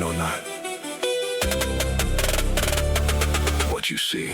or not what you see.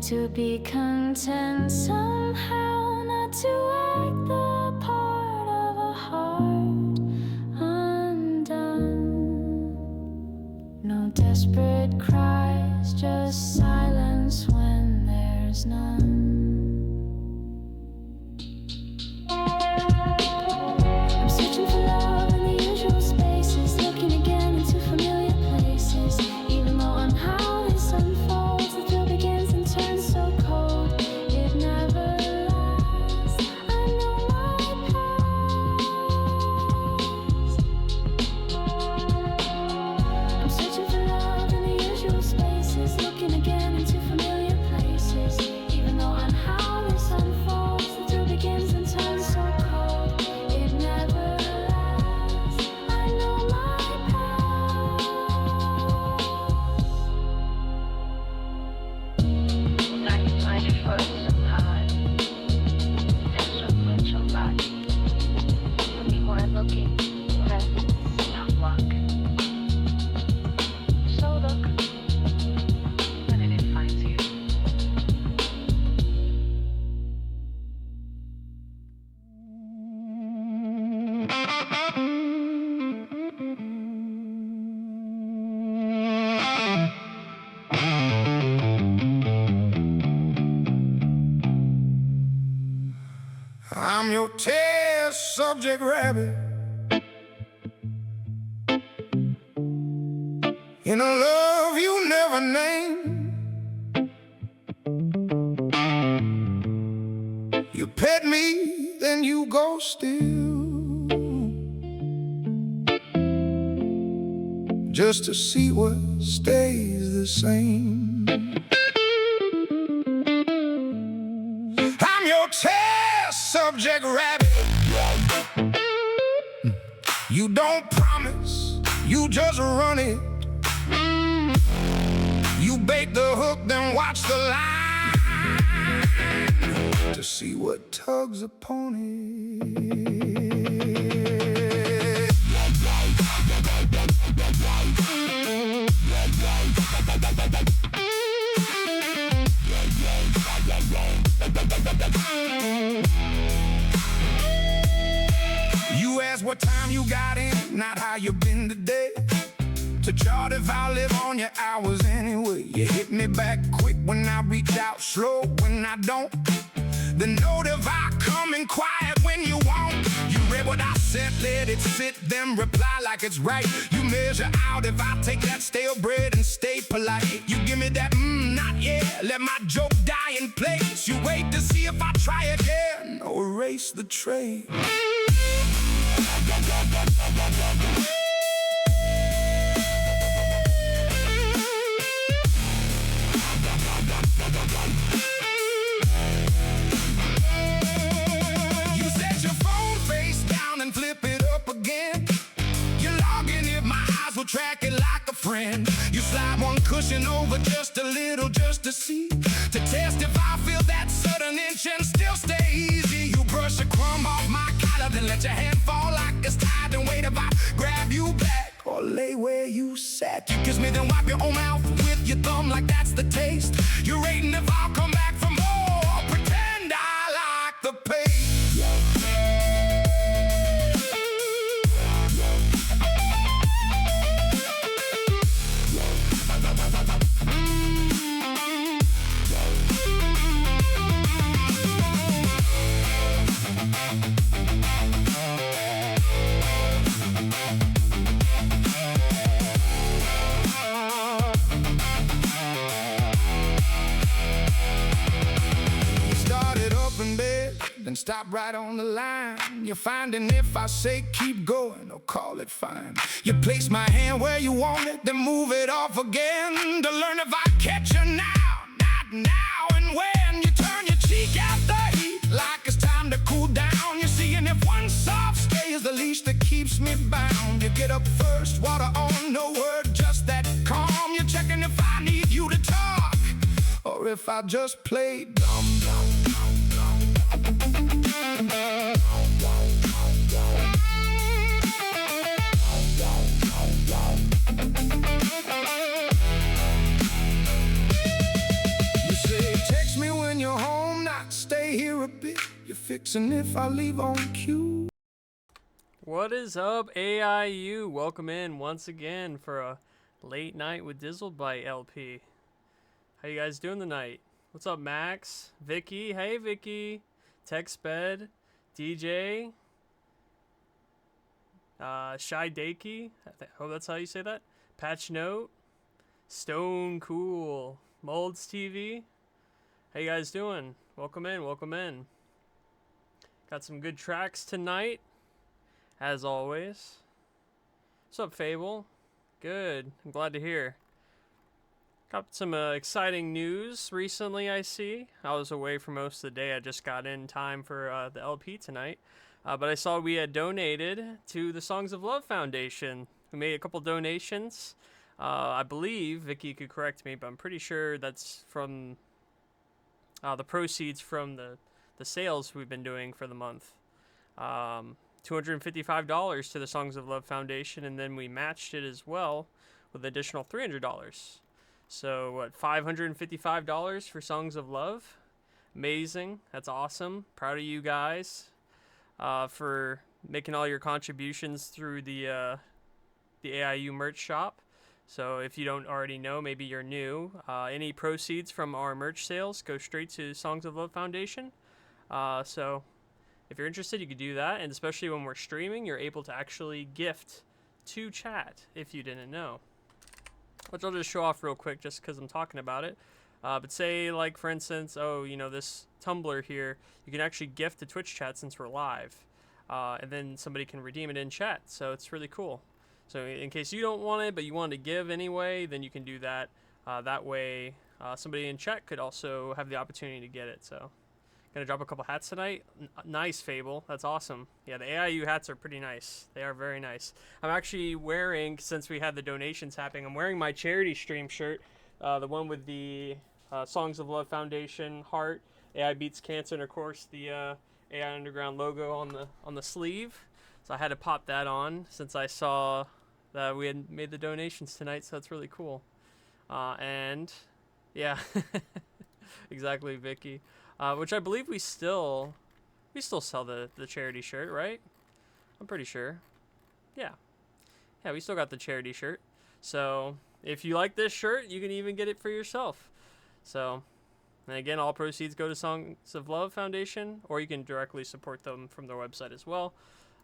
To be content somehow, not to act the part of a heart undone. No desperate cries, just silence when there's none. I'm searching for love in the usual spaces, looking again into familiar places. Even though I'm how this unfolds, the thrill begins and turns so cold. It never I'm your test subject rabbit in a love you never named. You pet me, then you go still, just to see what stays the same. I'm your test subject rabbit. You don't promise, you just run it. You bait the hook, then watch the line to see what tugs upon it. You ask what time you got in, not how you been today. To chart if I live on your hours anyway. You hit me back quick when I reach out, slow when I don't. The note if I come in quiet when you won't. You read what I said, let it sit, then reply like it's right. You measure out if I take that stale bread and stay polite. You give me that not yet, let my joke die in place. You wait to see if I try again or erase the trade. Track it like a friend. You slide one cushion over just a little, just to see, to test if I feel that sudden inch and still stay easy. You brush a crumb off my collar, then let your hand fall like it's tied, and wait if I grab you back or lay where you sat. You kiss me, then wipe your own mouth with your thumb like that's the taste. You're rating if I'll come back for more. Pretend I like the pace. Then stop right on the line. You're finding if I say keep going or call it fine. You place my hand where you want it, then move it off again to learn if I catch you now, not now and when. You turn your cheek at the heat like it's time to cool down. You're seeing if one soft stay is the leash that keeps me bound. You get up first, water on, no word, just that calm. You're checking if I need you to talk or if I just play dumb. You're fixing if I leave on cue. What is up, AIU? Welcome in once again for a late night with DizzleByte LP. How you guys doing tonight? What's up, Max? Vicky? Hey, Vicky. TechSped. DJ. Shy Dakey. I hope that's how you say that. Patch Note. Stone Cool. Molds TV. How you guys doing? Welcome in, welcome in. Got some good tracks tonight, as always. What's up, Fable? Good, I'm glad to hear. Got some exciting news recently, I see. I was away for most of the day. I just got in time for the LP tonight. But I saw we had donated to the Songs of Love Foundation. We made a couple donations. I believe, Vicky could correct me, but I'm pretty sure that's from the proceeds from the sales we've been doing for the month. $255 to the Songs of Love Foundation, and then we matched it as well with an additional $300. So what, $555 for Songs of Love? Amazing. That's awesome. Proud of you guys for making all your contributions through the AIU merch shop. So if you don't already know, maybe you're new, any proceeds from our merch sales go straight to Songs of Love Foundation. So if you're interested, you could do that. And especially when we're streaming, you're able to actually gift to chat if you didn't know. Which I'll just show off real quick just because I'm talking about it. But say, like, for instance, oh, you know, this tumbler here, you can actually gift to Twitch chat since we're live. And then somebody can redeem it in chat. So it's really cool. So in case you don't want it, but you want to give anyway, then you can do that. That way, somebody in chat could also have the opportunity to get it. So, gonna drop a couple hats tonight. Nice, Fable. That's awesome. Yeah, the AIU hats are pretty nice. They are very nice. I'm actually wearing, since we had the donations happening, I'm wearing my charity stream shirt. The one with the Songs of Love Foundation heart, AI Beats Cancer, and of course the AI Underground logo on the sleeve. So I had to pop that on since I saw that we had made the donations tonight. So that's really cool. And yeah, exactly, Vicky. Which I believe we still sell the charity shirt, right? I'm pretty sure. Yeah, we still got the charity shirt. So if you like this shirt, you can even get it for yourself. So, and again, all proceeds go to Songs of Love Foundation, or you can directly support them from their website as well.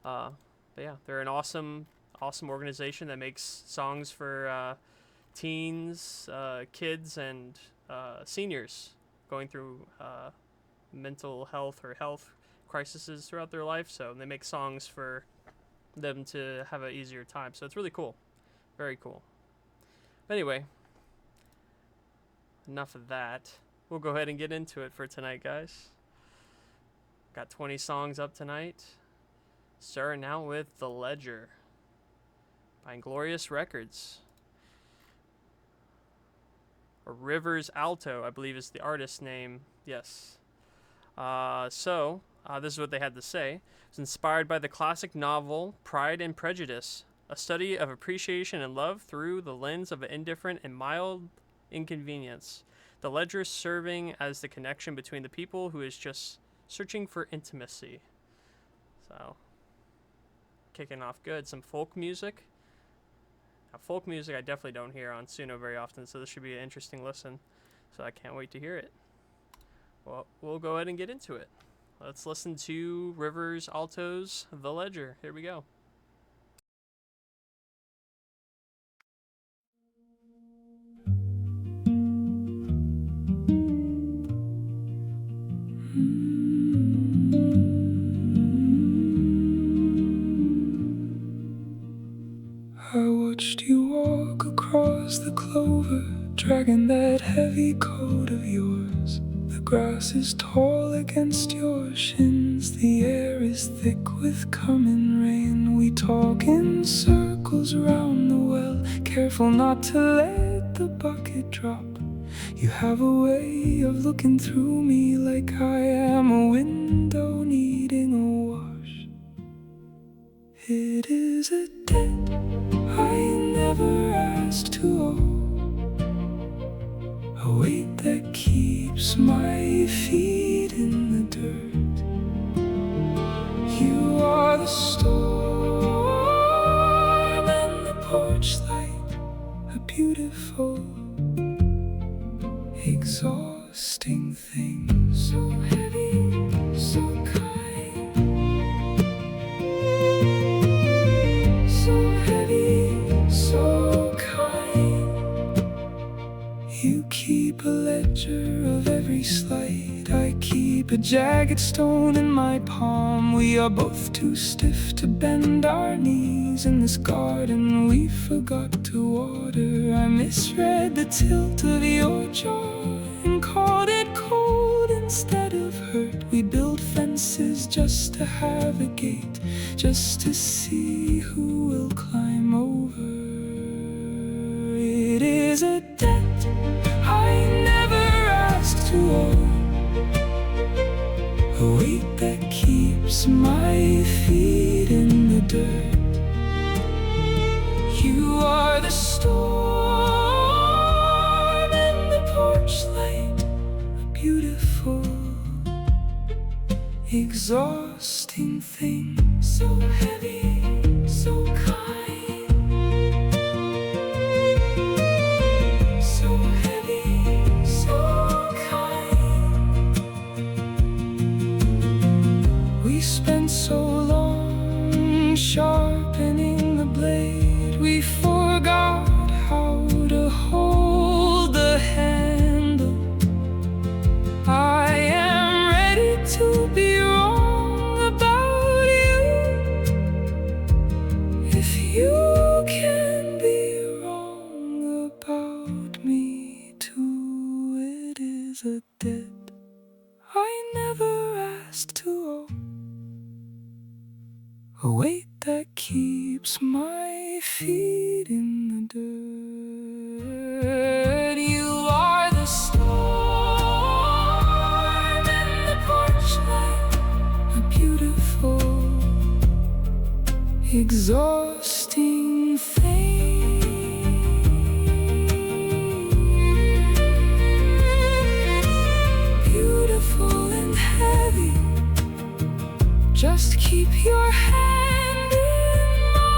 But yeah, they're an awesome organization that makes songs for teens, kids, and seniors going through mental health or health crises throughout their life. So they make songs for them to have an easier time. So it's really cool. Very cool. But anyway, enough of that. We'll go ahead and get into it for tonight, guys. Got 20 songs up tonight. Starting out with The Ledger by Inglorious Records. Or Rivers Alto, I believe is the artist's name. Yes. This is what they had to say. It's inspired by the classic novel Pride and Prejudice, a study of appreciation and love through the lens of an indifferent and mild inconvenience. The ledger serving as the connection between the people who is just searching for intimacy. So, kicking off good. Some folk music. Now, folk music I definitely don't hear on Suno very often, so this should be an interesting listen. So I can't wait to hear it. Well, we'll go ahead and get into it. Let's listen to Rivers Alto's The Ledger. Here we go. I watched you walk across the clover, dragging that heavy coat of yours. The grass is tall against your shins, the air is thick with coming rain. We talk in circles around the well, careful not to let the bucket drop. You have a way of looking through me like I am a window needing a wash. It is a debt I never asked to owe, a weight that keeps my feet in the dirt. You are the storm and the porch light, a beautiful, exhausting thing. So heavy, so kind, so heavy, so kind. You keep a ledger of every slight, I keep a jagged stone in my palm. We are both too stiff to bend our knees in this garden we forgot to water. I misread the tilt of your jaw and called it cold instead of hurt. We build fences just to have a gate, just to see who will climb over. It is a debt I never asked to owe, a weight that keeps my feet in the dirt. You are the storm and the porch light, a beautiful, exhausting thing. So heavy, so kind, so heavy, so kind. We spent so long sharpening the blade, we forgot how to hold the handle. I am ready to be wrong about you, if you can be wrong about me too. It is a debt I never asked to owe, a weight that keeps my feet in the dirt. You are the storm in the porch light, a beautiful, exhausting thing. Beautiful and heavy, just keep your hand in mine,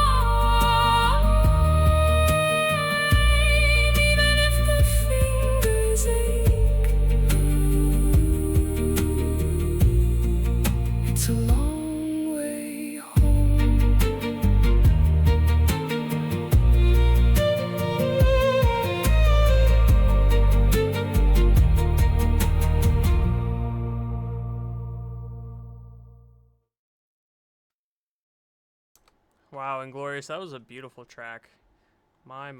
even if the fingers ache. It's a long way home. Wow, Inglorious, that was a beautiful track. My.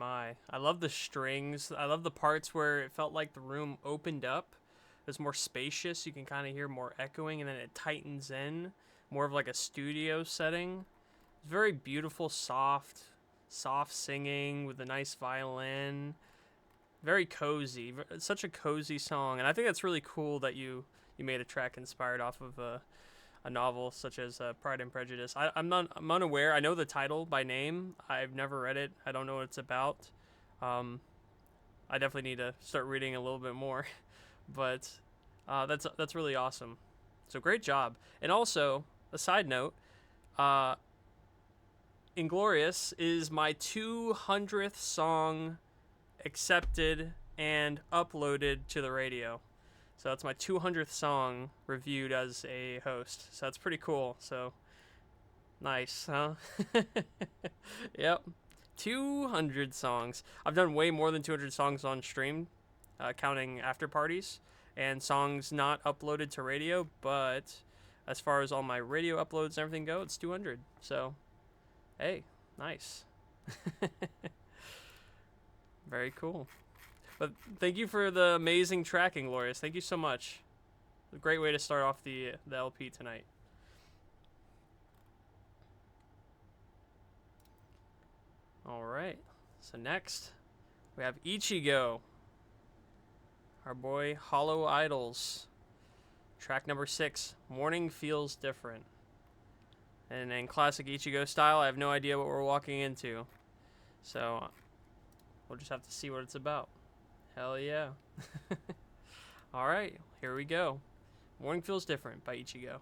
I love the strings. I love the parts where it felt like the room opened up. It was more spacious. You can kind of hear more echoing, and then it tightens in. More of like a studio setting. It's very beautiful, soft singing with a nice violin. Very cozy. It's such a cozy song. And I think that's really cool that you made a track inspired off of a novel such as Pride and Prejudice. I'm unaware. I know the title by name. I've never read it. I don't know what it's about. I definitely need to start reading a little bit more. But that's really awesome. So great job. And also, a side note, Inglorious is my 200th song accepted and uploaded to the radio. So that's my 200th song reviewed as a host. So that's pretty cool. So nice, huh? Yep. 200 songs. I've done way more than 200 songs on stream, counting after parties and songs not uploaded to radio. But as far as all my radio uploads and everything go, it's 200. So, hey, nice. Very cool. But thank you for the amazing track, Inglorious. Thank you so much. A great way to start off the LP tonight. All right. So next, we have Ichigo. Our boy Hollow Idols. Track number 6, Morning Feels Different. And in classic Ichigo style, I have no idea what we're walking into. So we'll just have to see what it's about. Hell yeah. Alright, here we go. Morning Feels Different by Ichigo.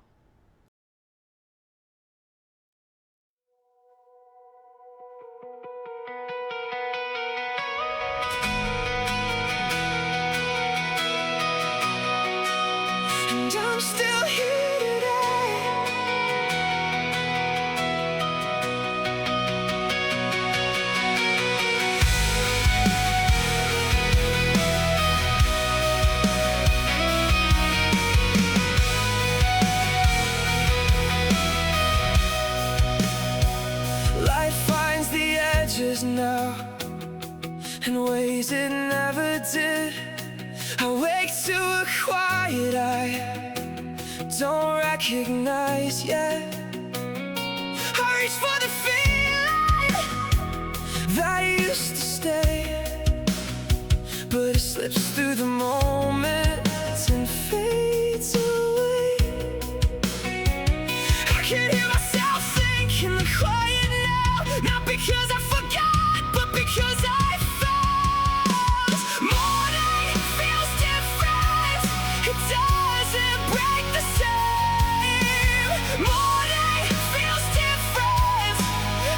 And I'm still here today. Life finds the edges now in ways it never did. I wake to a quiet I don't recognize yet. I reach for the feeling that used to stay, but it slips through the moments and fades away. I can hear myself think in the quiet now, not because I forgot, but because I felt. Morning feels different, it doesn't break the same. Morning feels different,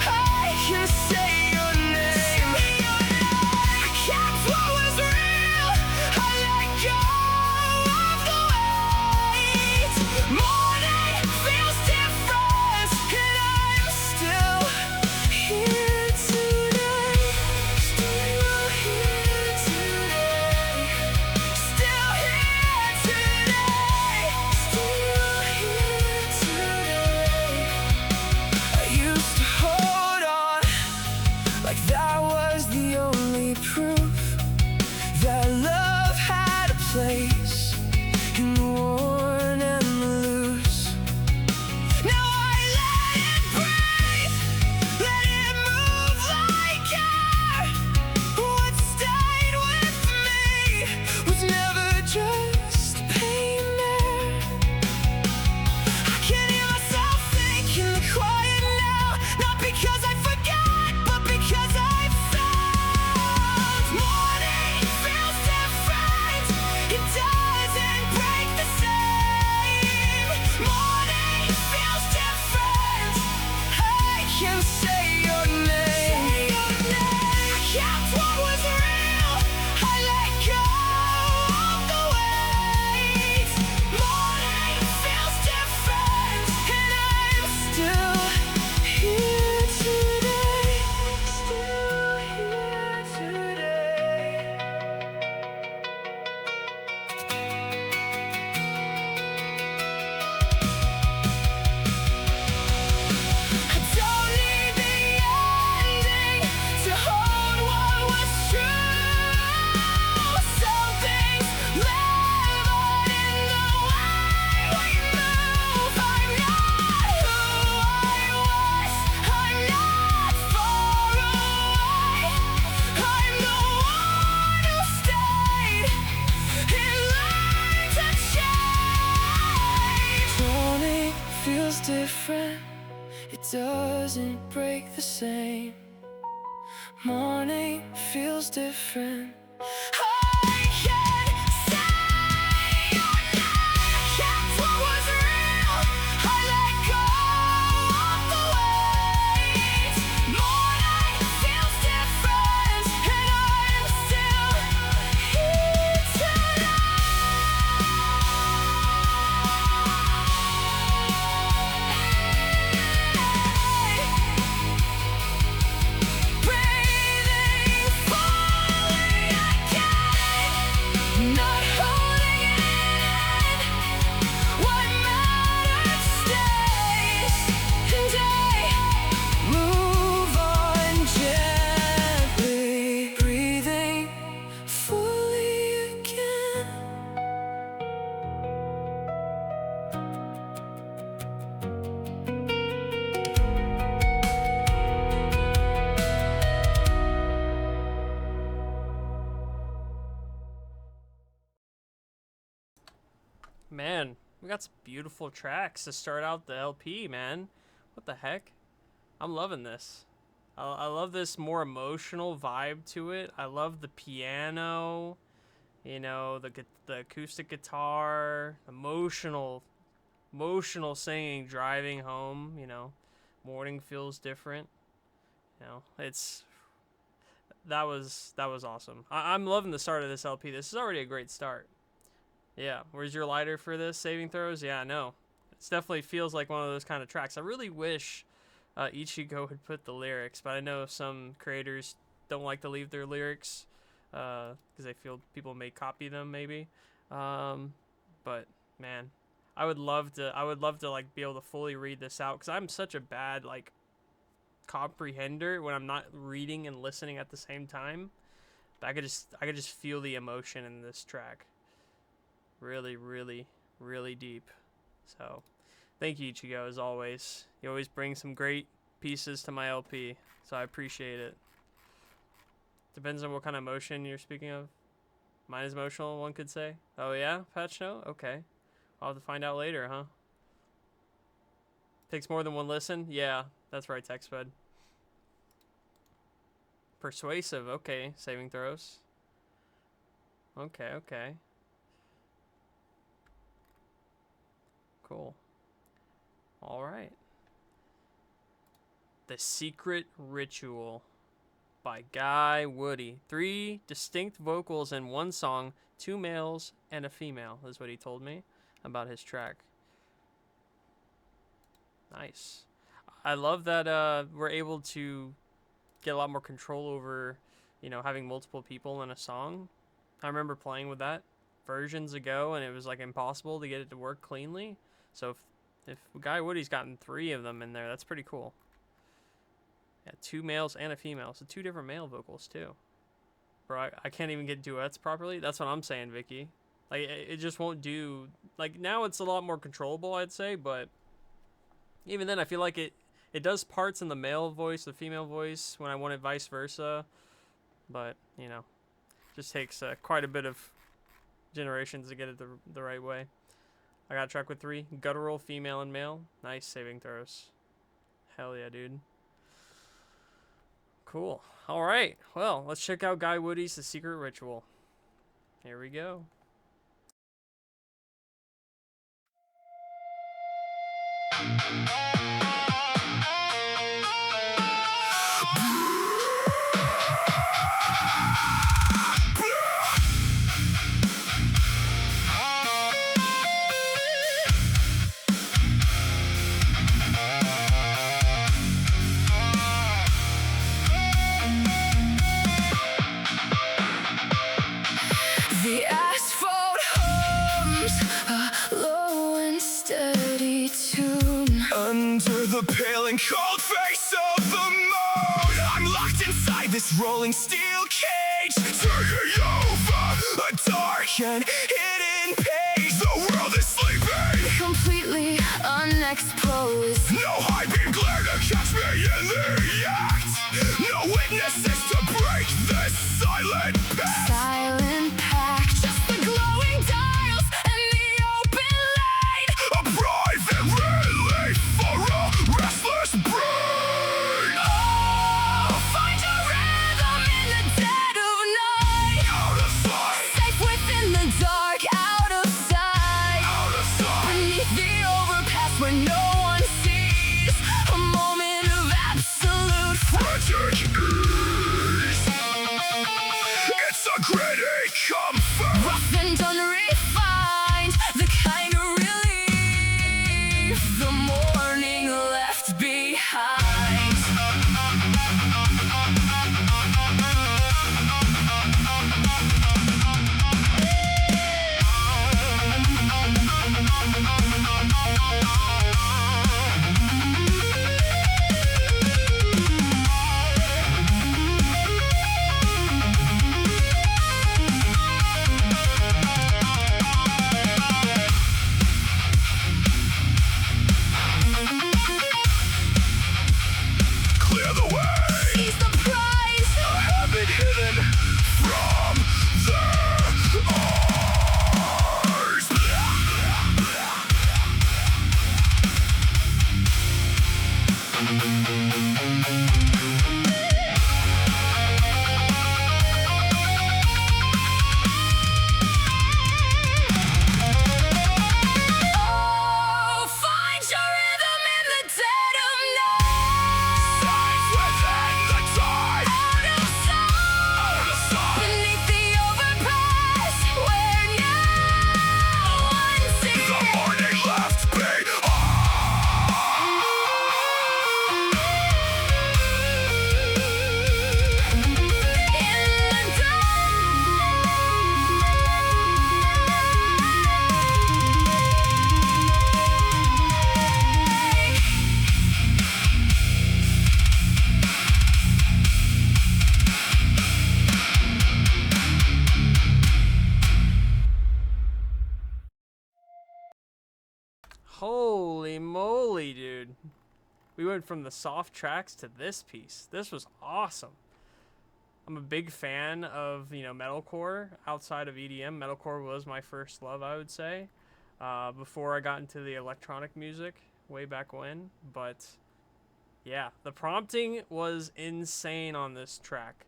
I can say your name. I kept what was real, I let go of the weight. Morning feels different. feels different. It doesn't break the same. Morning feels different. I can say I kept what was real. I let go of the weight. Morning feels different, and I'm still here tonight. Breathing fully again, not holding in. What matters stays, and I move on gently, breathing fully again. Man, we got some beautiful tracks to start out the LP, man. What the heck? I'm loving this. I love this more emotional vibe to it. I love the piano, you know, the acoustic guitar, emotional singing driving home, you know. Morning feels different. You know, that was awesome. I'm loving the start of this LP. This is already a great start. Yeah, where's your lighter for this? Saving throws? Yeah, I know. It definitely feels like one of those kind of tracks. I really wish Ichigo had put the lyrics, but I know some creators don't like to leave their lyrics because they feel people may copy them, maybe. But man, I would love to like be able to fully read this out because I'm such a bad like comprehender when I'm not reading and listening at the same time. But I could just feel the emotion in this track. Really, really, really deep. So, thank you, Ichigo, as always. You always bring some great pieces to my LP, so I appreciate it. Depends on what kind of emotion you're speaking of. Mine is emotional, one could say. Oh yeah, Patch Note? Okay. I'll have to find out later, huh? Takes more than one listen? Yeah, that's right, TextBud. Persuasive, okay. Saving throws. Okay, okay. Cool. All right. The Secret Ritual by Guy Woody. 3 distinct vocals in one song, 2 males and a female, is what he told me about his track. Nice. I love that we're able to get a lot more control over, you know, having multiple people in a song. I remember playing with that versions ago, and it was like impossible to get it to work cleanly. So if Guy Woody's gotten 3 of them in there, that's pretty cool. Yeah, 2 males and a female, so 2 different male vocals too. Bro, I can't even get duets properly. That's what I'm saying, Vicky. Like it just won't do. Like now it's a lot more controllable, I'd say, but even then I feel like it does parts in the male voice, the female voice when I want it vice versa. But you know, just takes quite a bit of generations to get it the right way. I got a track with 3 guttural, female and male. Nice saving throws. Hell yeah, dude. Cool. All right. Well, let's check out Guy Woody's The Secret Ritual. Here we go. The asphalt hums a low and steady tune. Under the pale and cold face of the moon, I'm locked inside this rolling steel cage, taking over a dark and hidden page. The world is sleeping, completely unexposed. No high beam glare to catch me in the act. No witnesses to break this silent pact. Silent pact, just the glowing dials and the open light. A private relief Oh, find your rhythm in the dead of night. Signs within the tide. Out of sight. Out of sight. Beneath the overpass, where no one sees. The morning left behind. In the dark. Holy moly, dude. We went from the soft tracks to this piece. This was awesome. I'm a big fan of, metalcore. Outside of EDM, metalcore was my first love, I would say. Before I got into the electronic music way back when. But yeah, the prompting was insane on this track.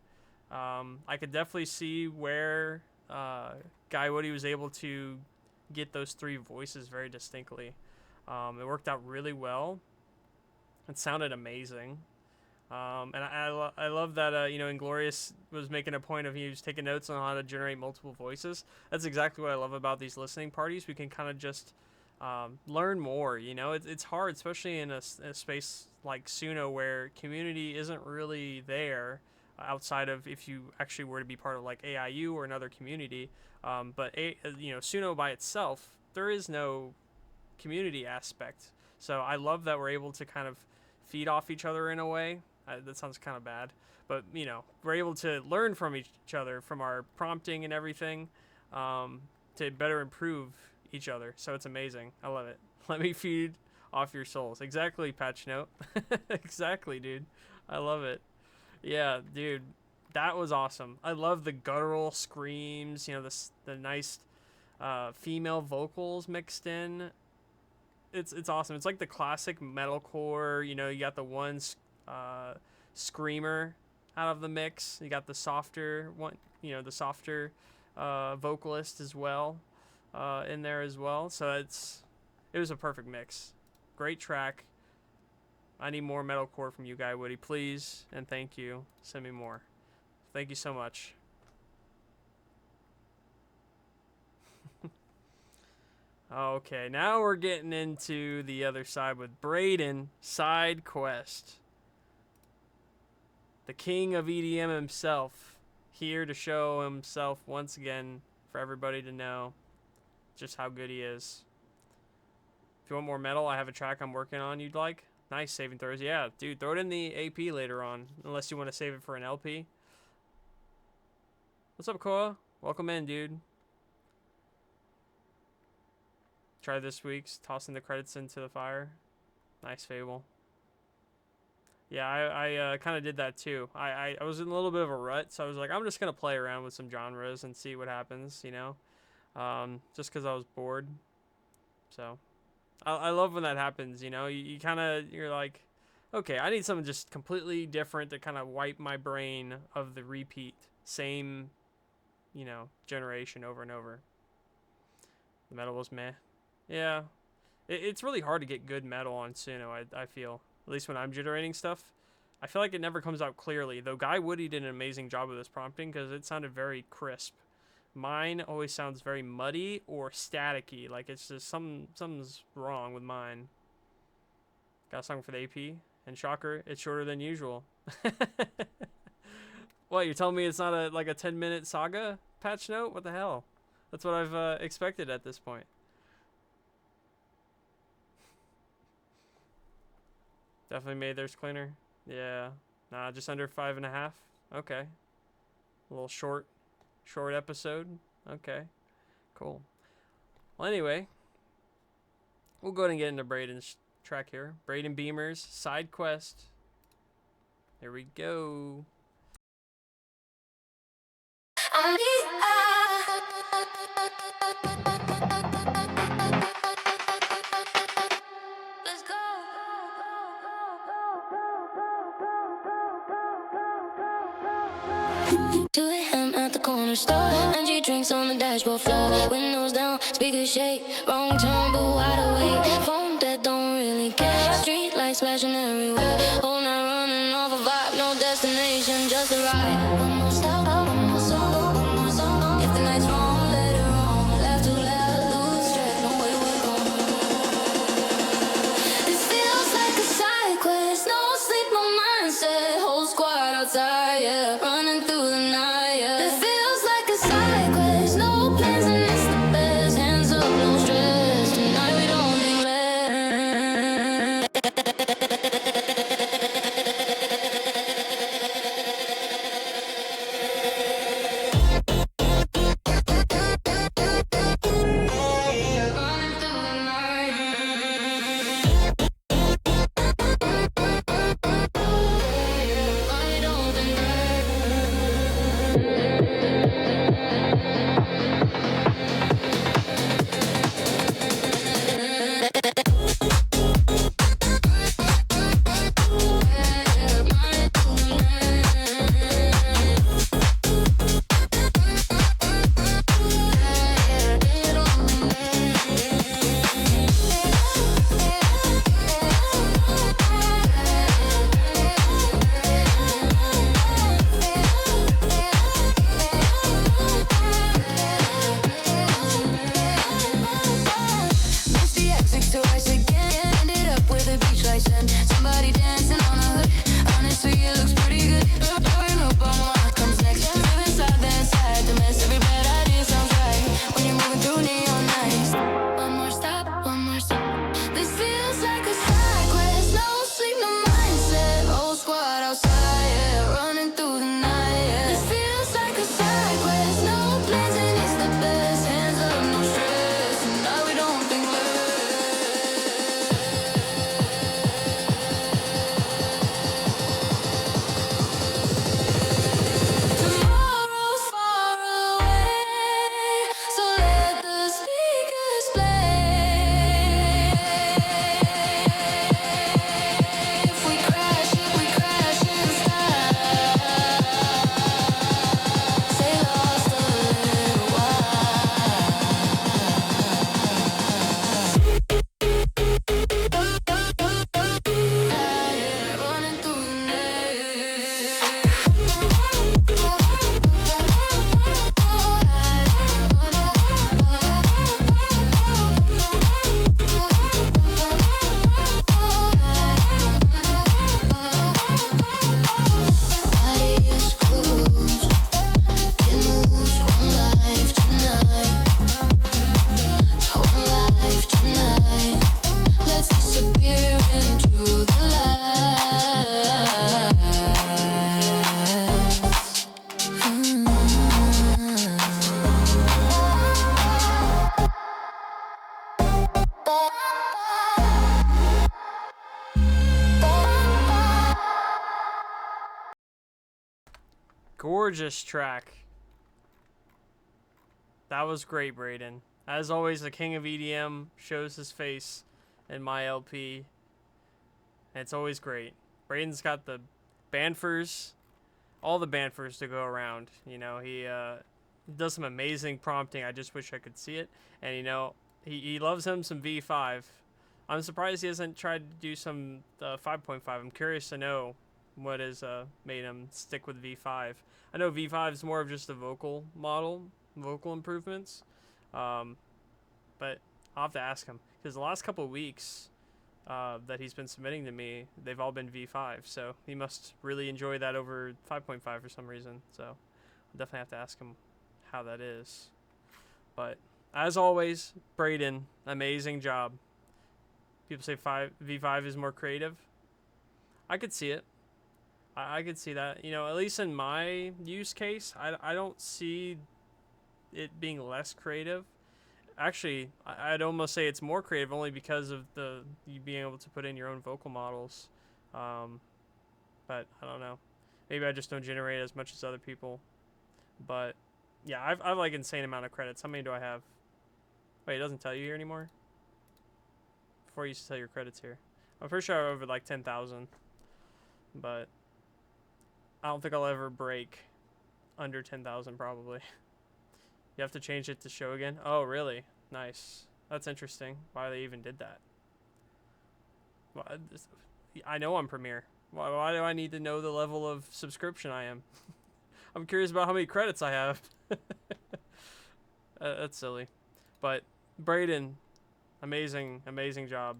I could definitely see where Guy Woody was able to get those three voices very distinctly. It worked out really well. It sounded amazing. And I love that, Inglorious was making a point of he was taking notes on how to generate multiple voices. That's exactly what I love about these listening parties. We can kind of just learn more, It's hard, especially in a space like Suno where community isn't really there outside of if you actually were to be part of like AIU or another community. But Suno by itself, there is no community aspect. So I love that we're able to kind of feed off each other in a way. That sounds kind of bad, but we're able to learn from each other, from our prompting and everything, to better improve each other. So it's amazing. I love it. Let me feed off your souls. Exactly, Patch Note. Exactly, dude. I love it. Yeah, dude, that was awesome. I love the guttural screams. The nice female vocals mixed in. It's awesome. It's like the classic metalcore. You got the one screamer out of the mix. You got the softer one. The softer vocalist as well in there as well. So it was a perfect mix. Great track. I need more metalcore from you, Guy Woody, please, and thank you. Send me more. Thank you so much. Okay, now we're getting into the other side with Braden, Side Quest. The king of EDM himself, here to show himself once again for everybody to know just how good he is. If you want more metal, I have a track I'm working on you'd like. Nice saving throws. Yeah, dude, throw it in the AP later on, unless you want to save it for an LP. What's up, Koa? Welcome in, dude. Try this week's tossing the credits into the fire. Nice, Fable. Yeah, I kind of did that too. I was in a little bit of a rut, so I was like, I'm just going to play around with some genres and see what happens, just because I was bored. So I love when that happens, you kind of, you're like, okay, I need something just completely different to kind of wipe my brain of the repeat, same, generation over and over. The metal was meh. Yeah, it's really hard to get good metal on Suno, I feel. At least when I'm generating stuff. I feel like it never comes out clearly, though Guy Woody did an amazing job with this prompting because it sounded very crisp. Mine always sounds very muddy or staticky, like it's just something's wrong with mine. Got a song for the AP, and shocker, it's shorter than usual. What, you're telling me it's not like a 10-minute saga, Patch Note? What the hell? That's what I've expected at this point. Definitely made theirs cleaner. Yeah. Nah, just under 5.5. Okay. A little short episode. Okay. Cool. Well, anyway, we'll go ahead and get into Braden's track here. Braden Beamer's Side Quest. Here we go. Let's go. 2 a.m. at the corner store. Energy drinks on the dashboard floor. Windows down, speakers shake. Wrong turn, but wide awake. Phone dead, don't really care. Street lights flashing everywhere. Whole night running off a vibe. No destination, just a ride. One more stop, one more song, one more song. If the night's wrong, let it wrong. Laugh too loud, lose track, no way we're gone. This feels like a side quest. No sleep, no mindset. Whole squad outside, yeah. Running through the night, yeah. It feels like a side quest. No plans and it's the best. Hands up, no stress. Tonight we don't think less. Running through the night. I don't think missed the exit twice again. Ended up with a beach lights and somebody dancing on the hood. Honestly, it looks pretty good. Blowing up on what comes next. Live inside, then inside the mess. Every bad idea sounds right when you're moving through neon nights. One more stop, one more stop. This feels like a side quest. No sleep, no mindset. Whole squad outside, yeah. Running through the night, yeah. This feels like a side quest. No plans and it's the best. Hands up, no stress. Tonight we don't think less. Tomorrow's far away, so let the speakers play. If we crash in style. Stay lost a little while. Running through the Body is cruise. It moves one life tonight. One life tonight. Let's disappear into the Gorgeous track. That was great, Braden. As always, the king of EDM shows his face in my LP. And it's always great. Braden's got the Banfers, all the Banfers to go around. You know, he does some amazing prompting. I just wish I could see it. And, you know, he loves him some V5. I'm surprised he hasn't tried to do some 5.5. I'm curious to know what has made him stick with V5. I know V5 is more of just a vocal model, vocal improvements. But I'll have to ask him. Because the last couple of weeks that he's been submitting to me, they've all been V5. So he must really enjoy that over 5.5 for some reason. So I'll definitely have to ask him how that is. But as always, Braden, amazing job. People say V5 is more creative. I could see it. I could see that. You know, at least in my use case, I don't see it being less creative. Actually, I'd almost say it's more creative only because of you being able to put in your own vocal models. But I don't know. Maybe I just don't generate as much as other people. But yeah, I've like insane amount of credits. How many do I have? Wait, it doesn't tell you here anymore? Before you used to tell your credits here. I'm pretty sure I have over like 10,000. But I don't think I'll ever break under 10,000 probably. You have to change it to show again? Oh, really? Nice. That's interesting. Why they even did that. Well, I know I'm Premiere. Why do I need to know the level of subscription I am? I'm curious about how many credits I have. That's silly. But Braden, amazing job.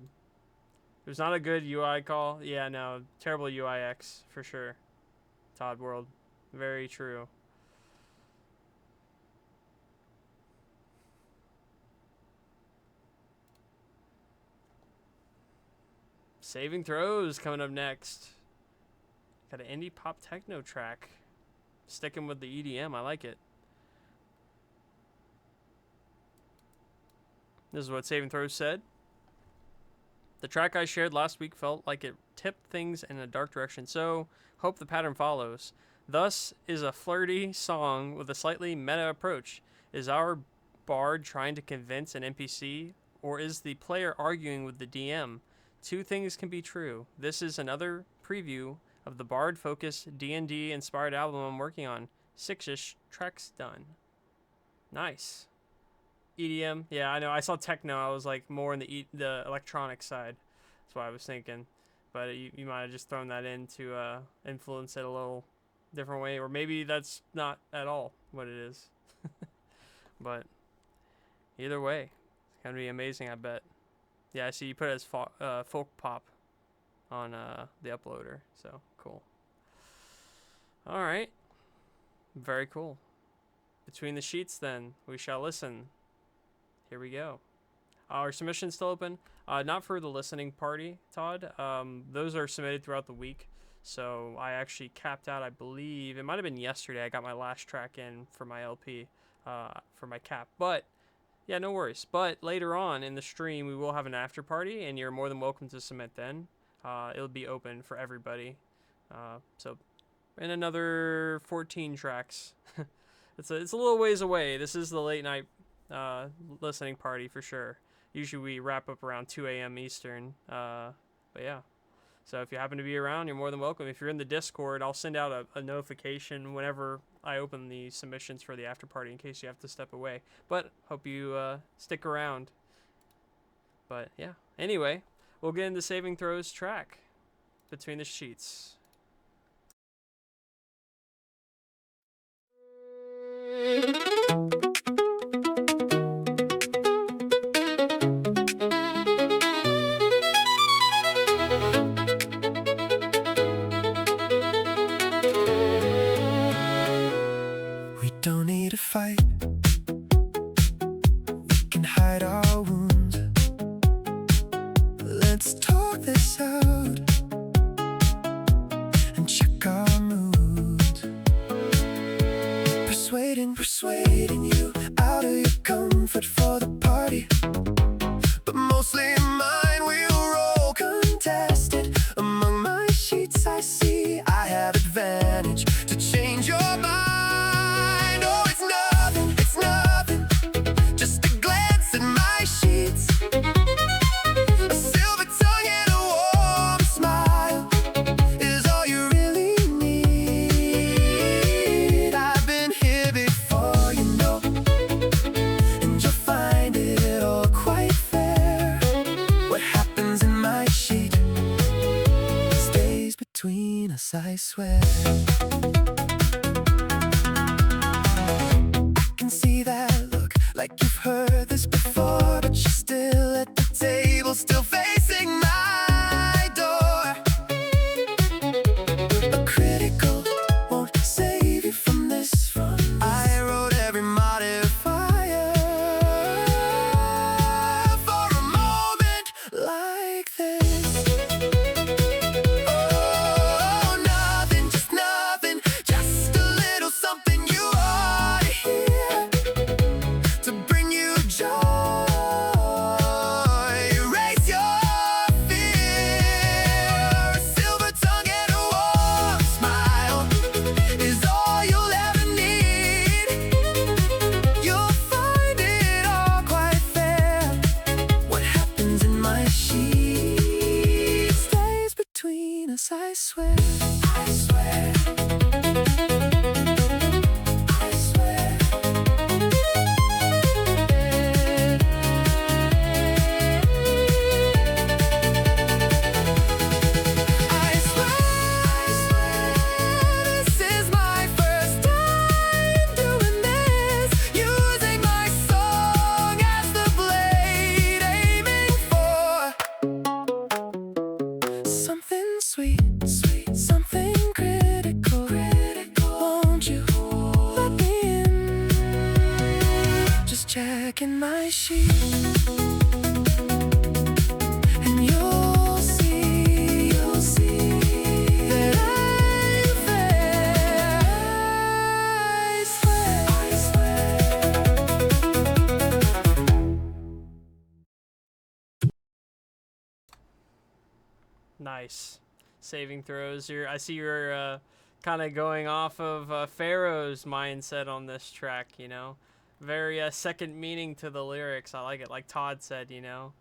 It was not a good UI call. Yeah, no, terrible UIX for sure. Todd World, very true. Saving Throws coming up next. Got an indie pop techno track. Sticking with the EDM, I like it. This is what Saving Throws said. The track I shared last week felt like it tipped things in a dark direction, so hope the pattern follows. Thus is a flirty song with a slightly meta approach. Is our bard trying to convince an NPC, or is the player arguing with the DM? Two things can be true. This is another preview of the bard-focused D&D inspired album I'm working on. 6-ish tracks done. Nice. EDM, yeah, I know. I saw techno. I was like more in the electronic side. That's what I was thinking. But you might have just thrown that in to influence it a little different way, or maybe that's not at all what it is. But either way, it's gonna be amazing, I bet. Yeah, I see you put it as folk pop on the uploader, so cool. All right, very cool. Between the sheets, then we shall listen. Here we go. Our submission's still open. Not for the listening party, Todd. Those are submitted throughout the week. So I actually capped out, I believe, it might have been yesterday. I got my last track in for my LP, for my cap. But, yeah, no worries. But later on in the stream, we will have an after party, and you're more than welcome to submit then. It'll be open for everybody. So, in another 14 tracks. It's a little ways away. This is the late night listening party for sure. Usually we wrap up around 2 a.m. Eastern. But yeah. So if you happen to be around, you're more than welcome. If you're in the Discord, I'll send out a notification whenever I open the submissions for the after party in case you have to step away. But hope you stick around. But yeah. Anyway, we'll get into Saving Throws track, Between the Sheets. We don't need to fight. We can hide our wounds. Let's talk this out and check our moods. Persuading you out of your comfort for the party. But mostly mine will roll contested. Among my sheets I see I have advantage to change your mind. Oh, it's nothing, just a glance at my sheets. A silver tongue and a warm smile is all you really need. I've been here before, you know, and you'll find it all quite fair. What happens in my sheet stays between us, I swear. I can see that look, like you've heard this before, but you're still at the table, still facing my door. A critical won't save you from this. I wrote every modifier for a moment like this. Oh, nothing, just a little something you ought to hear to bring you joy. Erase your fear. A silver tongue and a warm smile is all you'll ever need. You'll find it all quite fair. What happens in my sheet stays between us, I swear. I swear. Something sweet, sweet, something critical, critical. Won't you let me in? Just checking my sheet, and you'll see that I'm fair. I swear. Nice. Saving throws. I see you're kind of going off of Pharaoh's mindset on this track, you know. Very second meaning to the lyrics. I like it. Like Todd said, you know.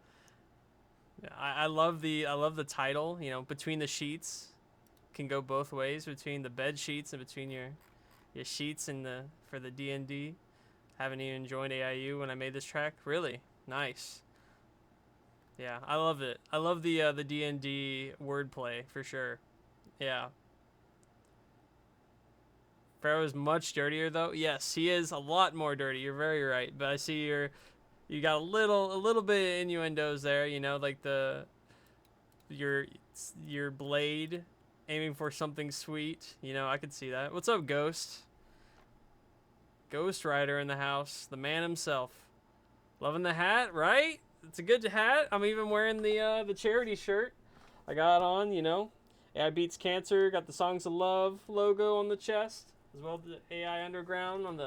I love the title, you know, Between the Sheets. Can go both ways, between the bed sheets and between your sheets and for the D&D. Haven't even joined AIU when I made this track. Really nice. Yeah, I love it. I love the D&D wordplay for sure. Yeah. Pharaoh's much dirtier though. Yes, he is a lot more dirty. You're very right. But I see you got a little bit of innuendos there. You know, like your blade aiming for something sweet. You know, I could see that. What's up, Ghost? Ghost Rider in the house. The man himself. Loving the hat, right? It's a good hat. I'm even wearing the charity shirt I got on, you know. AI Beats Cancer, got the Songs of Love logo on the chest, as well as the AI Underground on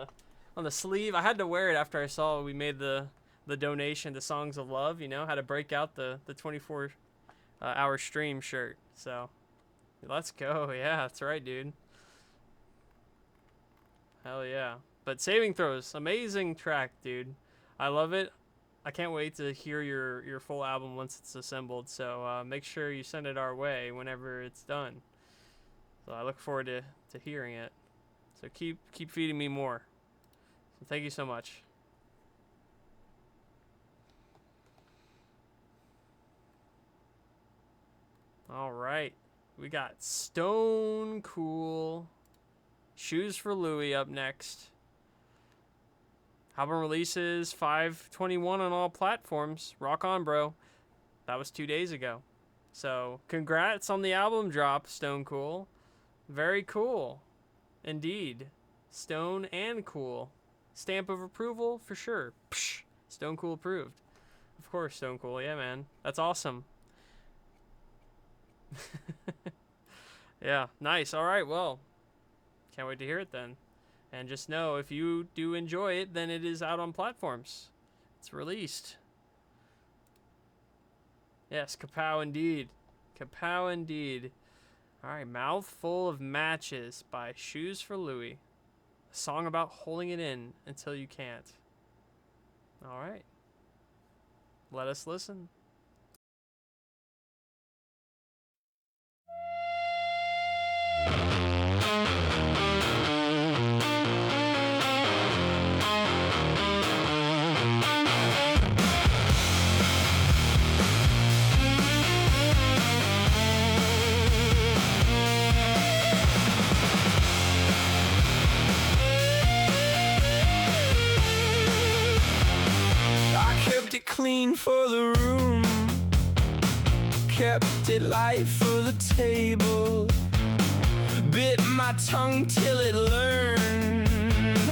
the sleeve. I had to wear it after I saw we made the donation to Songs of Love, you know. Had to break out the 24 hour stream shirt. So, let's go. Yeah, that's right, dude. Hell yeah. But Saving Throws, amazing track, dude. I love it. I can't wait to hear your full album once it's assembled, so make sure you send it our way whenever it's done. So I look forward to hearing it. So keep feeding me more. So thank you so much. All right, we got Stone Cool, Shoes for Louie up next. Album releases 5/21 on all platforms. Rock on, bro. That was 2 days ago. So, congrats on the album drop, Stone Cool. Very cool. Indeed. Stone and cool. Stamp of approval for sure. Psh, Stone Cool approved. Of course, Stone Cool. Yeah, man. That's awesome. Yeah, nice. All right, well. Can't wait to hear it then. And just know, if you do enjoy it, then it is out on platforms. It's released. Yes, kapow indeed. Kapow indeed. Alright, Mouthful of Matches by Shoes for Louie. A song about holding it in until you can't. Alright. Let us listen. Clean for the room, kept it light for the table, bit my tongue till it learned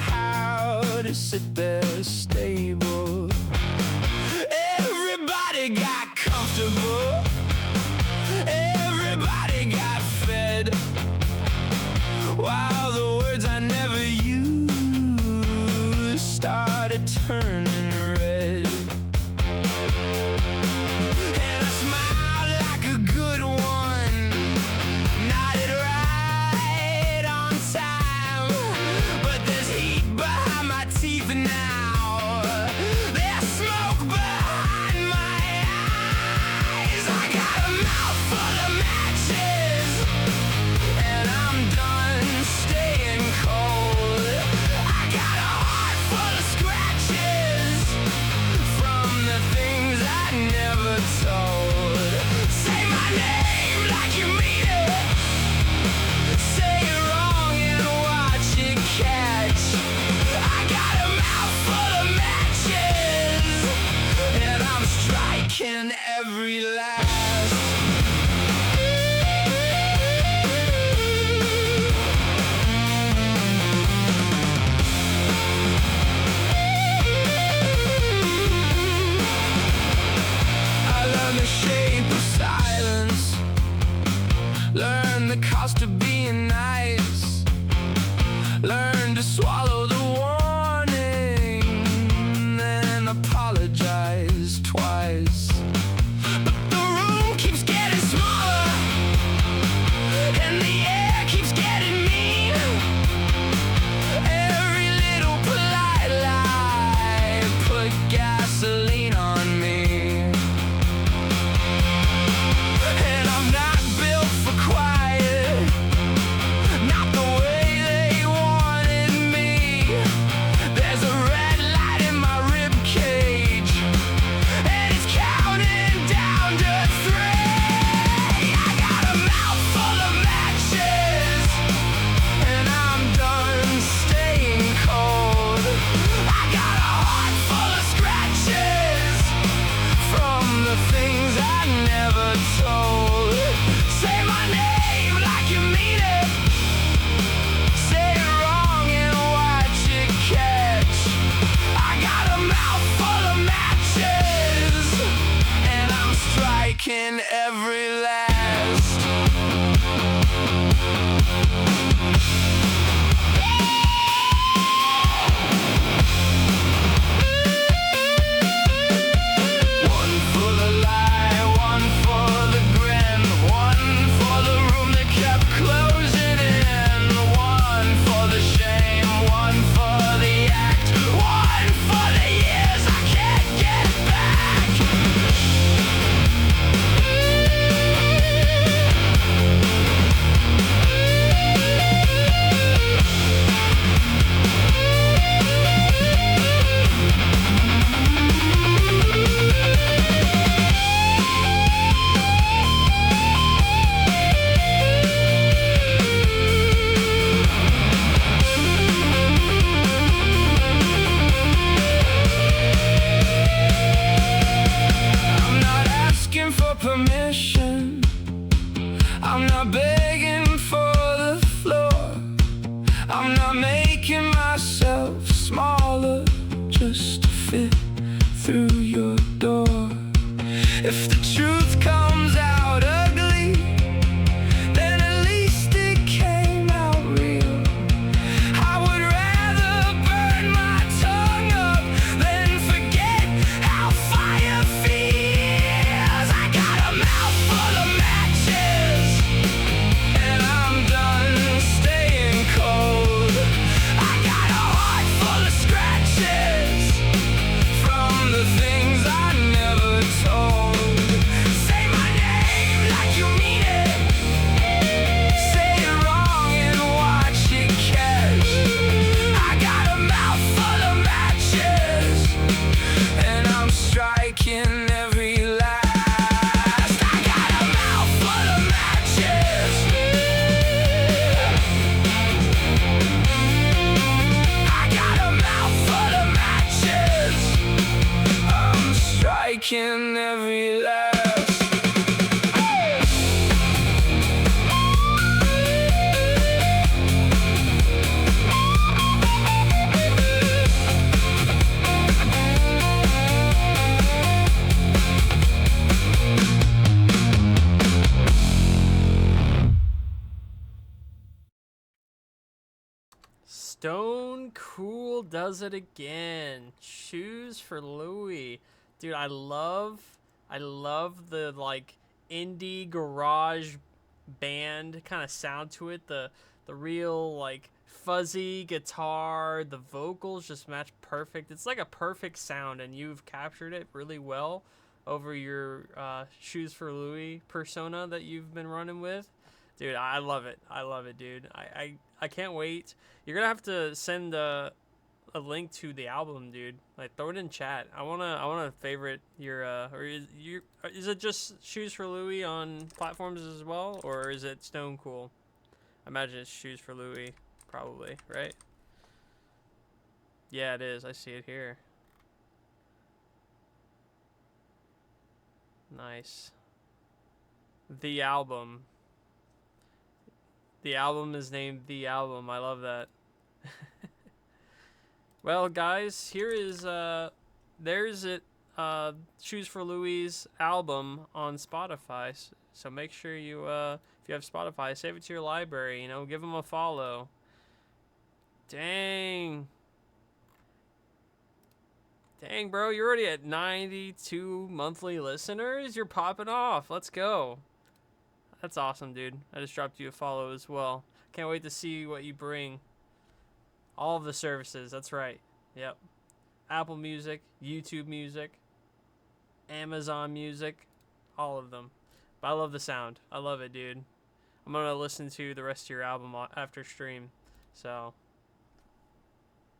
how to sit there stable. Everybody got comfortable, everybody got fed, while the words I never used started turning red. Now there's smoke behind my eyes. Learn the cost of being nice. Learn to swallow the warning, then apologize twice. But the room keeps getting smaller, and the air keeps getting mean. Every little polite lie put gasoline on me. And I'm not built for quiet, not the way they wanted me. There's a red light in my rib cage, and it's counting down to 3. I got a mouth full of matches, and I'm done staying cold. I got a heart full of scratches from the things I never told. Say my name like you mean it. Say it wrong and watch it catch. I got a mouth full of matches, and I'm striking every last. One for the lie, one for the grin, one for the room that kept closing in, one for the shame, one for the act, one for the years I can't get back. I'm not asking for permission, I'm not begging for the floor, I'm not making myself smaller just to fit through your door. If the truth comes out ugly, then at least it came out real. I would rather burn my tongue up than forget how fire feels. I got a mouth full of matches, and I'm done staying cold. I got a heart full of scratches from the things I never told. Say my name like you mean it. Say it wrong and watch it catch. I got a mouth full of matches, and I'm striking every last. I got a mouth full of matches. I got a mouth full of matches. I'm striking every last. Stone Cool does it again. Shoes for Louis. Dude, I love the like indie garage band kind of sound to it. The real like fuzzy guitar, the vocals just match perfect. It's like a perfect sound, and you've captured it really well over your Shoes for Louis persona that you've been running with. Dude, I love it. I love it, dude. I can't wait. You're gonna have to send a link to the album, dude. Like, throw it in chat. I wanna favorite your or is it just Shoes for Louis on platforms as well, or is it Stone Cool? I imagine it's Shoes for Louis, probably, right? Yeah, it is. I see it here. Nice. The album. The album is named The Album. I love that. Well, guys, here is there's it. Shoes for Louis' album on Spotify. So make sure you, if you have Spotify, save it to your library. You know, give them a follow. Dang. Dang, bro, you're already at 92 monthly listeners. You're popping off. Let's go. That's awesome, dude. I just dropped you a follow as well. Can't wait to see what you bring. All of the services. That's right. Yep. Apple Music, YouTube Music, Amazon Music, all of them. But I love the sound. I love it, dude. I'm going to listen to the rest of your album after stream. So,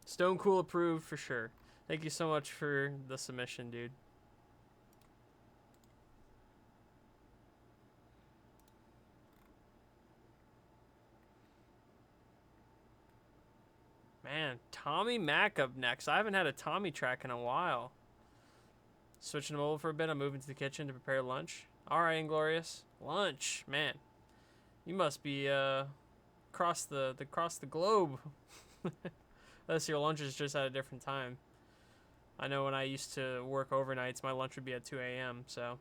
Stone Cool approved for sure. Thank you so much for the submission, dude. Man, Tommy Mac up next. I haven't had a Tommy track in a while. Switching to mobile for a bit. I'm moving to the kitchen to prepare lunch. All right, Inglorious. Lunch, man. You must be across the globe. Unless your lunch is just at a different time. I know when I used to work overnights, my lunch would be at 2 a.m. So,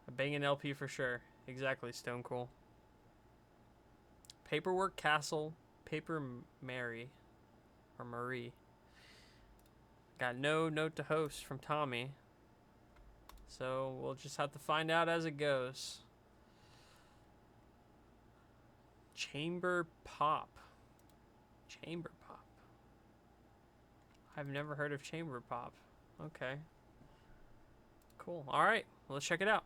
a banging LP for sure. Exactly, Stone Cool. Paperwork Castle, Paper Mary, or Marie. Got no note to host from Tommy. So we'll just have to find out as it goes. Chamber Pop. Chamber Pop. I've never heard of Chamber Pop. Okay. Cool. All right. Well, let's check it out.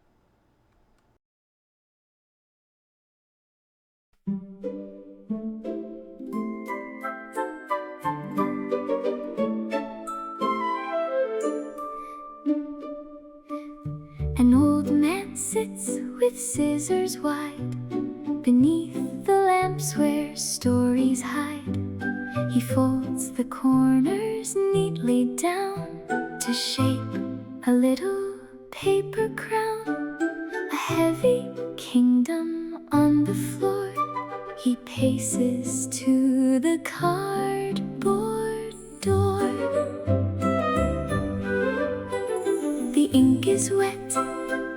An old man sits with scissors wide beneath the lamps where stories hide. He folds the corners neatly down to shape a little paper crown. A heavy kingdom on the floor. He paces to the cardboard door. The ink is wet,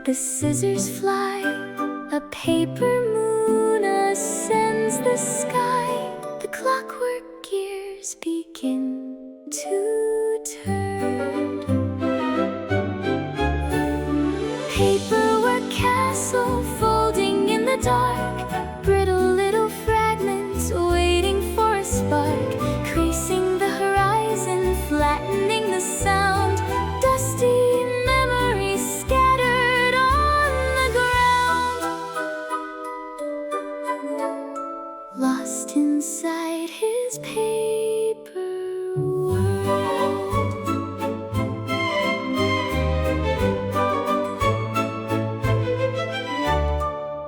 the scissors fly. A paper moon ascends the sky. The clockwork gears begin to turn. Paperwork castle folding in the dark. Brittle little fragments waiting for a spark. Creasing the horizon, flattening the sound. Dusty memories scattered on the ground. Lost inside his paper world.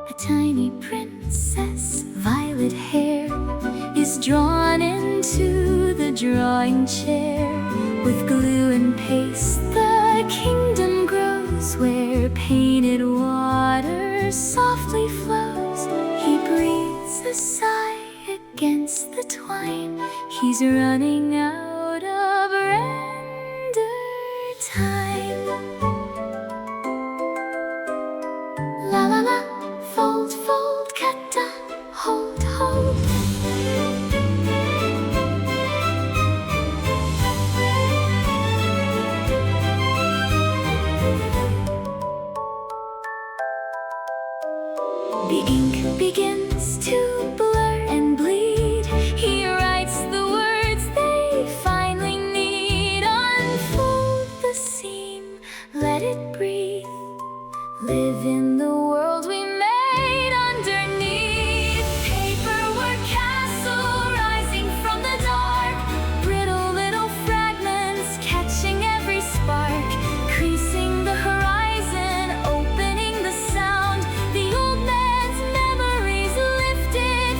A tiny princess, violet hair, is drawn into the drawing chair. With glue and paste the kingdom grows, where painted water softly flows. He breathes a sigh against the twine. He's running out of render time. La la la, fold, fold, kata, hold, hold. The ink begins to blur and bleed. He writes the words they finally need. Unfold the seam, let it breathe. Live in the world we made underneath. Paperwork castle rising from the dark. Brittle little fragments catching every spark. Creasing the horizon, opening the sound. The old man's memories lifted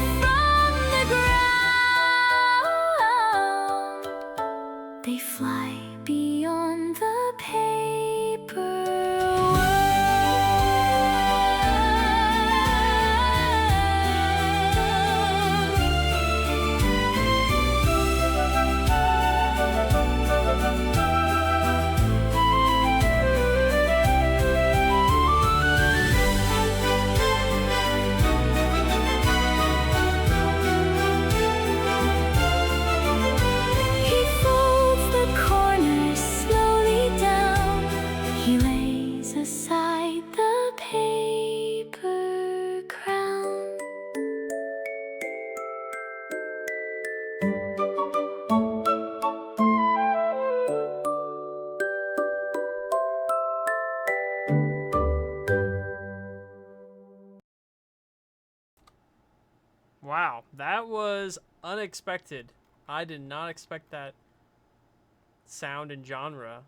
Wow, that was unexpected. I did not expect that sound and genre.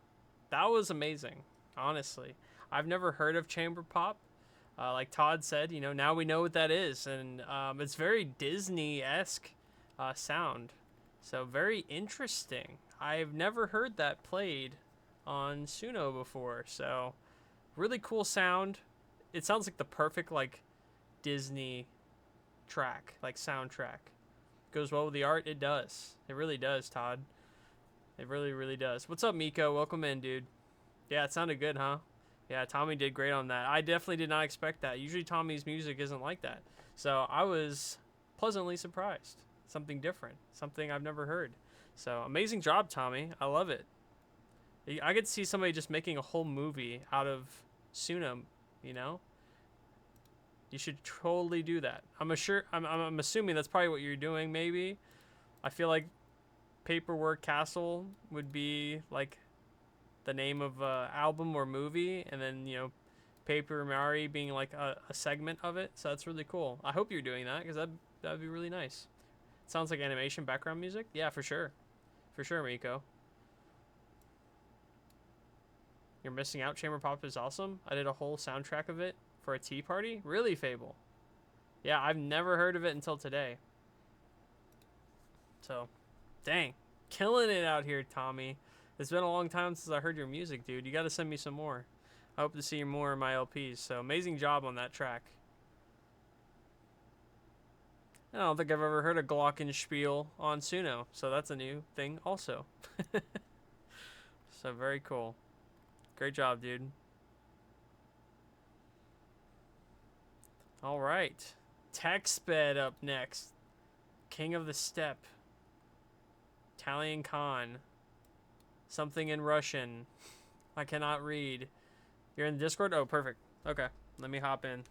That was amazing, honestly. I've never heard of chamber pop. Like Todd said, you know, now we know what that is, and it's very Disney-esque sound. So very interesting. I've never heard that played on Suno before. So really cool sound. It sounds like the perfect like Disney track, like soundtrack. Goes well with the art. It does. It really does, Todd. It really, really does. What's up, Miko? Welcome in, dude. Yeah, it sounded good, huh? Yeah, Tommy did great on that. I definitely did not expect that. Usually Tommy's music isn't like that. So I was pleasantly surprised. Something different. Something I've never heard. So amazing job, Tommy. I love it. I could see somebody just making a whole movie out of Suno, you know? You should totally do that. I'm assuming that's probably what you're doing, maybe. I feel like Paperwork Castle would be like the name of a album or movie, and then, you know, Paper Mari being like a segment of it. So that's really cool. I hope you're doing that, because that'd be really nice. It sounds like animation background music. Yeah, for sure. For sure, Miko. You're missing out. Chamber Pop is awesome. I did a whole soundtrack of it for a tea party. Really, Fable? Yeah, I've never heard of it until today. So, dang. Killing it out here, Tommy. It's been a long time since I heard your music, dude. You got to send me some more. I hope to see more in my LPs. So, amazing job on that track. I don't think I've ever heard a Glockenspiel on Suno, so that's a new thing also. So, very cool. Great job, dude. All right. TechSped up next. King of the Steppe. Italian Khan. Something in Russian. I cannot read. You're in the Discord? Oh, perfect. Okay. Let me hop in.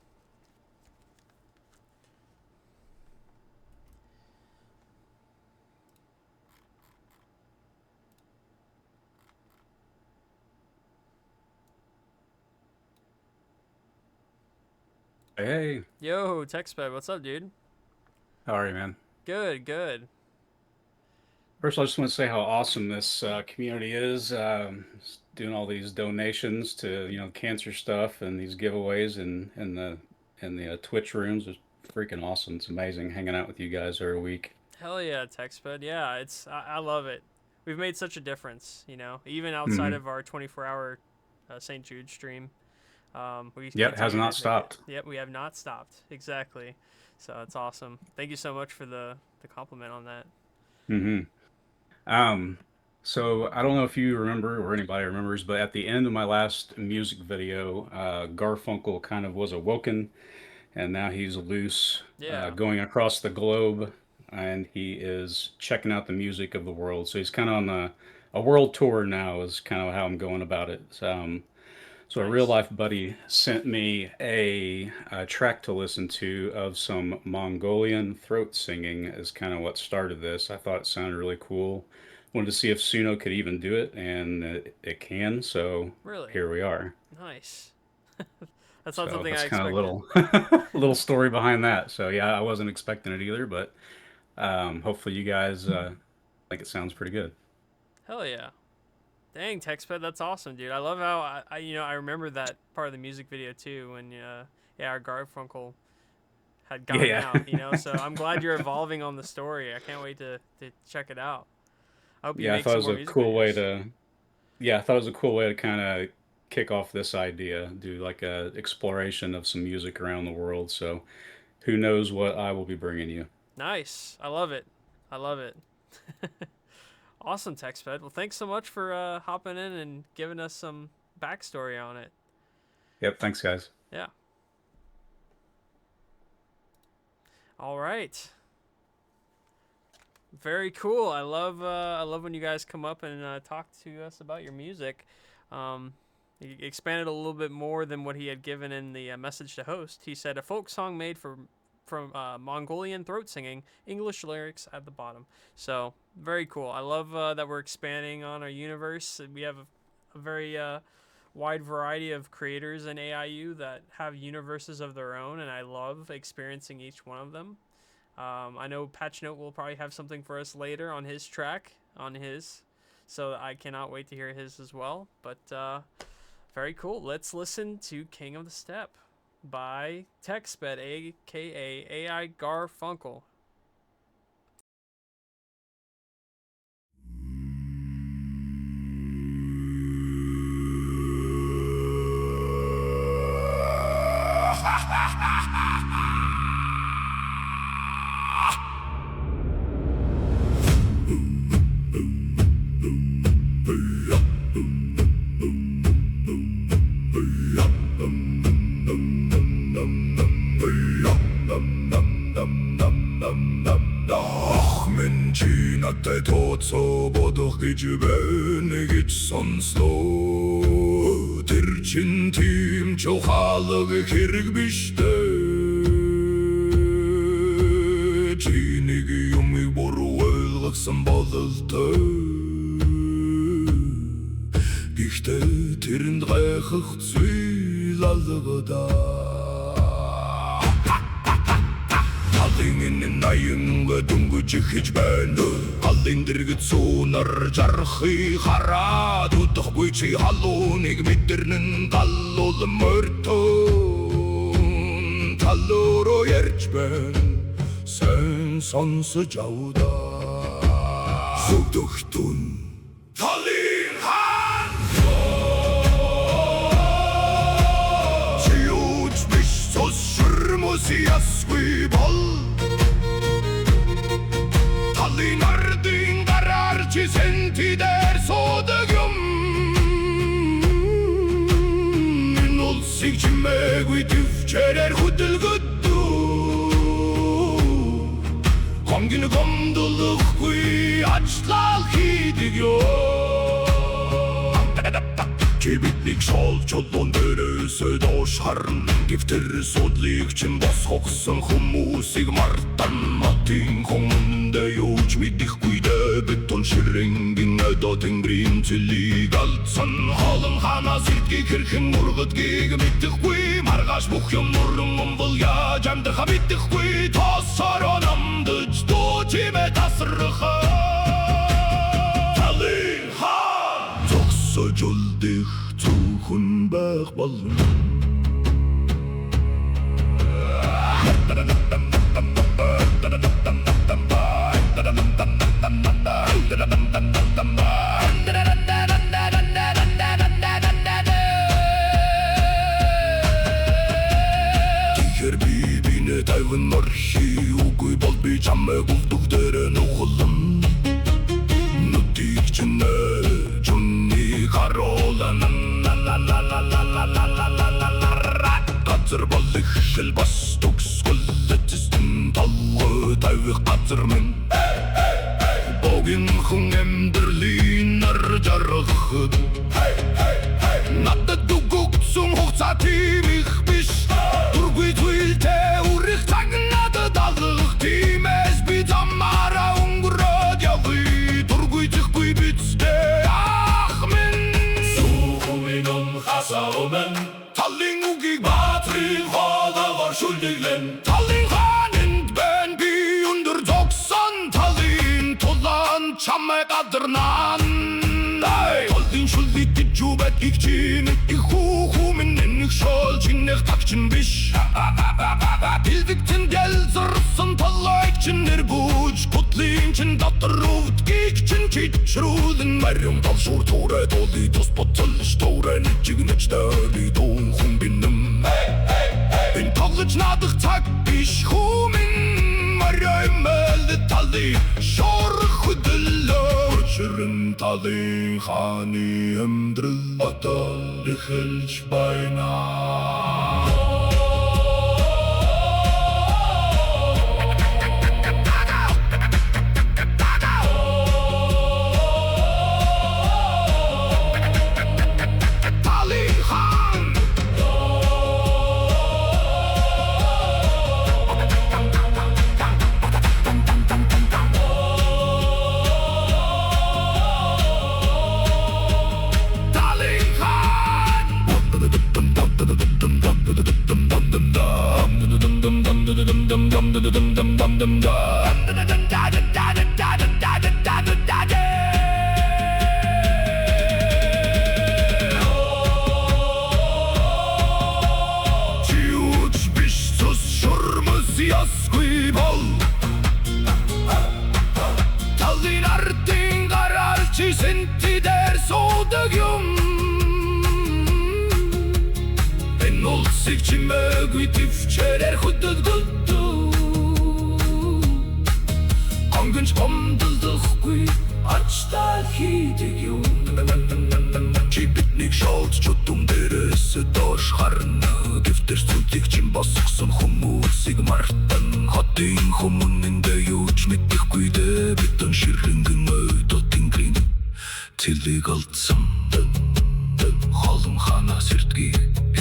Hey, Yo, TechSped. What's up, dude? how are you, man? Good, good. First, I just want to say how awesome this community is. Doing all these donations to cancer stuff and these giveaways and the Twitch rooms is freaking awesome. It's amazing hanging out with you guys every week. Hell yeah, TechSped. Yeah, I love it. We've made such a difference, you know, even outside Hmm. of our 24-hour St. Jude stream. We Yep, has continue not to make it. stopped. Yep, we have not stopped. Exactly. So it's awesome. Thank you so much for the compliment on that. Hmm. Um, so I don't know if you remember or anybody remembers, but at the end of my last music video, Garfunkel kind of was awoken, and now he's loose, Yeah, going across the globe, and he is checking out the music of the world. So he's kind of on a world tour now, is kind of how I'm going about it. So a real nice. life buddy sent me a track to listen to of some Mongolian throat singing as kind of what started this. I thought it sounded really cool. Wanted to see if Suno could even do it, and it can. So Really here we are. nice. That's not So something I that's kind of a expected. little story behind that. So yeah, I wasn't expecting it either, but hopefully you guys think it sounds pretty good. Hell yeah. Dang, TechSped, that's awesome, dude. I love how I remember that part of the music video too when yeah, our Garfunkel had gotten Yeah. out, you know. So I'm glad you're evolving on the story. I can't wait to check it out. I hope you Yeah, I make thought it some was more a music cool way videos. to Yeah, I thought it was a cool way to kind of kick off this idea, do like a exploration of some music around the world. So who knows what I will be bringing you. Nice. I love it. I love it. Awesome, TechSped. Well, thanks so much for hopping in and giving us some backstory on it. Yep, thanks guys. Yeah. All right. Very cool. I love when you guys come up and talk to us about your music. He expanded a little bit more than what he had given in the message to host. He said a folk song made from Mongolian throat singing, English lyrics at the bottom. So very cool. I love that we're expanding on our universe. We have a very wide variety of creators in AIU that have universes of their own, and I love experiencing each one of them. I know Patch Note will probably have something for us later on his track, so I cannot wait to hear his as well. But very cool. Let's listen to King of the Step by TechSped, aka AI Garfunkel. Надтай тооцоо бодох гэж байна гэж сонслоо. Тэр чин тийм ч ухаалаг хэрэг биш дээ. Чи нэг юмыг буруу ойлгосон бололтой. Гэхдээ тэрэнд гайхах зүйл алгадаа. Алын наянга дүнгэж хийж байна. Алын дэргэд суунар жарахыг хараад удахгүй чи халууныг мэдэрнэн галуул мөртөө талууруу ярьж байна. Сэн сонсож авдаа. Сүгдөхтүн талын хаан чи юуч биш сосшурмус ясгүй бол талын ардын гараар чи сентидэр суудаг юм. Энэ улсыг чимээгүй төвчээрээр хөдөлгөдөө. Хонгин гомдолохгүй ачлал хийдэг ёо. Чи биднийг шол чулуун дээрээсээ доош харна. Гэвтэр судлыг чин босгосон хүмүүсийг мардан. Матын хүмүүндээ юуч мэдэхгүй дээ. Бетон ширэнгийн өдөө тэнгэрийн цэлийг алдсан. Холон ханаас илтгийг хэрхэн ургадгийг мэдэхгүй. Маргааш бүх юм нуран өмбөл яаж амьдрахаа мэдэхгүй. Тосороо намдаж дуу чимээ тасрахаа. Талын хаан зогсож үлдэх зөвхөн байх болно. Тэгэхэр би бинэ тайван морхи үгүй бол би чамайг үлдэх дээр нухлан. Нүдийг чинэ чүнний харуулан. Газар бол их хэл бас төгсгөлөтстэн толгой тавих газар минь. Богин хүн амьдралын нар жаргахад. Надад дүгөгцсөн хугацаа тийм их биш. Дургүй зүйлтэй үрэх цаг надад алгах тиймээс би замаараа өнгөрөөд явъя. Дургүй зэхгүй бицтэй ах минь. Сүүхүмин хасаомен талын үгийг баатрын хоолоор шүлдэглэн. Талын хаанэнд бэн би өндөр зогсон. Талын тулаан чамай гадарнaan. Талын шүлдэгт жубэт гихчин их хүүхүмин нэг шол чинэх тагчин биш. Билдэгтэн дэлзэрсэн талайг чин нэргүүж. Гутлын чин дотор өвдгийг чин чичрүүлэн. Марим талшуур туурэ толи тус боцолш туурэ нэчигнэч дали дуун хүн бинэм. Энэ тоглож надах цаг биш хүмин. Марим элэ тали шорх хөдөлөө. Өчрэн талын хааны амьдрал отол эхэлж байна. Kui pol Talin artin gararci senti der sodagjum En olsik çimögü tifçerer hudud guddu Angınç omdıldık kui açta hidigjum Çibitnik şalt çuttum deresi taş harna Gifter sultik çim basıksın humur sigmartan Hatin humuninde yuç mittik kuyde Bitten şirringin öydottin grin Tillik altsam Halım hana sirtgi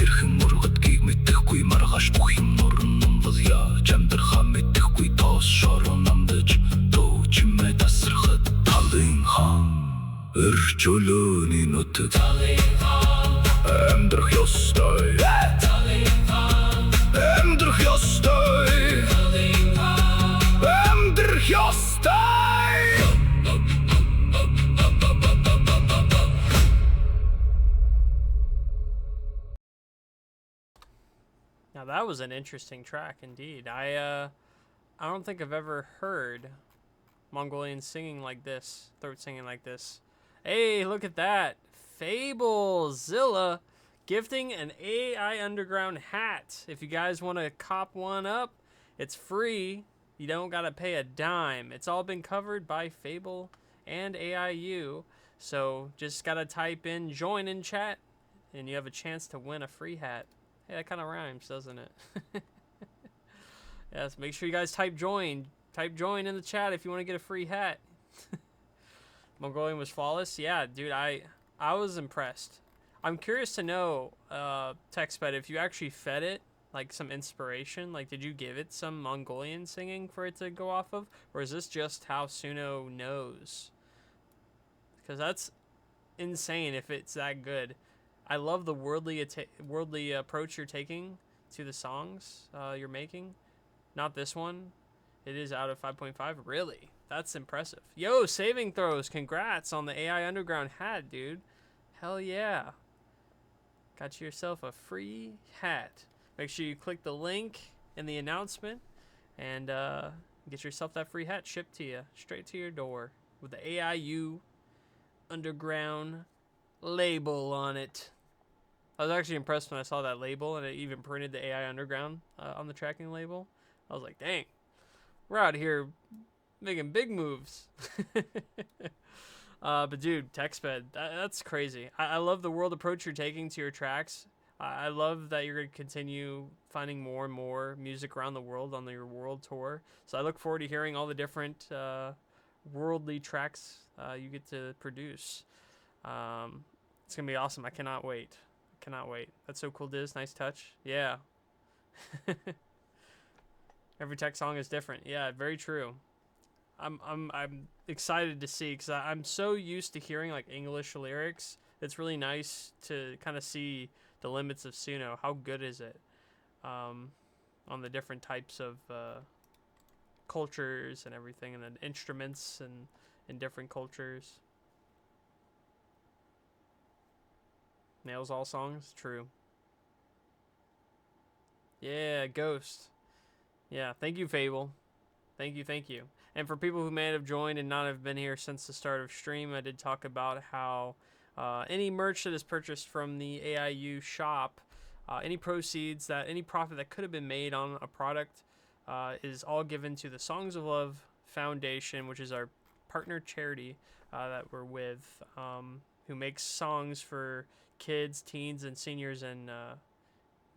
Erhin murgat gig mittik kuy margaş muhim norunum vız ya Çemdir ha mittik kuy taos şaronamdıç Do çime tasırgıt Talin han Örçölönin ötü Talin han Emdir hyostoy Talin han Emdir hyostoy Talin han Emdir hyostoy Now that was an interesting track indeed. I don't think I've ever heard Mongolian singing like this, throat singing like this. Hey, look at that. Fablezilla gifting an AI Underground hat. If you guys want to cop one up, it's free. You don't got to pay a dime. It's all been covered by Fable and AIU. So just got to type in join in chat and you have a chance to win a free hat. Hey, that kind of rhymes, doesn't it? Yes, make sure you guys type join. Type join in the chat if you want to get a free hat. Mongolian was flawless. Yeah, dude, I was impressed. I'm curious to know, TechSped, if you actually fed it like some inspiration. Like, did you give it some Mongolian singing for it to go off of, or is this just how Suno knows? Because that's insane if it's that good. I love the worldly approach you're taking to the songs you're making. Not this one. It is out of 5.5. Really? That's impressive. Yo, saving throws. Congrats on the AI Underground hat, dude. Hell yeah. Got yourself a free hat. Make sure you click the link in the announcement and get yourself that free hat shipped to you straight to your door with the AIU Underground label on it. I was actually impressed when I saw that label and it even printed the AI Underground on the tracking label. I was like, dang, we're out here making big moves. But dude, TechSped, that's crazy. I love the world approach you're taking to your tracks. I love that you're going to continue finding more and more music around the world on your world tour. So I look forward to hearing all the different worldly tracks you get to produce. It's going to be awesome. I cannot wait. Cannot wait. That's so cool, Diz. Nice touch. Yeah. Every tech song is different. Yeah, very true. I'm excited to see, because I'm so used to hearing like English lyrics. It's really nice to kind of see the limits of Suno. How good is it on the different types of cultures and everything, and then instruments and in different cultures. Nails all songs? True. Yeah, Ghost. Yeah, thank you, Fable. Thank you. And for people who may have joined and not have been here since the start of stream, I did talk about how any merch that is purchased from the AIU shop, any proceeds, any profit that could have been made on a product is all given to the Songs of Love Foundation, which is our partner charity that we're with, who makes songs for kids, teens, and seniors and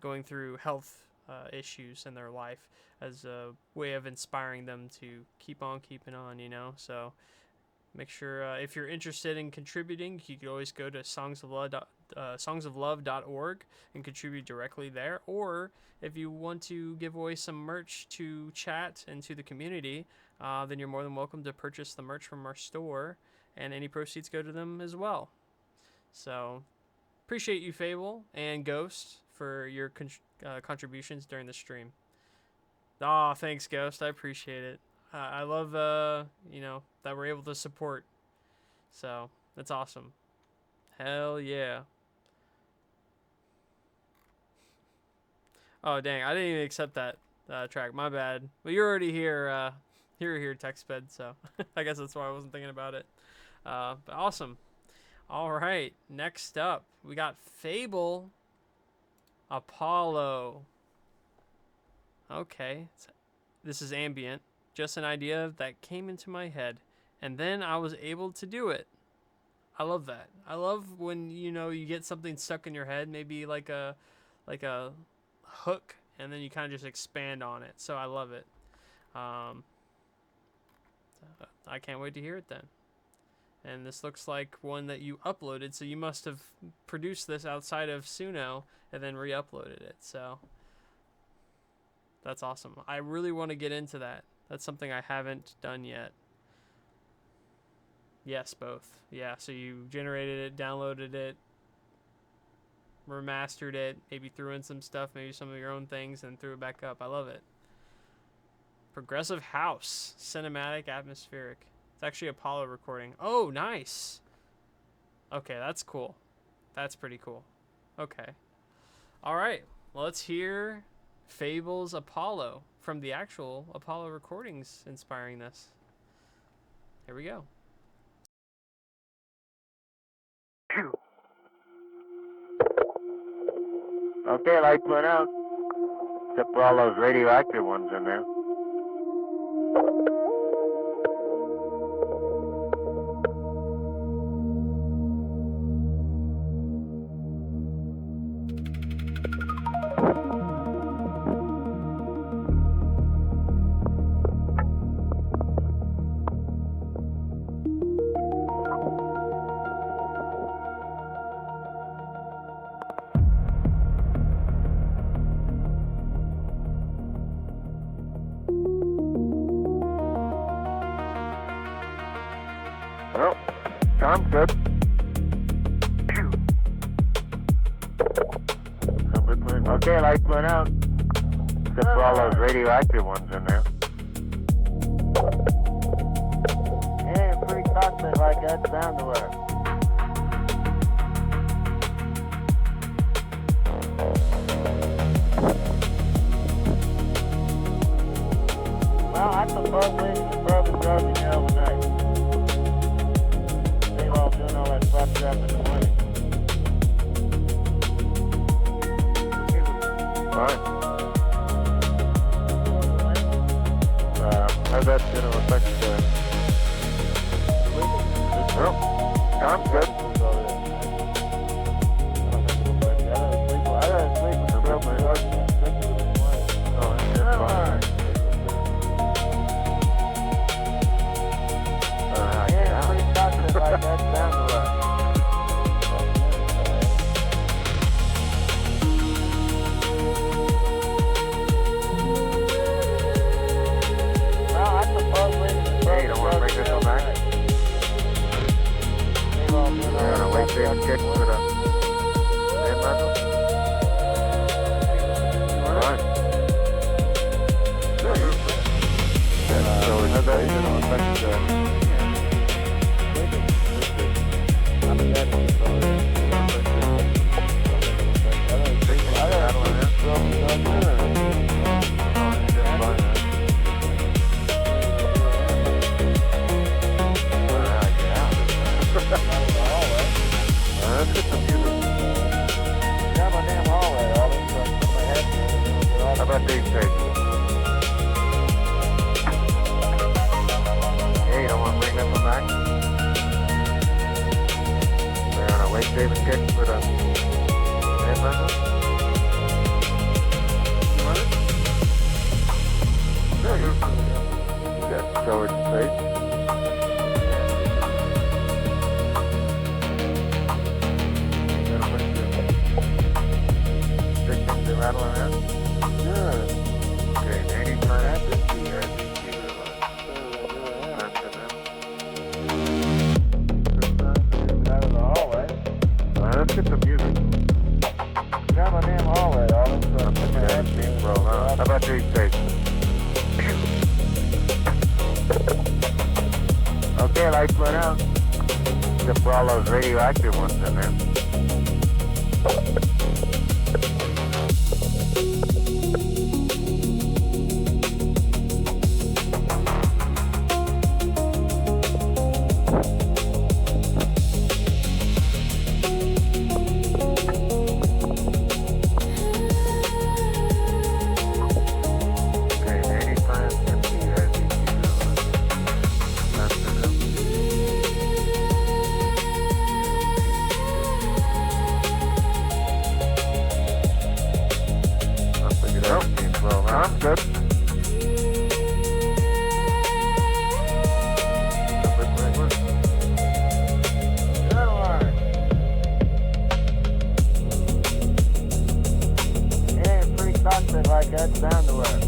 going through health issues in their life, as a way of inspiring them to keep on keeping on, you know. So make sure if you're interested in contributing, you can always go to songsoflove.org and contribute directly there. Or if you want to give away some merch to chat and to the community, then you're more than welcome to purchase the merch from our store, and any proceeds go to them as well. So appreciate you, Fable and Ghost, for your contributions during the stream. Oh, thanks, Ghost. I appreciate it. I love, you know, that we're able to support. So, that's awesome. Hell yeah. Oh, dang. I didn't even accept that track. My bad. But you're already here. You're here, TextBed, so I guess that's why I wasn't thinking about it. But awesome. All right. Next up, we got Fable Apollo. Okay. This is ambient. Just an idea that came into my head. And then I was able to do it. I love that. I love when, you know, you get something stuck in your head, maybe like a hook, and then you kind of just expand on it. So I love it. I can't wait to hear it then. And this looks like one that you uploaded, so you must have produced this outside of Suno and then re-uploaded it. So that's awesome. I really want to get into that. That's something I haven't done yet. Yes, both. Yeah, so you generated it, downloaded it, remastered it, maybe threw in some stuff, maybe some of your own things, and threw it back up. I love it. Progressive house, cinematic, atmospheric. It's actually Apollo recording. Oh, nice. Okay, that's cool. That's pretty cool. Okay. All right. Well, let's hear Fable's Apollo from the actual Apollo recordings inspiring this. Here we go. Okay, lights went out. Except for all those radioactive ones in there. Well, sounds good. Okay, lights went out. Except for all those radioactive ones in there. Yeah, pretty cockpit like that sound alert. Well, I prefer waiting the bourbon driving here overnight. They all doing all that fun stuff in the morning. Fine. How's that going to affect the... Well, sounds good. I gotta sleep with the bourbon. Oh, that's fine. Yeah, pretty confident like that sounds alright. Well, I suppose we... Hey, you don't want to bring this one back? You're gonna wait till you kick for the... Hey, Michael? Alright. So how's that going to affect the... How about these stations? Hey, you don't want to bring this one back? They're on a wait David kick for the head bundle? You want it? Sure, you got storage space. Rattle around? Yeah. Okay, 85. Let's get some music. Down the damn hallway, all this stuff. How about these stations? Okay, lights went out. Except for all those radioactive ones in there. Okay, 85 empty as you well, I'm good. It ain't pretty cockpit like that sound to us.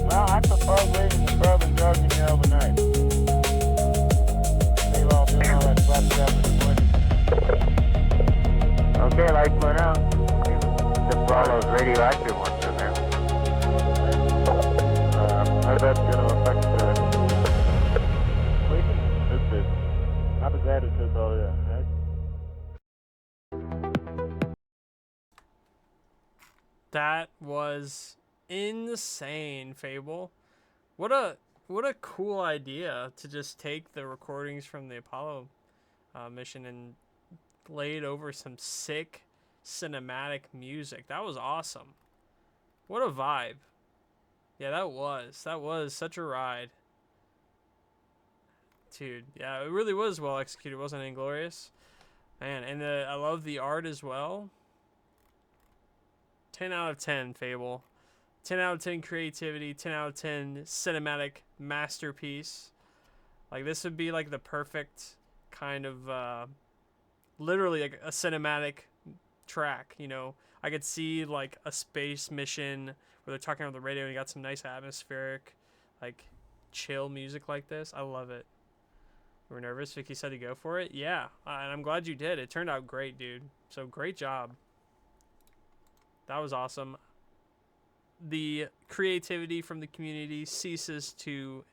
Well, I prefer leaving the bourbon drug in here overnight. Leave all doing all that slap stuff in the morning. Okay, lights went out. Except for all those radioactive ones in there. How that's gonna affect the sleeping? This is not as bad as this, oh yeah. That was insane, Fable. What a cool idea to just take the recordings from the Apollo mission and lay it over some sick cinematic music. That was awesome. What a vibe. Yeah, that was such a ride. Dude, yeah, it really was well executed, wasn't it, Inglorious? Man, and I love the art as well. 10 out of 10, Fable. 10 out of 10 creativity, 10 out of 10 cinematic masterpiece. Like, this would be like the perfect kind of, literally like a cinematic track, you know? I could see like a space mission where they're talking on the radio and you got some nice atmospheric, like, chill music like this. I love it. You were nervous? Vicky said to go for it? Yeah, and I'm glad you did. It turned out great, dude. So, great job. That was awesome. The creativity from the community ceases to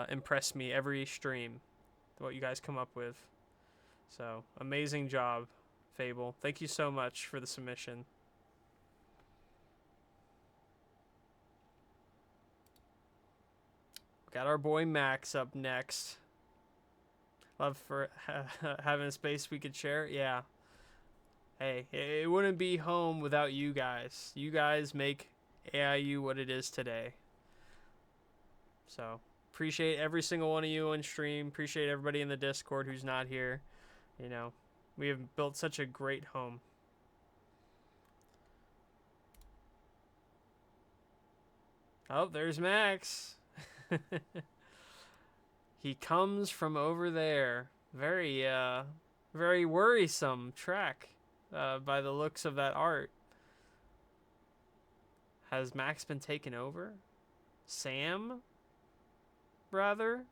impress me every stream, what you guys come up with. So, amazing job, Fable. Thank you so much for the submission. Got our boy Max up next. Love for having a space we could share. Yeah. Hey, it wouldn't be home without you guys. You guys make AIU what it is today. So, appreciate every single one of you on stream. Appreciate everybody in the Discord who's not here. You know, we have built such a great home. Oh, there's Max. He comes from over there. Very worrisome track by the looks of that art. Has Max been taken over? Sam? Rather?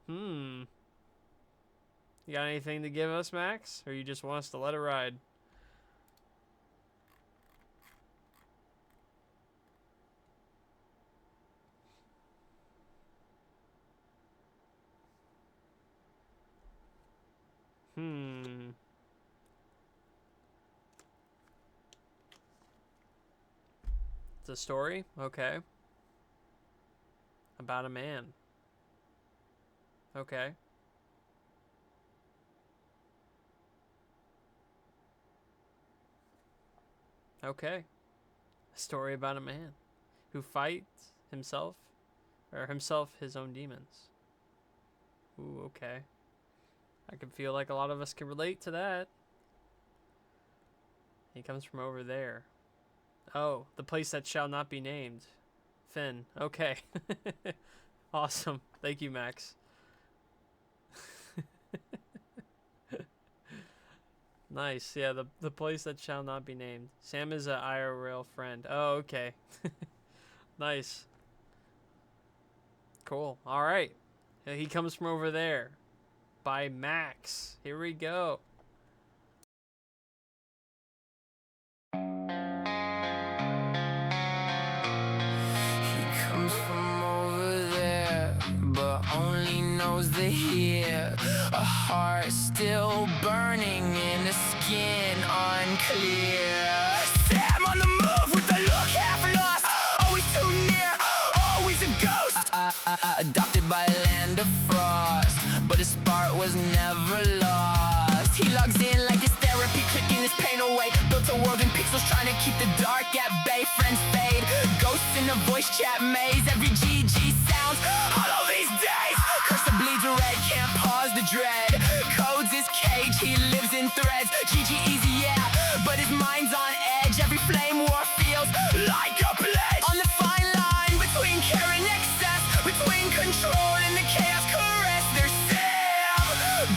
You got anything to give us, Max? Or you just want us to let it ride? It's a story? Okay. About a man. Okay. Okay. A story about a man who fights himself, or himself his own demons. Ooh, okay. I can feel like a lot of us can relate to that. He comes from over there. Oh, the place that shall not be named. Finn. Okay. Awesome. Thank you, Max. Nice. Yeah, the place that shall not be named. Sam is an IRL friend. Oh, okay. Nice. Cool. All right. He comes from over there. By Max. Here we go. He comes from over there, but only knows the here. A heart still burning in a skin unclear. Sam on the move with the look half lost, always too near, always a ghost. Adopted by a land of frost, but his spark was never lost. He logs in like his therapy, clicking his pain away. Built a world in pixels, trying to keep the dark at bay. Friends fade, ghosts in a voice chat maze. Every GG sounds hollow these days. Cursor bleeds red, can't pause the dread. Codes his cage, he lives in threads. GG easy, yeah, but his mind's on edge. Every flame war feels like a pledge. On the fine line between care and excess, between control and the chaos caress. There's Sam,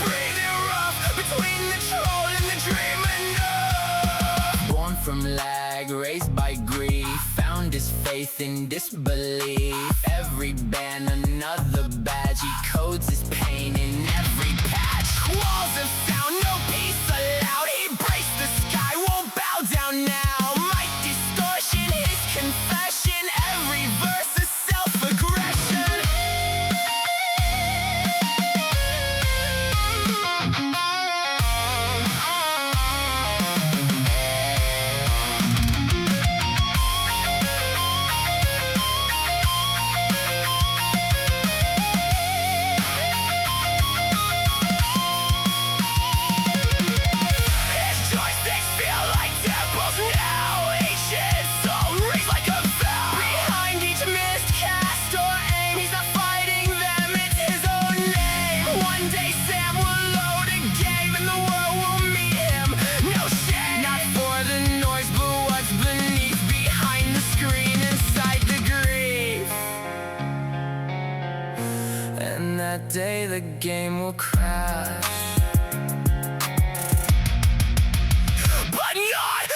breathing rough, between the troll and the dream enough. Born from lag, raised by grief, found his faith in disbelief. Every band another badge, he codes his pain in every patch. Walls of sound, no peace allowed. He braced the sky, won't bow down now. Mic distortion, his confession. Every verse is self-aggression. His joysticks feel like temples now. Each his soul reads like a vow. Behind each miscast or aim, he's not fighting them, it's his own name. One day Sam will load a game and the world will meet him. No shame. Not for the noise, but what's beneath, behind the screen, inside the grief. And that day the game will crash. But not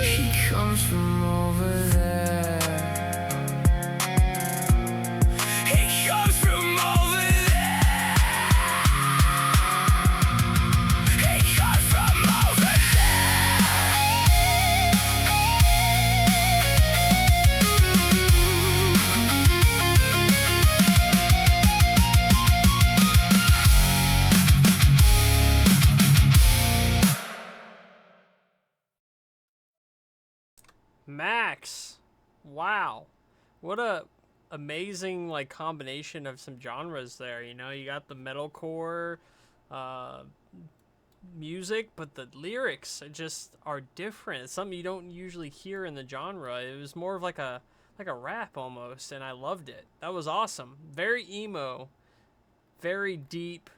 he comes from over there. He comes from over there. He comes from over Max, wow, what a amazing like combination of some genres there. You know, you got the metalcore music, but the lyrics just are different. It's something you don't usually hear in the genre. It was more of like a rap almost, and I loved it. That was awesome. Very emo, very deep,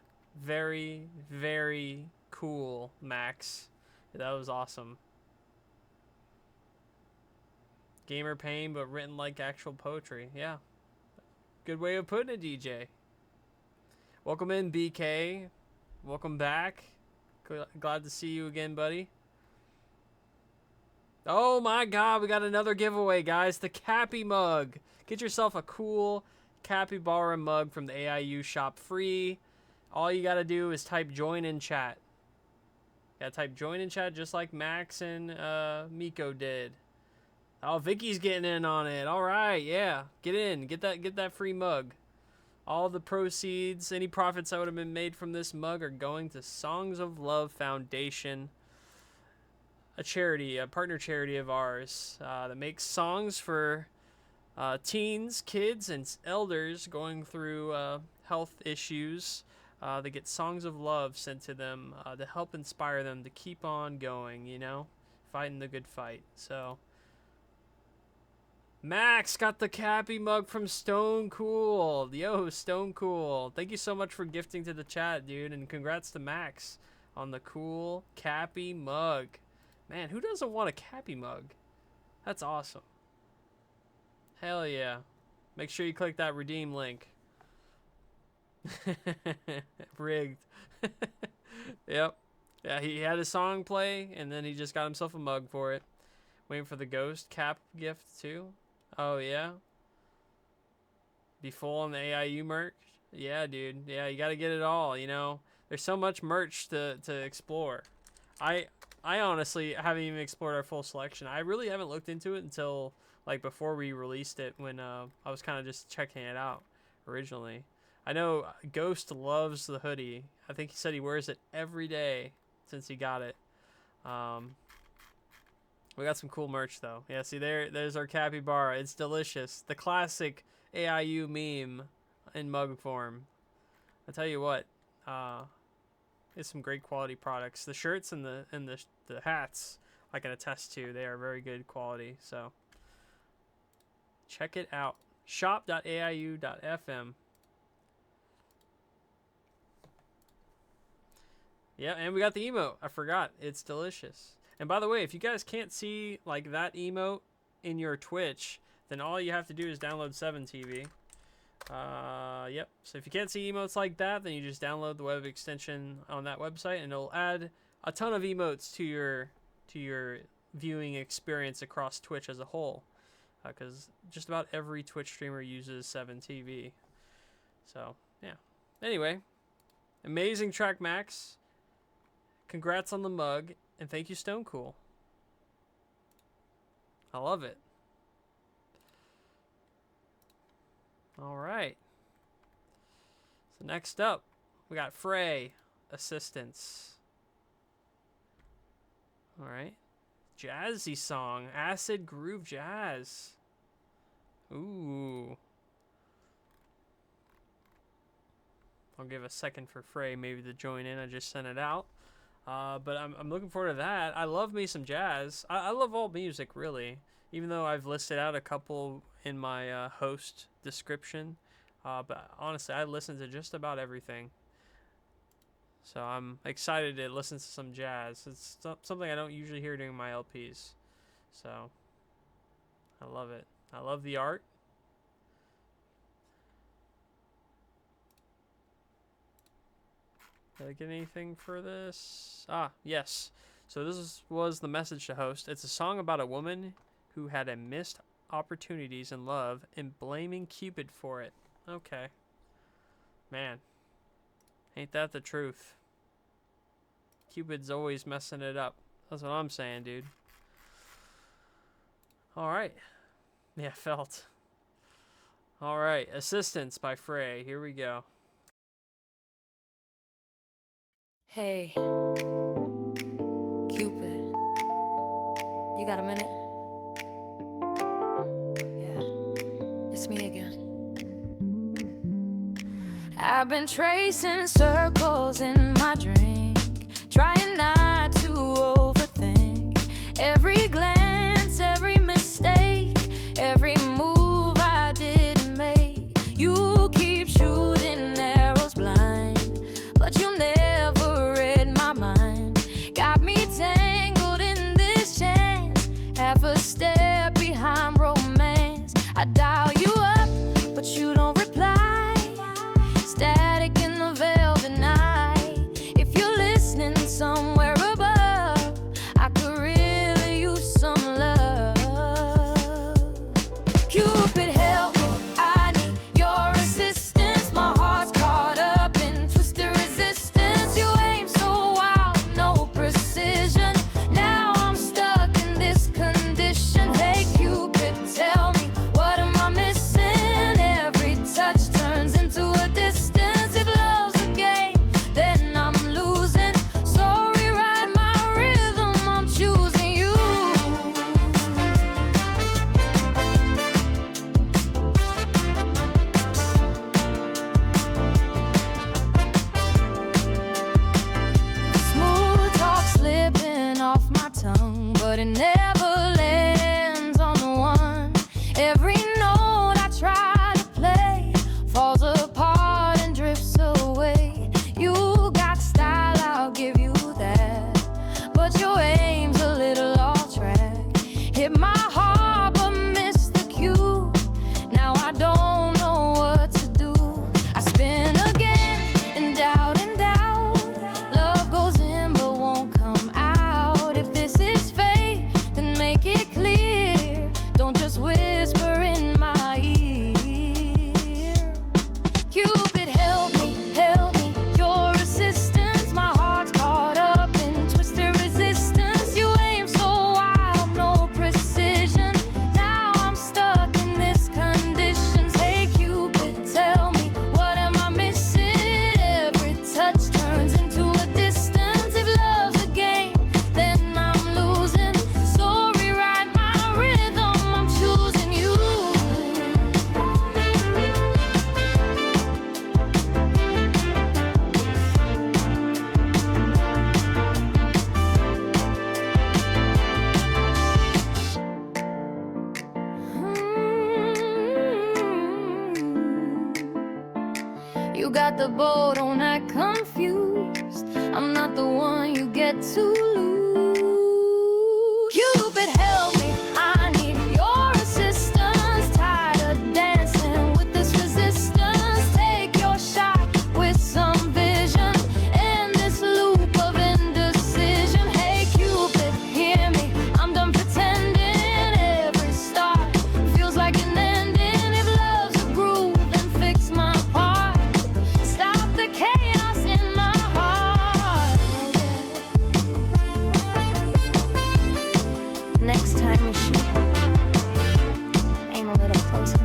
very, very cool, Max. That was awesome. Gamer pain, but written like actual poetry. Yeah. Good way of putting it, DJ. Welcome in, BK. Welcome back. Glad to see you again, buddy. Oh my god, we got another giveaway, guys. The Cappy mug. Get yourself a cool capybara mug from the AIU shop, free. All you gotta do is type join in chat. Gotta type join in chat just like Max and Miko did. Oh, Vicky's getting in on it. All right, yeah. Get in. Get that free mug. All the proceeds, any profits that would have been made from this mug are going to Songs of Love Foundation, a charity, a partner charity of ours that makes songs for teens, kids, and elders going through health issues. They get songs of love sent to them to help inspire them to keep on going, you know, fighting the good fight. So Max got the Cappy mug from Stone Cool. Yo, Stone Cool. Thank you so much for gifting to the chat, dude. And congrats to Max on the cool Cappy mug. Man, who doesn't want a Cappy mug? That's awesome. Hell yeah. Make sure you click that redeem link. Rigged. Yep. Yeah, he had a song play, and then he just got himself a mug for it. Waiting for the ghost cap gift, too. Oh, yeah? Be full on the AIU merch? Yeah, dude. Yeah, you gotta get it all, you know? There's so much merch to explore. I honestly haven't even explored our full selection. I really haven't looked into it until, like, before we released it, when I was kind of just checking it out originally. I know Ghost loves the hoodie. I think he said he wears it every day since he got it. We got some cool merch, though. Yeah, see, there's our capybara. It's delicious. The classic AIU meme in mug form. I tell you what, it's some great quality products. The shirts and the hats, I can attest to. They are very good quality. So check it out. Shop.aiu.fm. Yeah, and we got the emote. I forgot. It's delicious. And by the way, if you guys can't see like that emote in your Twitch, then all you have to do is download 7TV. Yep. So if you can't see emotes like that, then you just download the web extension on that website, and it'll add a ton of emotes to your viewing experience across Twitch as a whole. Because just about every Twitch streamer uses 7TV. So yeah. Anyway, amazing track, Max. Congrats on the mug, and thank you, Stone Cool. I love it. All right. So next up, we got Frey, Assistance. All right. Jazzy song, Acid Groove Jazz. Ooh. I'll give a second for Frey maybe to join in. I just sent it out. But I'm looking forward to that. I love me some jazz. I love all music, really. Even though I've listed out a couple in my host description. But honestly, I listen to just about everything. So I'm excited to listen to some jazz. It's something I don't usually hear during my LPs. So I love it. I love the art. Did I get anything for this? Ah, yes. So this was the message to host. It's a song about a woman who had a missed opportunities in love and blaming Cupid for it. Okay. Man. Ain't that the truth? Cupid's always messing it up. That's what I'm saying, dude. Alright. Yeah, felt. Alright. Assistance by Frey. Here we go. Hey, Cupid, you got a minute? Yeah, it's me again. I've been tracing circles in my drink, trying not to overthink every glance, every mistake, every move I didn't make. You keep shooting arrows blind, but you'll never half a step behind romance. I dial you up, but you don't reply. Static in the velvet night. If you're listening somewhere boat, don't act confused. I'm not the one you get to lose. Cupid, help me, I need your assistance. Tired of dancing with this resistance. Take your shot with some vision in this loop of indecision. Hey Cupid, hear me, I'm done pretending. Every star feels like an ending. If love's a groove, then fix my part. Stop the chaos in my heart. Next time we shoot, aim a little closer.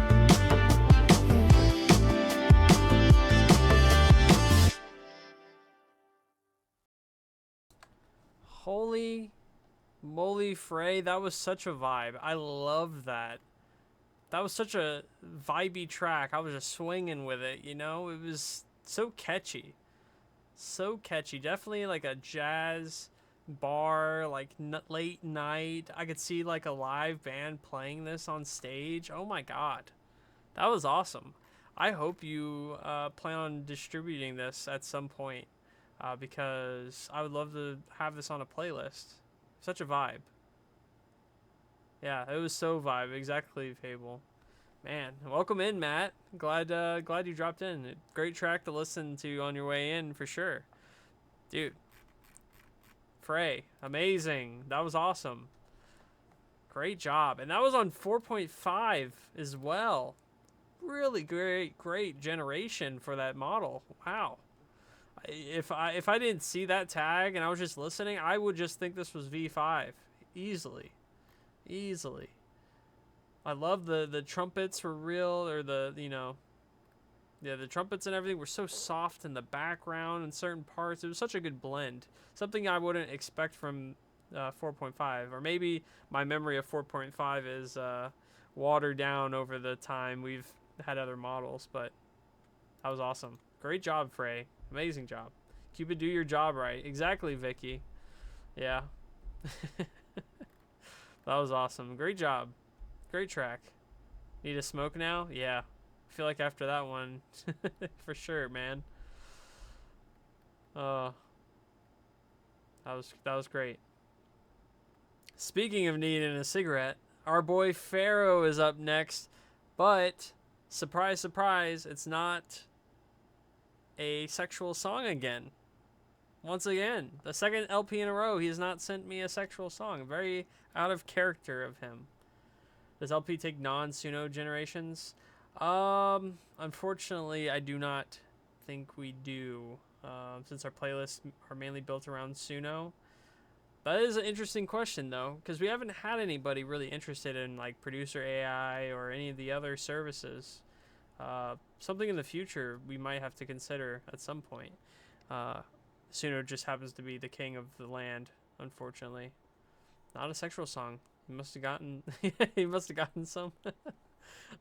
Holy moly, Frey, that was such a vibe. I love that. That was such a vibey track. I was just swinging with it, you know? It was so catchy. So catchy. Definitely like a jazz bar, like late night. I could see like a live band playing this on stage. Oh my god. That was awesome. I hope you plan on distributing this at some point. Because I would love to have this on a playlist. Such a vibe. Yeah, it was so vibe. Exactly, Fable. Man, welcome in, Matt. Glad you dropped in. Great track to listen to on your way in, for sure. Dude. Frey, amazing. That was awesome. Great job. And that was on 4.5 as well. Really great generation for that model. Wow. If I didn't see that tag and I was just listening, I would just think this was V5 easily. I love the trumpets were real, or the the trumpets and everything were so soft in the background in certain parts. It was such a good blend. Something I wouldn't expect from 4.5, or maybe my memory of 4.5 is watered down over the time we've had other models, but that was awesome. Great job, Frey. Amazing job. Cupid, do your job right. Exactly, Vicky. Yeah. That was awesome. Great job. Great track. Need a smoke now? Yeah. I feel like after that one, for sure, man. That was great. Speaking of needing a cigarette, our boy Pharaoh is up next, but surprise, surprise, it's not a sexual song again. Once again, the second LP in a row, he has not sent me a sexual song. Very out of character of him. Does LP take non-Suno generations? Unfortunately, I do not think we do, since our playlists are mainly built around Suno. That is an interesting question, though, because we haven't had anybody really interested in like producer AI or any of the other services. Something in the future we might have to consider at some point. Suno just happens to be the king of the land, unfortunately. Not a sexual song. He must have gotten he must have gotten some.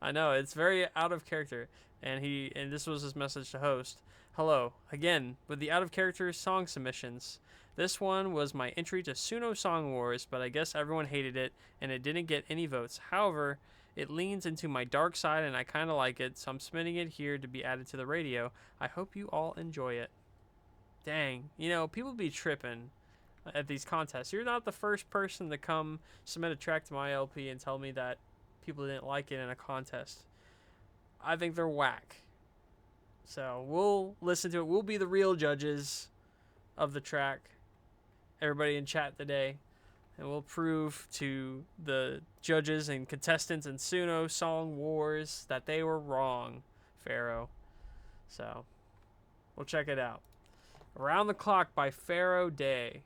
I know, it's very out of character. And this was his message to host. Hello, again, with the out of character song submissions. This one was my entry to Suno Song Wars, but I guess everyone hated it and it didn't get any votes. However, it leans into my dark side and I kind of like it, so I'm submitting it here to be added to the radio. I hope you all enjoy it. Dang, people be tripping at these contests. You're not the first person to come submit a track to my LP and tell me that people didn't like it in a contest. I think they're whack. So we'll listen to it. We'll be the real judges of the track. Everybody in chat today. And we'll prove to the judges and contestants in Suno Song Wars that they were wrong, Pharaoh. So, we'll check it out. Around the Clock by Pharaoh Day.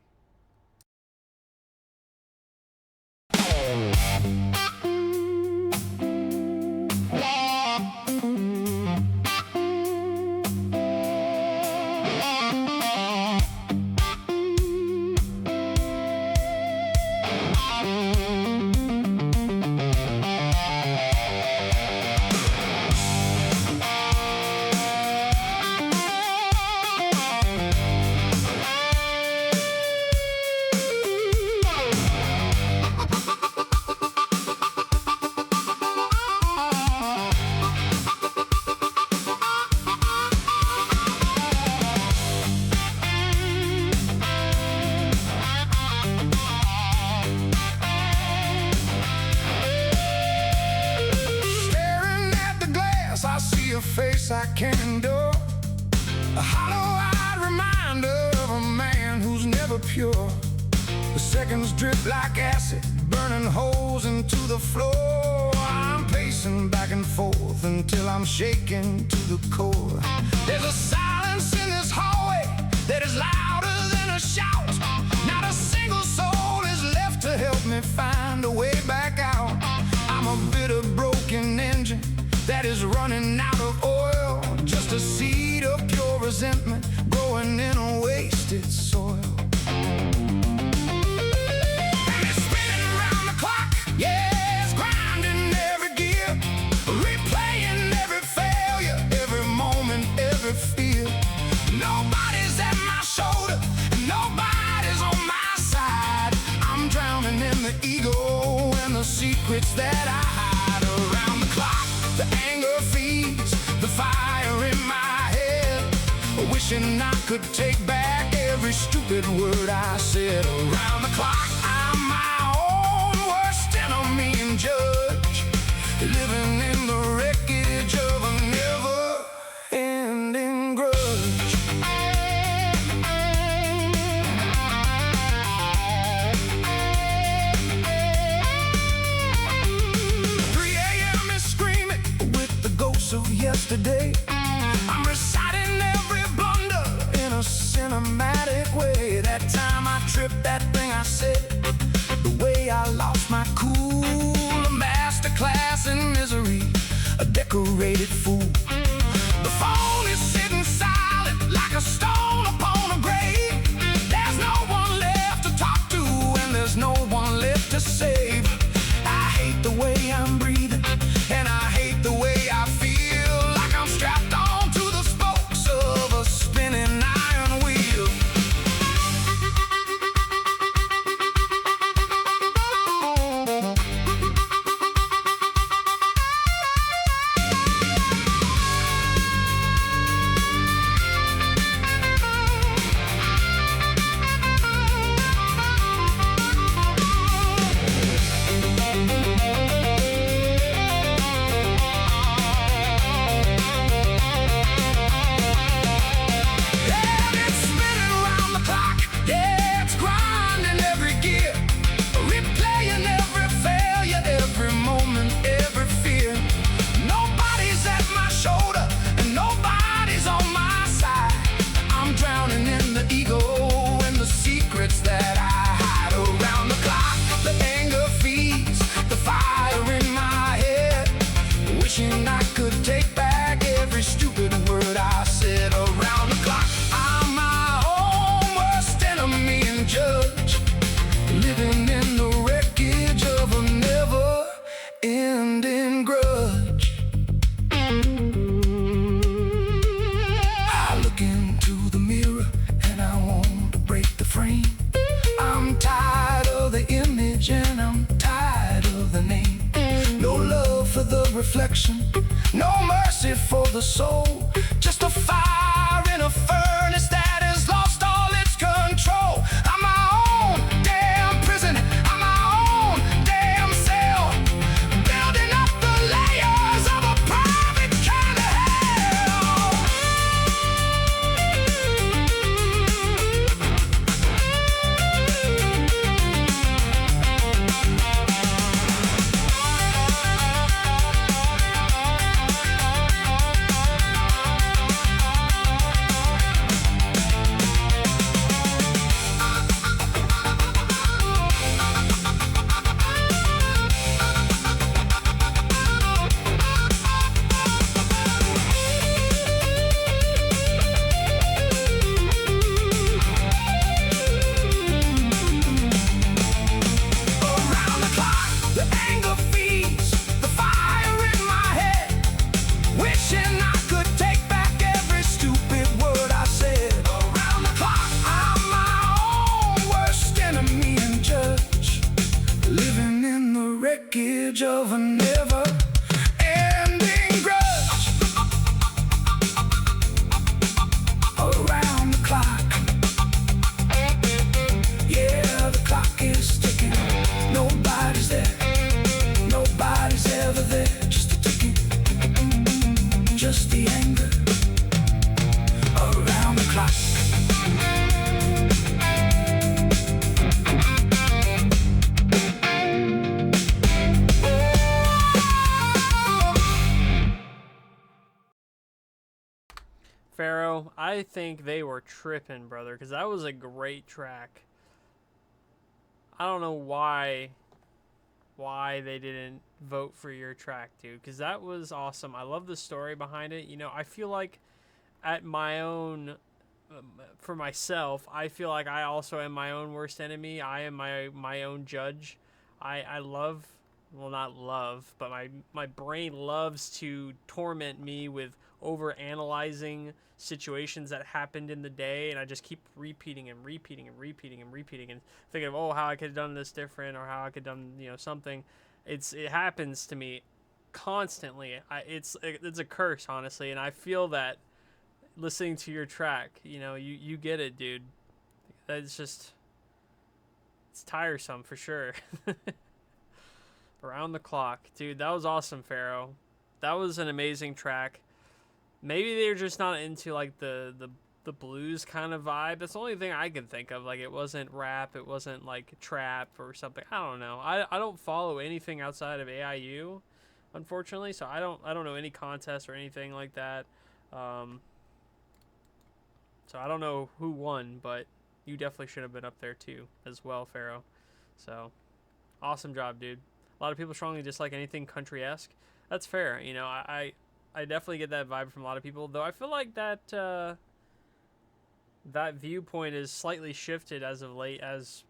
place I can endure. A hollow-eyed reminder of a man who's never pure. The seconds drip like acid, burning holes into the floor. I'm pacing back and forth until I'm shaken to the core. There's a silence in this hallway that is louder than a shout. Not a single soul is left to help me find a way back out. I'm a bitter, broken engine that is running out of oil. Just a seed of pure resentment growing in a wasted soil. Fear. Nobody's at my shoulder, nobody's on my side. I'm drowning in the ego and the secrets that I hide. Around the clock, the anger feeds the fire in my head, wishing I could take back every stupid word I said. Around the clock, I'm my own worst enemy and judge, living in the wreckage of a never-ending grudge. 3 a.m. is screaming with the ghosts of yesterday. I'm reciting every blunder in a cinematic way. That time I tripped, that thing I said, the way I lost my cool, a masterclass in misery, a decorated fool. The phone is sitting silent like a stone upon a grave. There's no one left to talk to and there's no one left to save. I hate the way I'm breathing and I hate the way I feel, like I'm strapped onto the spokes of a spinning iron wheel. That I hide. Around the clock, the anger feeds the fire in my head, wishing I could take back every stupid word I said. Around the clock, I'm my own worst enemy and judge, living in the wreckage of a never-ending grudge. I look into the mirror and I want to break the frame. I'm tired of the image and I'm tired of the name. No love for the reflection, no mercy for the soul. Just a fire in a furnace that has lost all its control. I'm my own damn prison, I'm my own damn cell, building up the layers of a private kind of hell. wreckage of a never-ending grudge. Around the clock, yeah, the clock is ticking. Nobody's there, nobody's ever there. Just a ticking, just the anger. Pharaoh, I think they were tripping, brother, because that was a great track. I don't know why they didn't vote for your track, dude, because that was awesome. I love the story behind it. You know, I feel like at my own, for myself, I feel like I also am my own worst enemy. I am my own judge. I love, well, not love, but my brain loves to torment me with over analyzing situations that happened in the day, and I just keep repeating and repeating and repeating and repeating and thinking of, oh, how I could have done this different, or how I could have done, you know, something. It happens to me constantly. It's a curse, honestly, and I feel that listening to your track. You know, you get it, dude. That's just, it's tiresome for sure. Around the clock, dude. That was awesome, Pharaoh. That was an amazing track. Maybe they're just not into like the blues kind of vibe. That's the only thing I can think of. Like, it wasn't rap, it wasn't like trap or something. I don't know. I don't follow anything outside of AIU, unfortunately. So I don't know any contests or anything like that. So I don't know who won, but you definitely should have been up there too as well, Pharaoh. So awesome job, dude. A lot of people strongly dislike anything country-esque. That's fair. You know, I definitely get that vibe from a lot of people, though I feel like that that viewpoint is slightly shifted as of late, as,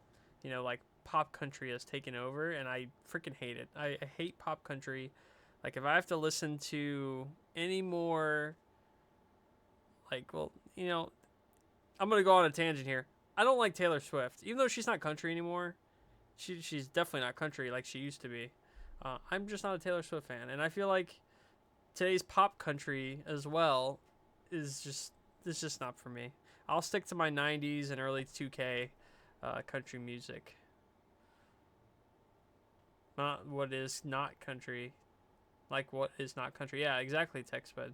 you know, like pop country has taken over, and I freaking hate it. I hate pop country. Like, if I have to listen to any more, like, well, you know, I'm going to go on a tangent here. I don't like Taylor Swift, even though she's not country anymore. She's definitely not country like she used to be. I'm just not a Taylor Swift fan, and I feel like today's pop country as well is just not for me. I'll stick to my 90s and early 2K country music. Not what is not country. Like, what is not country. Yeah, exactly, TechSped.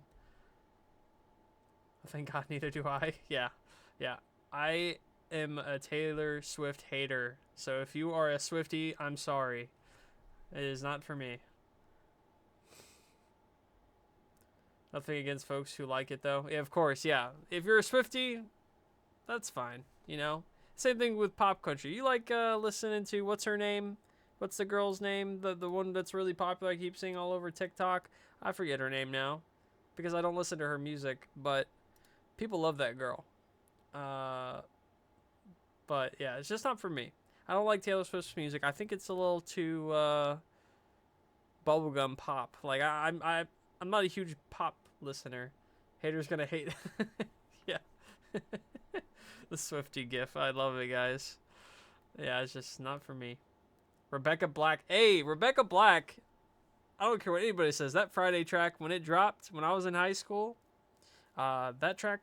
Thank God, neither do I. Yeah. I am a Taylor Swift hater. So if you are a Swiftie, I'm sorry. It is not for me. Nothing against folks who like it, though. Yeah, of course, yeah. If you're a Swiftie, that's fine, you know? Same thing with pop country. You like listening to, what's her name? What's the girl's name? The one that's really popular, I keep seeing all over TikTok. I forget her name now, because I don't listen to her music, but people love that girl. But yeah, it's just not for me. I don't like Taylor Swift's music. I think it's a little too bubblegum pop. Like, I'm not a huge pop listener. Haters gonna hate. Yeah. The Swiftie gif. I love it, guys. Yeah, it's just not for me. Rebecca Black. Hey, Rebecca Black. I don't care what anybody says. That Friday track, when it dropped when I was in high school, that track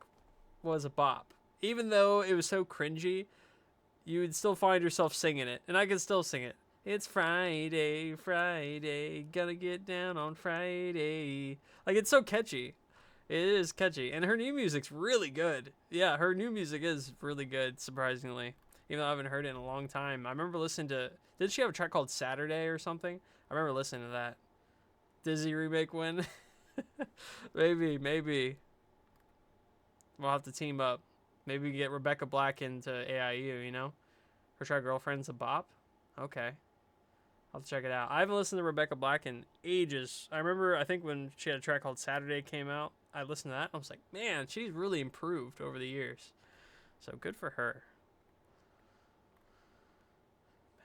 was a bop. Even though it was so cringy, you would still find yourself singing it. And I can still sing it. It's Friday, Friday, gonna get down on Friday. Like, it's so catchy. It is catchy. And her new music's really good. Yeah, her new music is really good, surprisingly. Even though I haven't heard it in a long time. I remember listening to... Did she have a track called Saturday or something? I remember listening to that. Dizzy remake win? Maybe. We'll have to team up. Maybe we can get Rebecca Black into AIU, you know? Her track Girlfriend's a bop? Okay. I'll have to check it out. I haven't listened to Rebecca Black in ages. I remember, I think when she had a track called Saturday came out, I listened to that. I was like, man, she's really improved over the years. So good for her.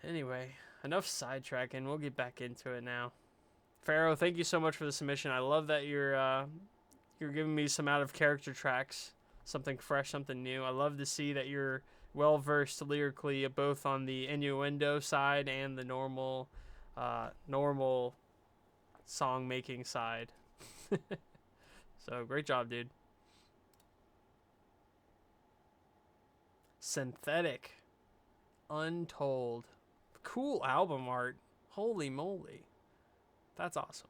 Anyway, enough sidetracking. We'll get back into it now. Pharaoh, thank you so much for the submission. I love that you're giving me some out of character tracks, something fresh, something new. I love to see that you're well versed lyrically, both on the innuendo side and the normal song making side. So great job, dude. Synthetic, Untold, cool album art. Holy moly, that's awesome.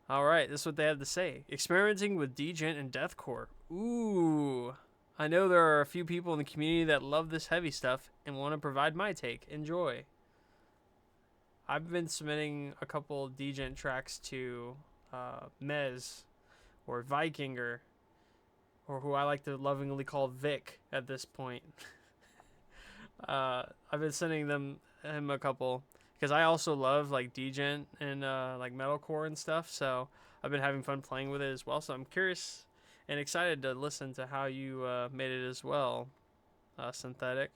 All right, this is what they had to say. Experimenting with degen and deathcore. Ooh, I know there are a few people in the community that love this heavy stuff and want to provide my take. Enjoy. I've been submitting a couple degen tracks to Mez or Vikinger, or who I like to lovingly call Vic at this point. I've been sending him a couple because I also love like djent and like metalcore and stuff. So I've been having fun playing with it as well. So I'm curious and excited to listen to how you made it as well, Synthetic.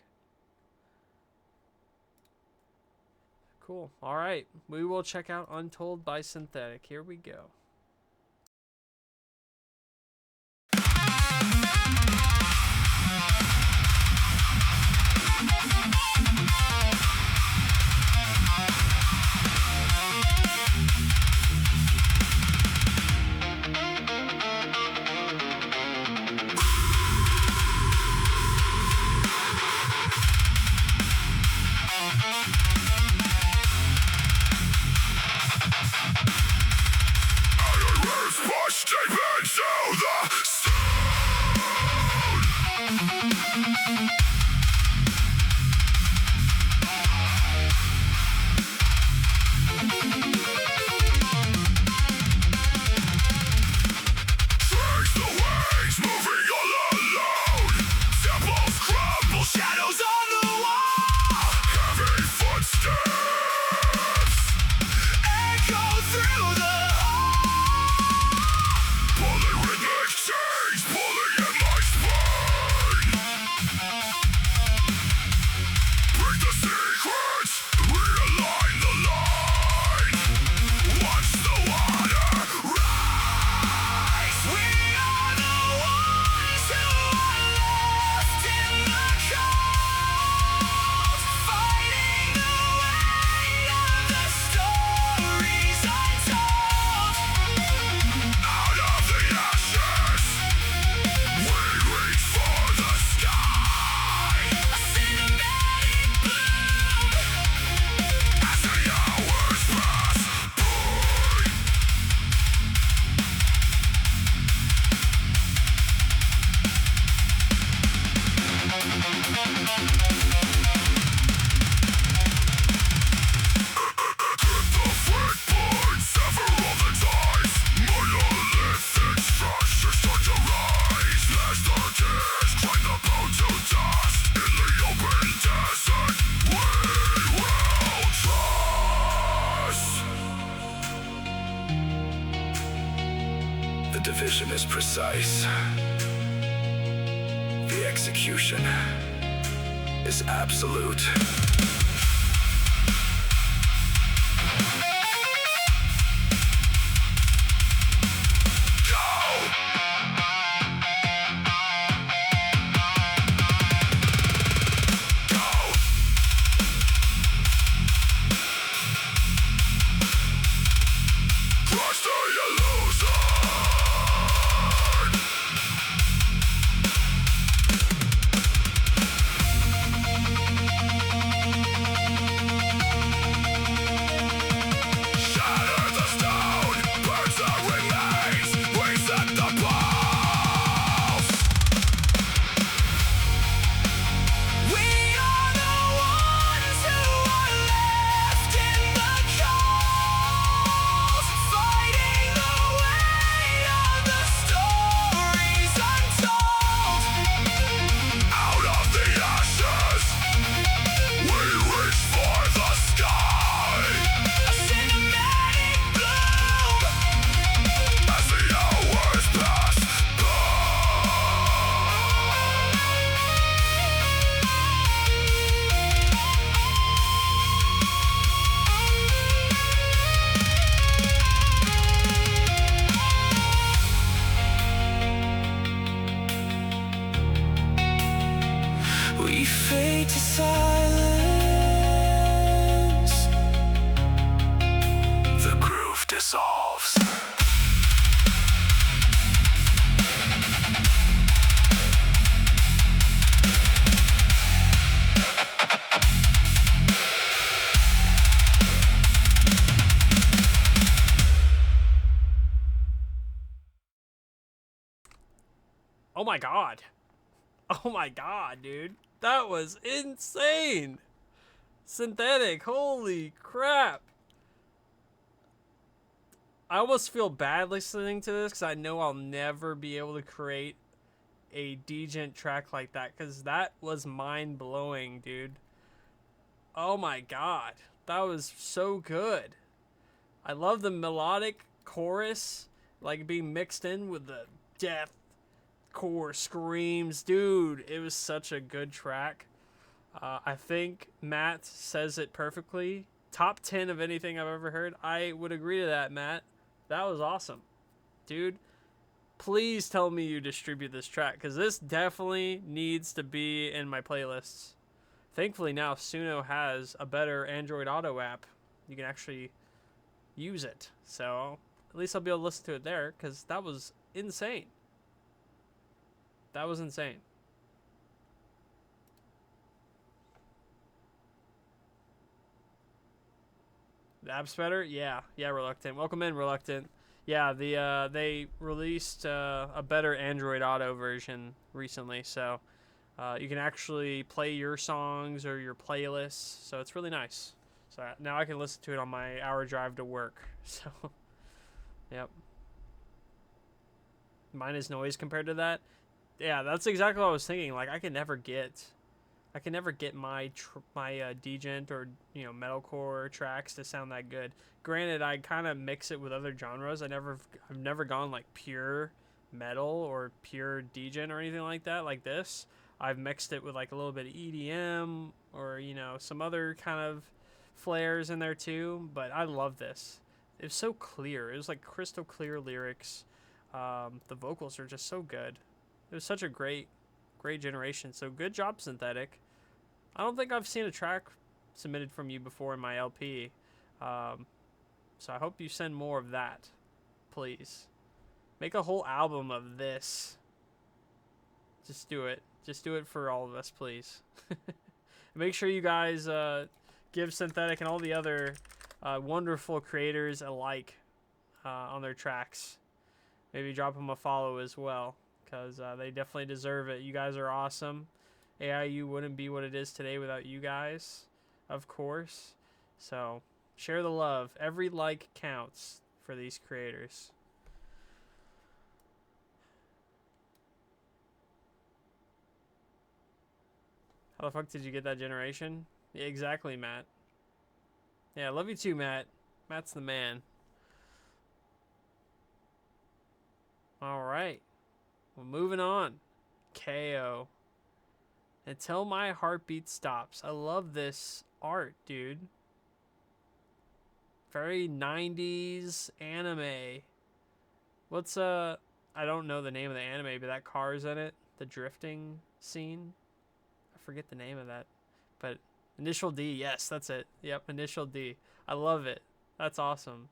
Cool. All right, we will check out Untold by Synthetic. Here we go. Push deep into the Trace the waves moving all alone. Temples crumble, shadows on the wall. Heavy footsteps echo through the pulling rhythmic chains, pulling at my spine. Break the secrets, realign the line. Watch the water rise. We are the ones who are left in the cold, fighting the weight of the stories untold. Out of the ashes, we reach for the sky. A cinematic bloom as the hours pass by. The flick points, sever all the ties. Monolithic structures start to rise. As the tears grind the bone to dust. In the open desert, we will trust. The division is precise. The execution is absolute. Crush the illusion. Shatter the stone, burns the remains. We set the pulse. We are the ones who are left in the cold, fighting the weight of the stories untold. Out of the ashes, we reach for the sky. A cinematic bloom as the hours pass by. We fade to silence. The groove dissolves. Oh my god. Oh my god, dude. That was insane. Synthetic, holy crap. I almost feel bad listening to this because I know I'll never be able to create a djent track like that, because that was mind-blowing, dude. Oh my god, that was so good. I love the melodic chorus, like being mixed in with the death core screams. Dude, it was such a good track. I think Matt says it perfectly. Top 10 of anything I've ever heard. I would agree to that, Matt. That was awesome. Dude, please tell me you distribute this track, because this definitely needs to be in my playlists. Thankfully now Suno has a better Android Auto app. You can actually use it. So at least I'll be able to listen to it there, because that was insane. That was insane. The app's better? Yeah, Reluctant. Welcome in, Reluctant. Yeah, they released a better Android Auto version recently, so you can actually play your songs or your playlists, so it's really nice. So now I can listen to it on my hour drive to work. So, yep. Minus noise compared to that. Yeah, that's exactly what I was thinking. Like, I can never get my djent or metalcore tracks to sound that good. Granted, I kind of mix it with other genres. I've never gone like pure metal or pure djent or anything like that. Like this, I've mixed it with like a little bit of EDM or some other kind of flares in there too. But I love this. It was so clear. It was like crystal clear lyrics. The vocals are just so good. It was such a great generation. So good job, Synthetic. I don't think I've seen a track submitted from you before in my LP. So I hope you send more of that, please. Make a whole album of this. Just do it. Just do it for all of us, please. Make sure you guys give Synthetic and all the other wonderful creators a like on their tracks. Maybe drop them a follow as well, because they definitely deserve it. You guys are awesome. AIU wouldn't be what it is today without you guys, of course. So share the love. Every like counts for these creators. How the fuck did you get that generation? Yeah, exactly, Matt. Yeah, I love you too, Matt. Matt's the man. All right. Well, moving on. KO. Until My Heartbeat Stops. I love this art, dude. Very 90s anime. What's I don't know the name of the anime, but that car's in it. The drifting scene. I forget the name of that. But Initial D. Yes, that's it. Yep, Initial D. I love it. That's awesome.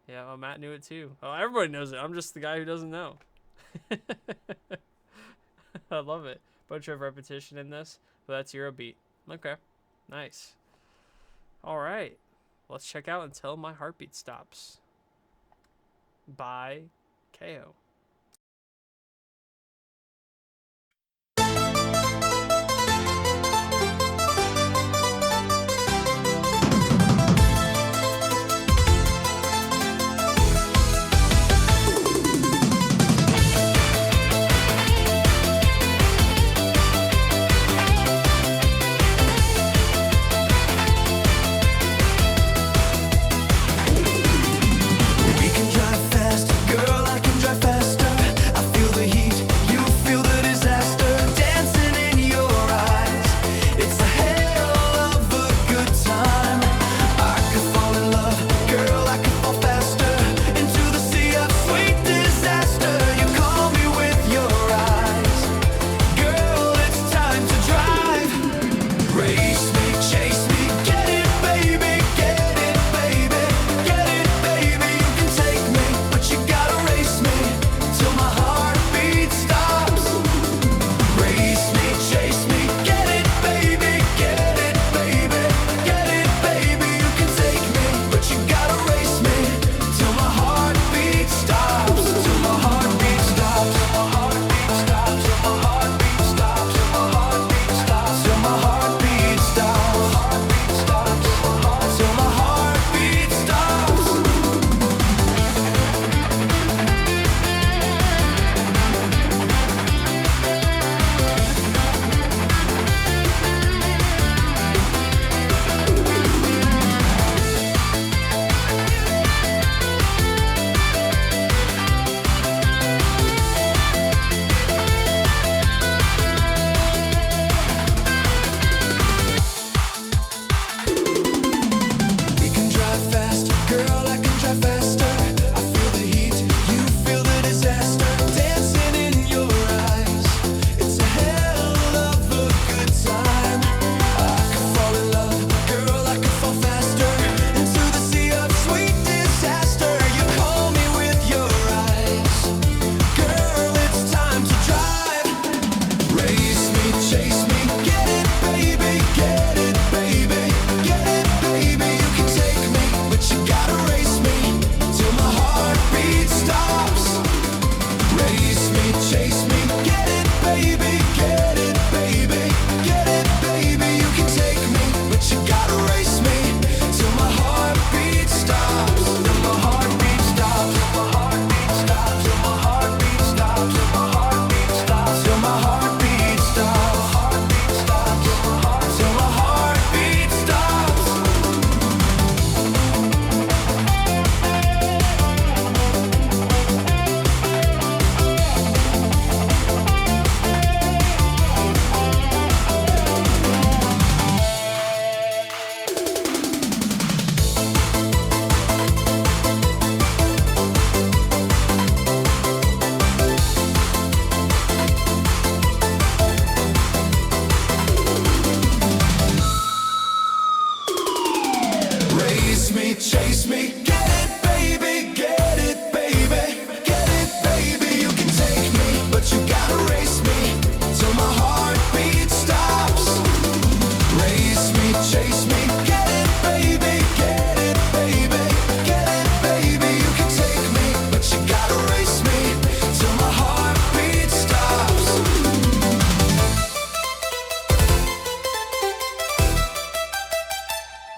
Yeah, well, Matt knew it too. Oh, everybody knows it. I'm just the guy who doesn't know. I love it. Bunch of repetition in this, but that's Eurobeat. Okay, nice. All right, let's check out Until My Heartbeat Stops by KO. We can drive fast, girl, I can drive fast.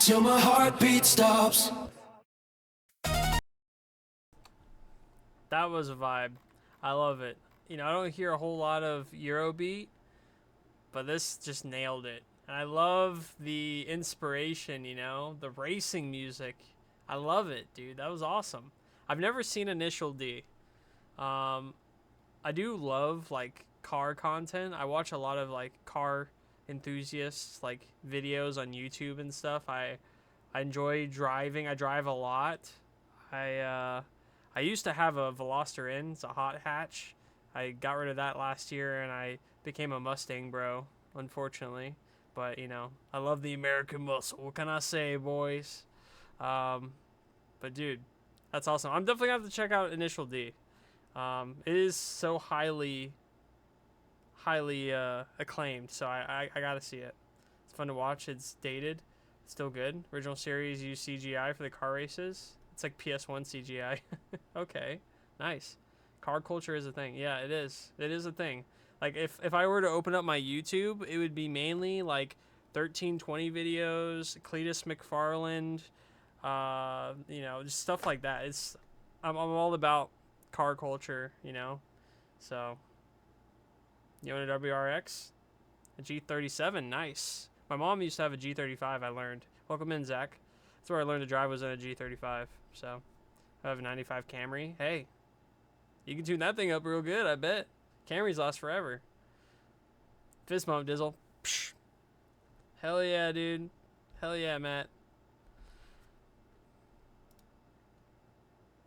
till my heartbeat stops. That was a vibe. I love it. You know, I don't hear a whole lot of Eurobeat, but this just nailed it. And I love the inspiration, you know, the racing music. I love it, dude. That was awesome. I've never seen Initial D. I do love like car content. I watch a lot of like car enthusiasts like videos on YouTube and stuff. I enjoy driving. I drive a lot. I used to have a Veloster in. It's a hot hatch. I got rid of that last year and I became a Mustang bro, unfortunately. But you know, I love the American muscle. What can I say, boys? But dude, that's awesome. I'm definitely gonna have to check out Initial D. It is so highly acclaimed, so I gotta see it. It's fun to watch. It's dated, it's still good. Original series used CGI for the car races. It's like PS1 CGI. Okay, nice. Car culture is a thing. Yeah, it is. It is a thing. Like if I were to open up my YouTube, it would be mainly like 1320 videos, Cletus McFarland, you know, just stuff like that. I'm all about car culture, you know. So you own a WRX, a G37, nice. My mom used to have a G35. I learned. Welcome in, Zach. That's where I learned to drive, was in a G35. So I have a 95 Camry. Hey, you can tune that thing up real good, I bet. Camrys last forever. Fist bump, Dizzle. Psh. Hell yeah, dude. Hell yeah, Matt.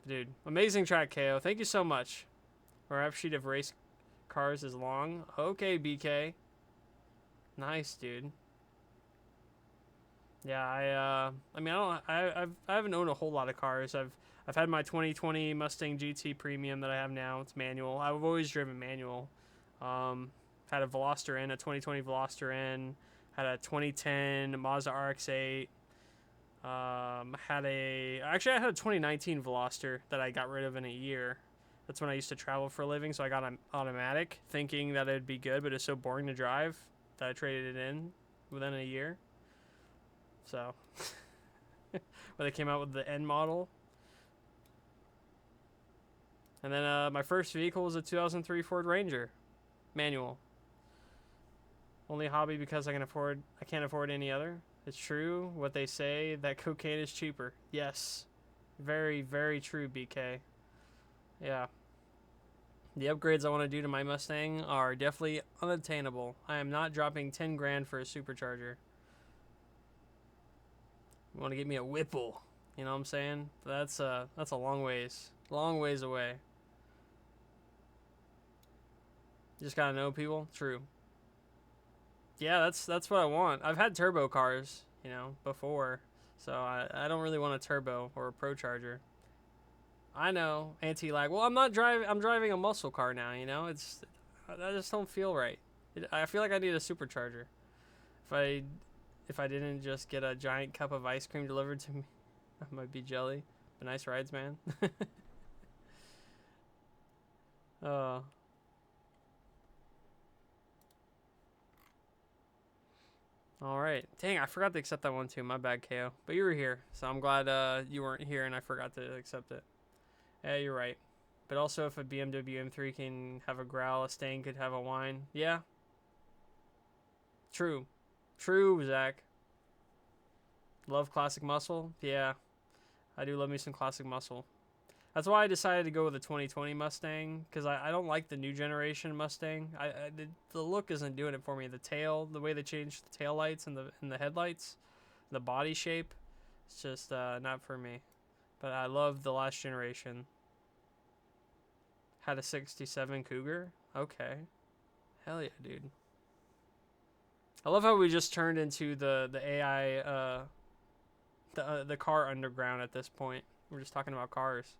Dude, amazing track, KO. Thank you so much. My rap sheet of race cars is long. Okay, BK. Nice, dude. Yeah, I mean, I haven't owned a whole lot of cars. I've had my 2020 Mustang GT Premium that I have now. It's manual. I've always driven manual. Had a Veloster in, a 2020 Veloster in. Had a 2010 Mazda RX-8. I had a 2019 Veloster that I got rid of in a year. That's when I used to travel for a living, so I got an automatic, thinking that it'd be good, but it's so boring to drive that I traded it in within a year. So, when they came out with the N model. And then my first vehicle was a 2003 Ford Ranger, manual. Only hobby because I can't afford any other. It's true what they say that cocaine is cheaper. Yes, very, very true, BK. Yeah. The upgrades I want to do to my Mustang are definitely unattainable. I am not dropping 10 grand for a supercharger. You want to get me a Whipple, you know what I'm saying? That's a long ways away. You just gotta know people. True. Yeah, that's what I want. I've had turbo cars, you know, before, so I don't really want a turbo or a pro charger. I know, anti-lag. Well, I'm driving a muscle car now, you know. I just don't feel right. I feel like I need a supercharger. If I didn't just get a giant cup of ice cream delivered to me, I might be jelly. But nice rides, man. All right. Dang, I forgot to accept that one too. My bad, KO. But you were here, so I'm glad you weren't here and I forgot to accept it. Yeah, you're right. But also, if a BMW M3 can have a growl, a Stang could have a whine. Yeah. True. True, Zach. Love classic muscle? Yeah. I do love me some classic muscle. That's why I decided to go with the 2020 Mustang, because I don't like the new generation Mustang. The look isn't doing it for me. The tail, the way they changed the tail lights and the headlights, the body shape, it's just not for me. But I love the last generation. Had a 67 Cougar? Okay. Hell yeah, dude. I love how we just turned into the AI, the car underground at this point. We're just talking about cars.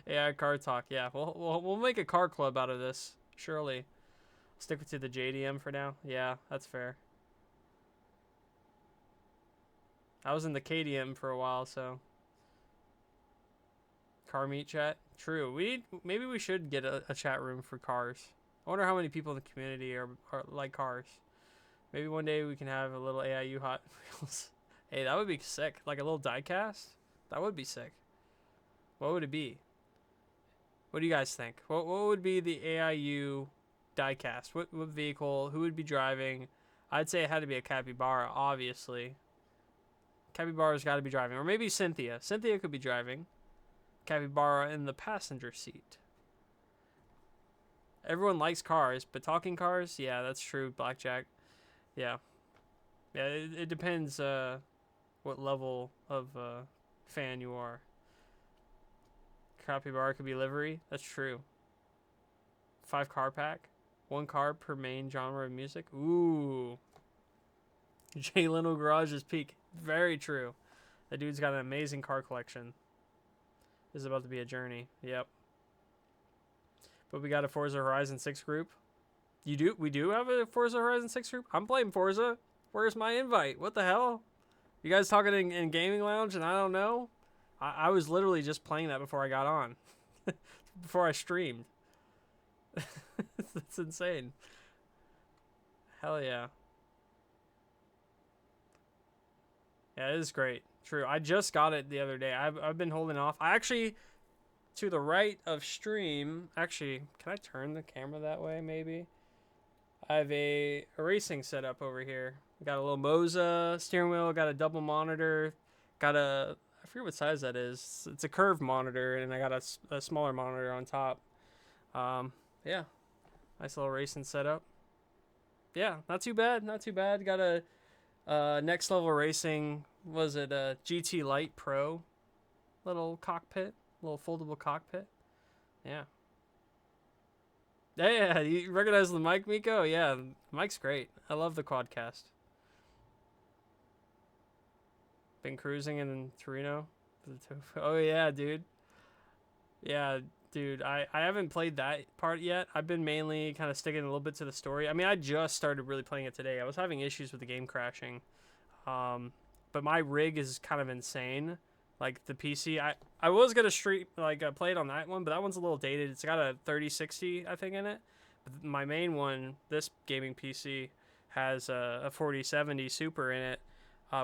AI car talk, yeah. We'll make a car club out of this, surely. Stick to the JDM for now. Yeah, that's fair. I was in the KDM for a while, so. Car meet chat? True. Maybe we should get a chat room for cars. I wonder how many people in the community are like cars. Maybe one day we can have a little AIU Hot Wheels. Hey, that would be sick. Like a little diecast? That would be sick. What would it be? What do you guys think? What would be the AIU diecast? What vehicle? Who would be driving? I'd say it had to be a capybara, obviously. Capybara's got to be driving. Or maybe Cynthia. Cynthia could be driving. Capybara in the passenger seat. Everyone likes cars, but talking cars? Yeah, that's true, Blackjack. Yeah. Yeah, it depends what level of fan you are. Capybara could be livery. That's true. 5 car pack. 1 car per main genre of music. Ooh. Jay Leno Garage's peak. Very true. That dude's got an amazing car collection. This is about to be a journey. Yep. But we got a Forza Horizon 6 group. You do? We do have a Forza Horizon 6 group? I'm playing Forza. Where's my invite? What the hell? You guys talking in Gaming Lounge and I don't know? I was literally just playing that before I got on. Before I streamed. That's insane. Hell yeah. Yeah, it is great. True. I just got it the other day. I've been holding off. I actually, to the right of stream, actually, can I turn the camera that way maybe? I have a racing setup over here. Got a little Moza steering wheel, got a double monitor, got a, I forget what size that is. It's a curved monitor, and I got a smaller monitor on top. Yeah, nice little racing setup. Yeah, not too bad, not too bad. Got a Next Level Racing, was it a GT Lite Pro? Little cockpit, little foldable cockpit. Yeah. Yeah, you recognize the mic, Miko? Yeah, the mic's great. I love the quadcast. Been cruising in Torino. Oh yeah, dude. Yeah, dude. I haven't played that part yet. I've been mainly kind of sticking a little bit to the story. I mean, I just started really playing it today. I was having issues with the game crashing. But my rig is kind of insane. Like the PC, I was gonna play it on that one, but that one's a little dated. It's got a 3060, I think, in it. But my main one, this gaming PC, has a 4070 Super in it,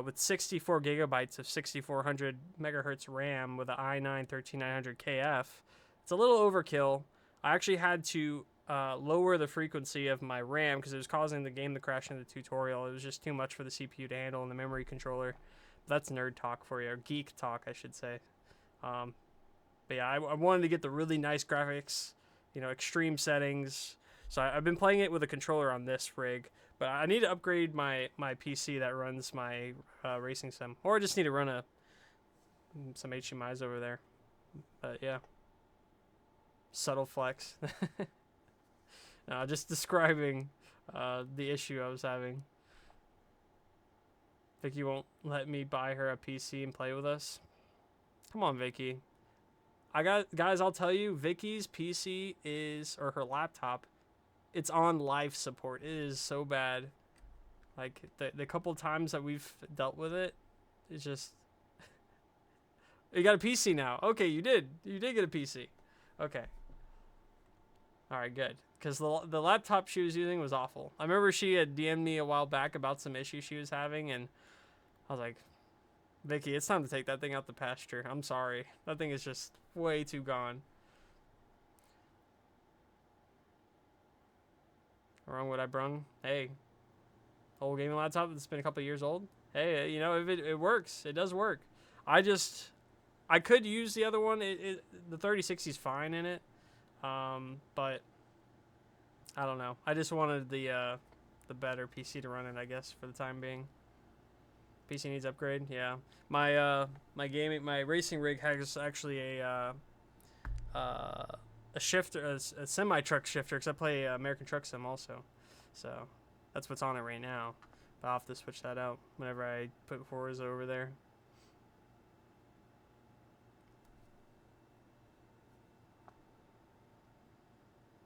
with 64 gigabytes of 6400 megahertz RAM with an i9 13900KF. It's a little overkill. I actually had to lower the frequency of my RAM because it was causing the game to crash in the tutorial. It was just too much for the CPU to handle and the memory controller. That's nerd talk for you, or geek talk, I should say. But yeah, I wanted to get the really nice graphics, you know, extreme settings. So I've been playing it with a controller on this rig, but I need to upgrade my PC that runs my racing sim, or I just need to run some HDMIs over there. But yeah, subtle flex. No, just describing the issue I was having. Vicky won't let me buy her a PC and play with us. Come on, Vicky. Guys, I'll tell you, Vicky's PC or her laptop, it's on life support. It is so bad. Like, the couple times that we've dealt with it, it's just... You got a PC now. Okay, you did. You did get a PC. Okay. Alright, good. Because the laptop she was using was awful. I remember she had DM'd me a while back about some issues she was having, and I was like, Vicky, it's time to take that thing out the pasture. I'm sorry. That thing is just way too gone. Wrong what I brung? Hey. Old gaming laptop that's been a couple years old? Hey, you know, if it works. It does work. I could use the other one. The 3060 is fine in it. But I don't know. I just wanted the better PC to run it, I guess, for the time being. PC needs upgrade. Yeah, my racing rig has actually a shifter, a semi truck shifter, because I play American Truck Sim also, so that's what's on it right now. But I'll have to switch that out whenever I put Forza over there.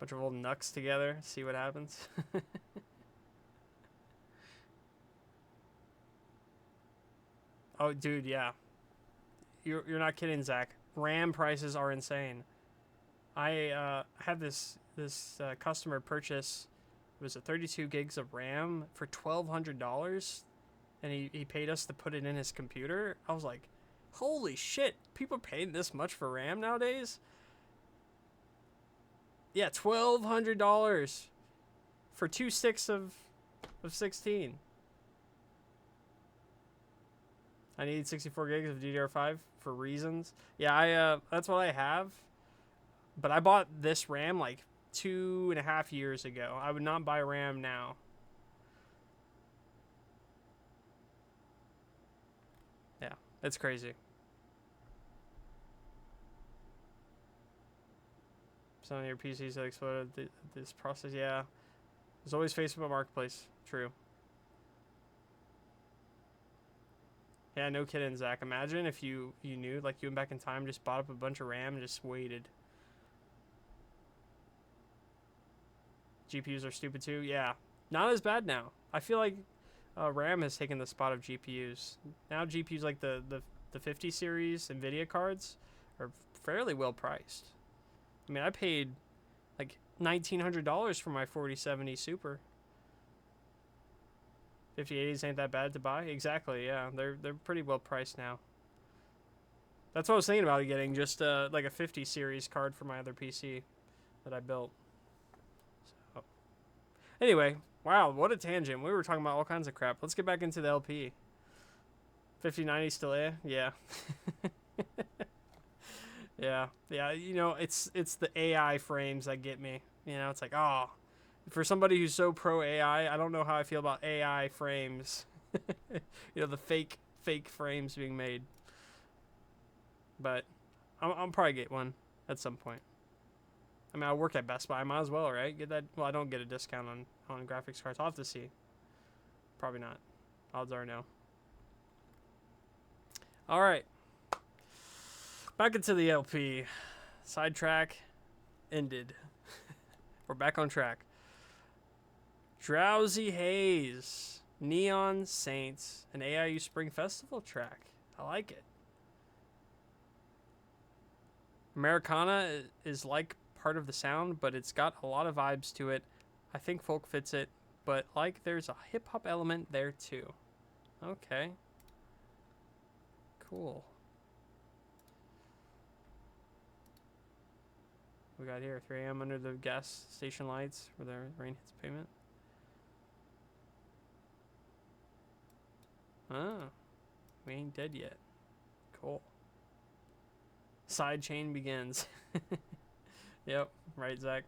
Bunch of old knucks together, see what happens. Oh, dude, yeah. You're not kidding, Zach. RAM prices are insane. I had this customer purchase. It was a 32 gigs of RAM for $1,200, and he paid us to put it in his computer. I was like, holy shit! People paying this much for RAM nowadays? Yeah, $1,200 for 2 sticks of 16. I need 64 gigs of DDR5 for reasons. Yeah, that's what I have. But I bought this RAM like 2.5 years ago. I would not buy RAM now. Yeah, it's crazy. Some of your PCs have exploded this process. Yeah, there's always Facebook Marketplace. True. Yeah, no kidding, Zach. Imagine if you knew, like, you went back in time, just bought up a bunch of RAM and just waited. GPUs are stupid too. Yeah, not as bad now. I feel like RAM has taken the spot of GPUs. Now GPUs like the 50 series NVIDIA cards are fairly well priced. I mean, I paid like $1,900 for my 4070 Super. 5080s ain't that bad to buy. Exactly, yeah. They're pretty well priced now. That's what I was thinking about getting, just like a 50 series card for my other PC that I built. So, anyway, wow, what a tangent. We were talking about all kinds of crap. Let's get back into the LP. 5090 still yeah. Yeah, you know, it's the AI frames that get me. You know, it's like, oh, for somebody who's so pro AI, I don't know how I feel about AI frames. You know, the fake frames being made. But I'll probably get one at some point. I mean, I work at Best Buy. I might as well, right? Get that. Well, I don't get a discount on graphics cards. I'll have to see. Probably not. Odds are no. All right. Back into the LP. Sidetrack ended. We're back on track. Drowsy Haze, Neon Saints, an AIU Spring Festival track. I like it. Americana is like part of the sound, but it's got a lot of vibes to it. I think folk fits it, but like there's a hip-hop element there too. Okay. Cool. We got here 3 a.m. under the gas station lights where the rain hits pavement. Oh, we ain't dead yet. Cool. Side chain begins. Yep, right, Zach.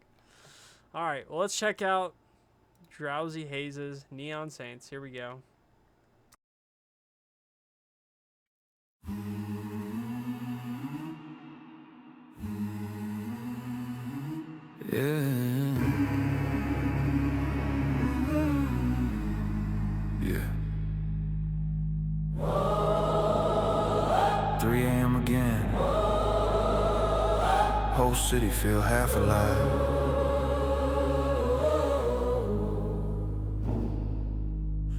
All right, well, let's check out Drowsy Hazes, Neon Saints. Here we go. Yeah. 3 a.m. again. Whole city feel half alive.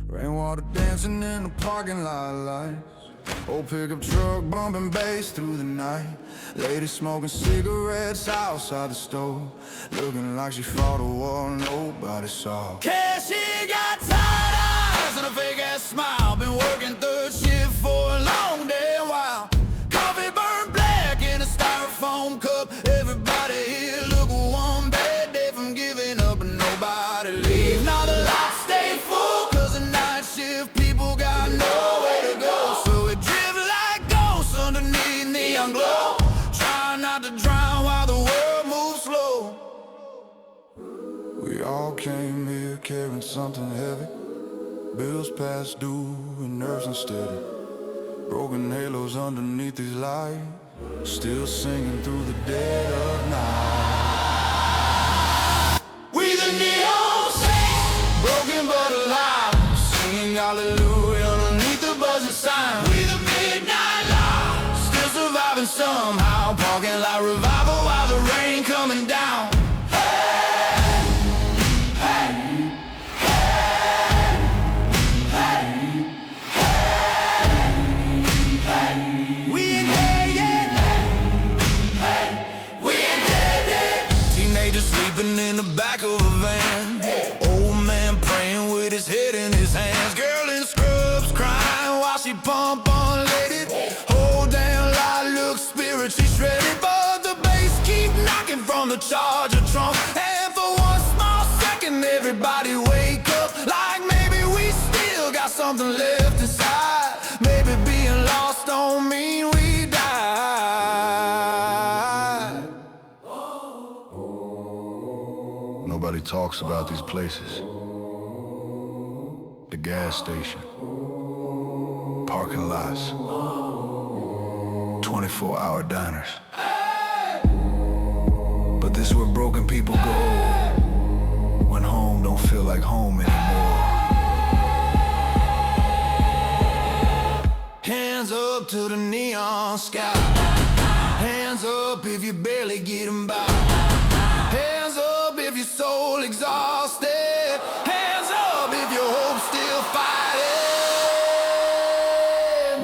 Rainwater dancing in the parking lot lights. Old pickup truck bumping bass through the night. Lady smoking cigarettes outside the store, looking like she fought a war nobody saw. Cause she got tired eyes and a fake ass smile. Been working third shift for a long damn while. Coffee burned black in a styrofoam cup. Everybody here look one bad day from giving up, and nobody leave. Now the lights stay full, cause the night shift people got nowhere to go. So we drift like ghosts underneath neon glow, trying not to drown while the world moves slow. We all came here carrying something heavy, bills past due and nerves unsteady. Broken halos underneath these lights, still singing through the dead of night. We the neon saints, broken but alive, singing hallelujah underneath the buzzing sign. We the midnight light, still surviving somehow, parking like revival while the rain coming down. We ain't there yet. sleeping in the back of a van. Old man praying with his head in his hands. Girl in scrubs crying while she pump unleaded. Whole damn lot looks spiritually shredded, but the bass keep knocking from the Charger trunk. And for one small second, everybody wake up like maybe we still got something left inside. Maybe being lost don't mean we died. Nobody talks about these places. The gas station, parking lots, 24-hour diners. But this is where broken people go when home don't feel like home anymore. Hands up to the neon sky. Hands up if you barely get 'em by. Hands up if your soul exhausted. Hands up if your hope still fighting.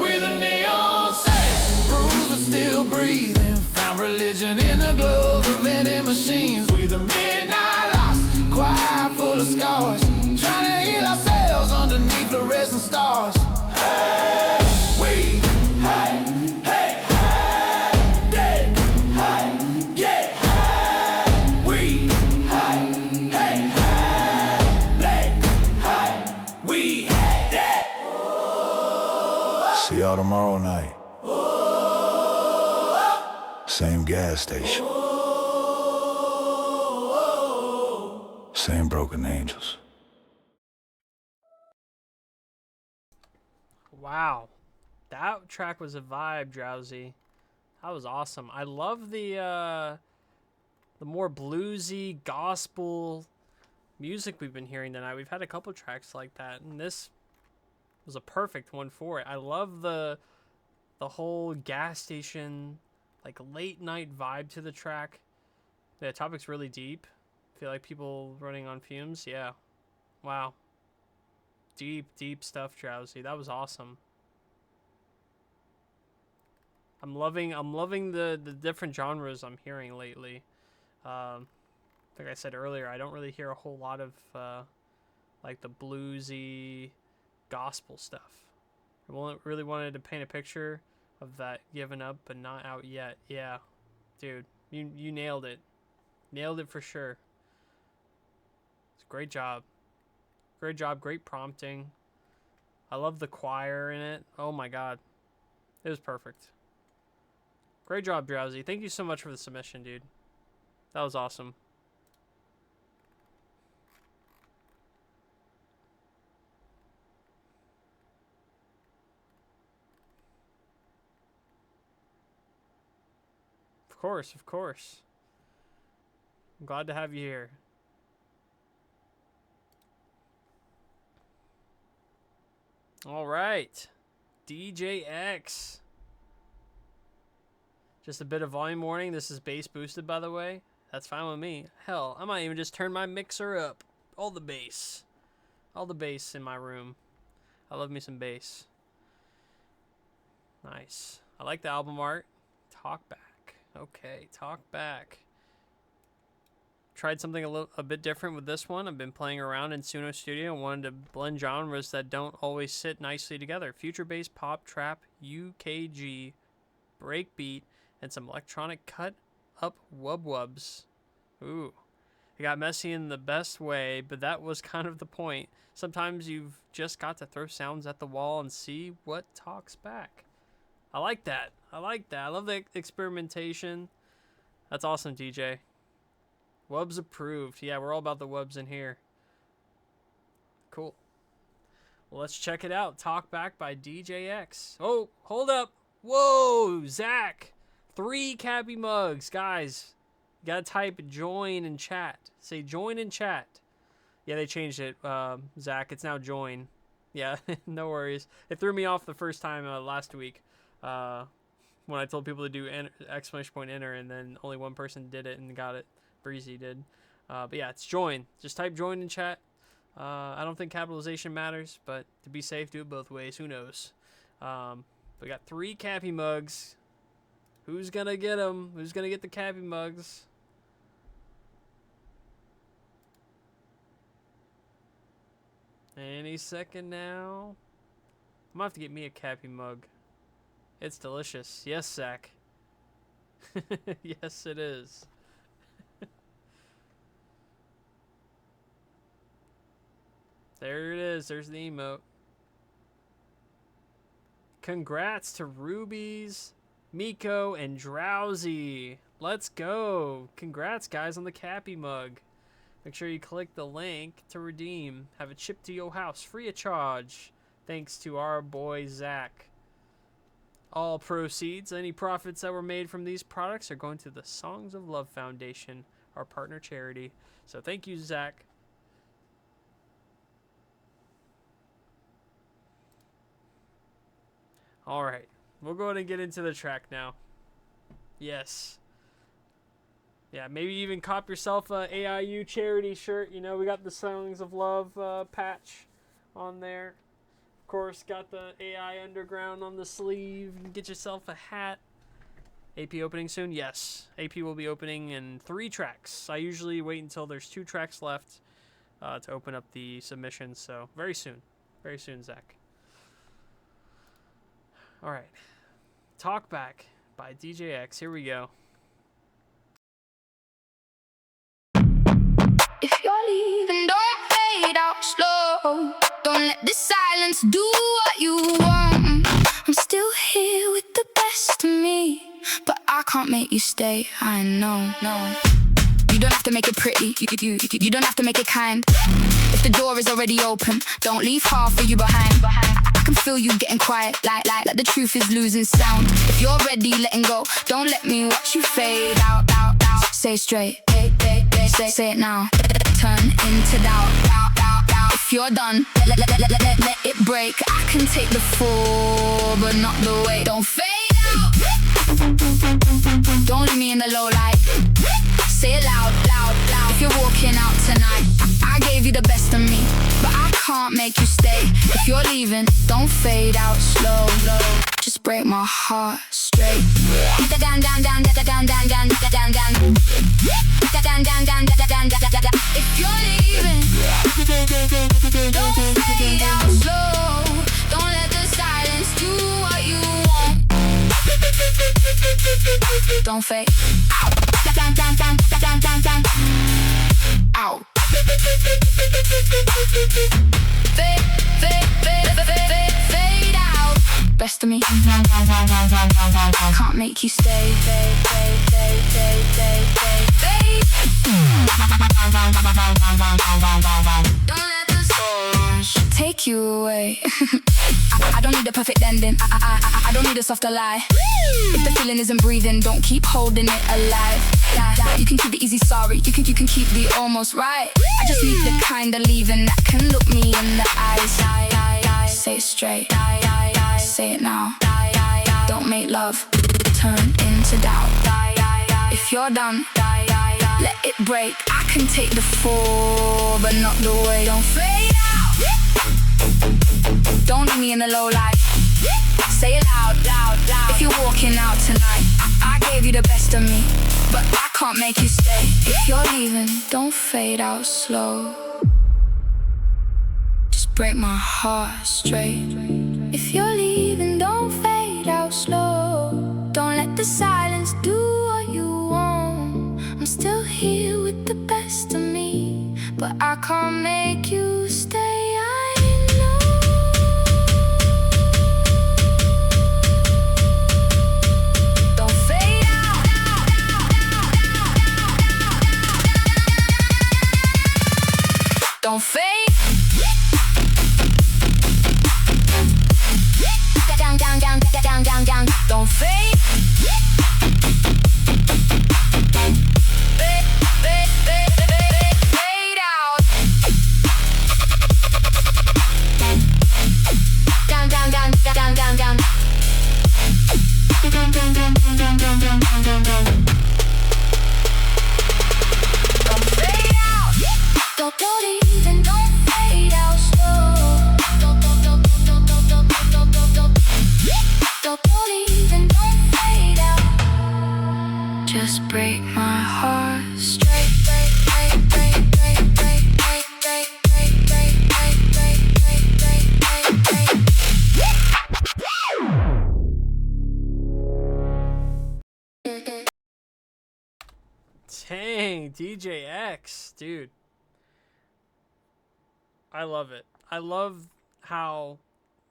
With a neon sign, bruised but still breathing. Found religion in the glows of vending machines. With a midnight lost, quiet full of scars. Trying to heal ourselves underneath fluorescent stars. Hey, wait, hey, hey, hey, hey, hey, yeah. See y'all tomorrow night. Same gas station. Same broken angels. Wow, that track was a vibe, Drowsy. That was awesome. I love the more bluesy gospel music we've been hearing tonight. We've had a couple tracks like that, and this was a perfect one for it. I love the whole gas station, like late night vibe to the track. The topic's really deep. I feel like people running on fumes. Yeah, wow. Deep stuff, Drowsy. That was awesome. I'm loving the different genres I'm hearing lately. Like I said earlier, I don't really hear a whole lot of like the bluesy gospel stuff. I really wanted to paint a picture of that given up but not out yet. Yeah, dude, you nailed it. Nailed it for sure. It's a great job. Great job, great prompting. I love the choir in it. Oh my god. It was perfect. Great job, Drowsy. Thank you so much for the submission, dude. That was awesome. Of course, of course. I'm glad to have you here. All right, DJ X. Just a bit of volume warning. This is bass boosted, by the way. That's fine with me. Hell, I might even just turn my mixer up. All the bass in my room. I love me some bass. Nice. I like the album art. Talk back. Okay, talk back. Tried something a bit different with this one. I've been playing around in Suno Studio and wanted to blend genres that don't always sit nicely together. Future bass, pop, trap, UKG, breakbeat, and some electronic cut up wub-wubs. Ooh. It got messy in the best way, but that was kind of the point. Sometimes you've just got to throw sounds at the wall and see what talks back. I like that. I like that. I love the experimentation. That's awesome, DJ. Wubs approved. Yeah, we're all about the wubs in here. Cool. Well, let's check it out. Talk Back by DJ X. Oh, hold up. Whoa, Zach. 3 Cappy mugs. Guys, you gotta type join in chat. Say join in chat. Yeah, they changed it, Zach. It's now join. Yeah, no worries. It threw me off the first time last week when I told people to do exclamation point enter, and then only one person did it and got it. Breezy did. But yeah, it's join. Just type join in chat. I don't think capitalization matters, but to be safe, do it both ways. Who knows? We got 3 Cappy mugs. Who's gonna get them? Who's gonna get the Cappy mugs? Any second now. I'm gonna have to get me a Cappy mug. It's delicious. Yes, Zach. Yes, it is. There it is. There's the emote. Congrats to Rubies, Miko, and Drowsy. Let's go. Congrats, guys, on the Cappy mug. Make sure you click the link to redeem. Have it shipped to your house free of charge. Thanks to our boy, Zach. All proceeds, any profits that were made from these products are going to the Songs of Love Foundation, our partner charity. So thank you, Zach. All right, we'll go ahead and get into the track now. Yes. Yeah, maybe even cop yourself a AIU charity shirt. You know, we got the Songs of Love patch on there. Of course, got the AI Underground on the sleeve. You can get yourself a hat. AP opening soon? Yes. AP will be opening in 3 tracks. I usually wait until there's 2 tracks left to open up the submissions. So very soon. Very soon, Zach. All right. Talk Back by DJ X. Here we go. If you're leaving, don't fade out slow. Don't let the silence do what you want. I'm still here with the best of me, but I can't make you stay. I know, no. You don't have to make it pretty. You don't have to make it kind. If the door is already open, don't leave half of you behind. I can feel you getting quiet, like the truth is losing sound. If you're ready, letting go, don't let me watch you fade out. Say it straight, say it now. Turn into doubt. If you're done, let it break. I can take the fall, but not the weight. Don't fade out. Don't leave me in the low light. Say it loud. If you're walking out tonight, I gave you the best of me, but I can't make you stay. If you're leaving, don't fade out slow. Just break my heart straight. If you're leaving, don't fade out slow. Don't let the silence do what you want. Don't fade out. Out. Fade out. Best of me. Can't make you stay. Don't let the songs take you away. I don't need a perfect ending. I don't need a softer lie. If the feeling isn't breathing, don't keep holding it alive. You can keep the easy sorry. You can keep the almost right. I just need the kind of leaving that can look me in the eyes. Say it straight. Say it now. Don't make love turn into doubt. If you're done, let it break. I can take the fall, but not the weight. Don't fade out. Don't leave me in the low light. Say it loud. If you're walking out tonight, I gave you the best of me, but I can't make you stay. If you're leaving, don't fade out slow. Just break my heart straight. If you're leaving, don't fade out slow. Don't let the silence do what you want. I'm still here with the best of me, but I can't make you stay. I know. Don't fade out. Don't fade. Down. Don't fade. Fade out. Down. Don't fade out. Don't even. Dang, DJX, dude. I love it. I love how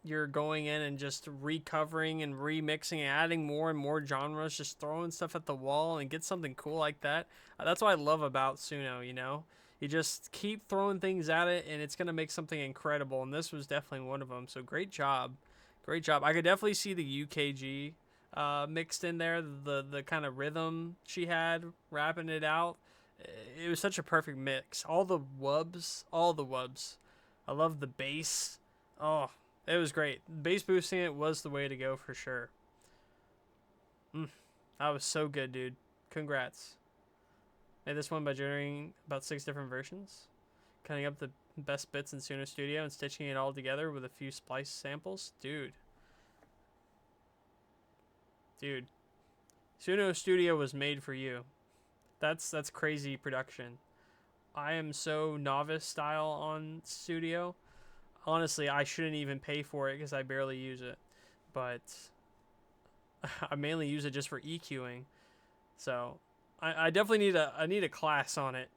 you're going in and just recovering and remixing and adding more and more genres, just throwing stuff at the wall and get something cool like that. That's what I love about Suno, you know? You just keep throwing things at it and it's going to make something incredible, and this was definitely one of them. So great job. Great job. I could definitely see the UKG mixed in there, the kind of rhythm she had, rapping it out. It was such a perfect mix. All the wubs. I love the bass. Oh, it was great. Bass boosting it was the way to go for sure. That was so good, dude. Congrats. Made this one by generating about 6 different versions, cutting up the best bits in Suno Studio and stitching it all together with a few splice samples. Dude. Suno Studio was made for you. That's crazy production. I am so novice style on Studio. Honestly, I shouldn't even pay for it because I barely use it. But I mainly use it just for EQing. So I definitely need a class on it.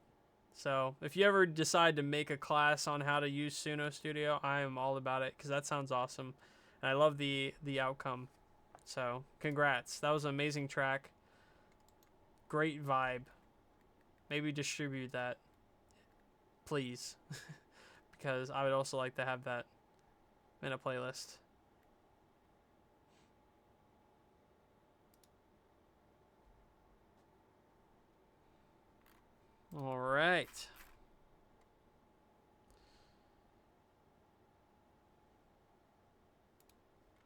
So if you ever decide to make a class on how to use Suno Studio, I am all about it because that sounds awesome. And I love the outcome. So congrats. That was an amazing track. Great vibe. Maybe distribute that, please. Because I would also like to have that in a playlist. All right.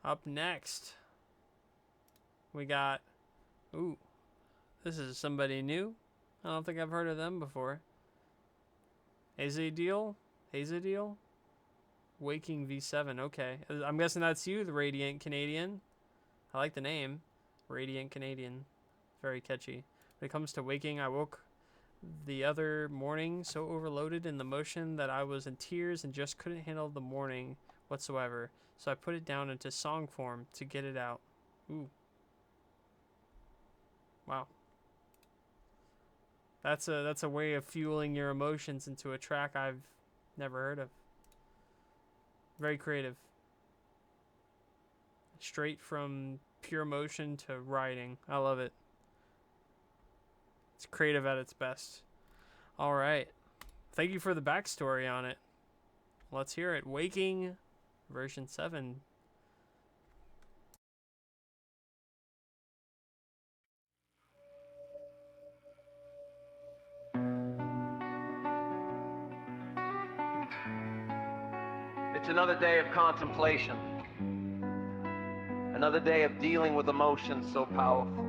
Up next, we got, ooh, this is somebody new. I don't think I've heard of them before. Azadiel? Waking V7, okay. I'm guessing that's you, the Radiant Canadian. I like the name. Radiant Canadian. Very catchy. When it comes to waking, I woke the other morning so overloaded in the motion that I was in tears and just couldn't handle the morning whatsoever. So I put it down into song form to get it out. Ooh. Wow. That's a way of fueling your emotions into a track I've never heard of. Very creative. Straight from pure emotion to writing. I love it. It's creative at its best. All right. Thank you for the backstory on it. Let's hear it. Waking version 7. It's another day of contemplation. Another day of dealing with emotions so powerful.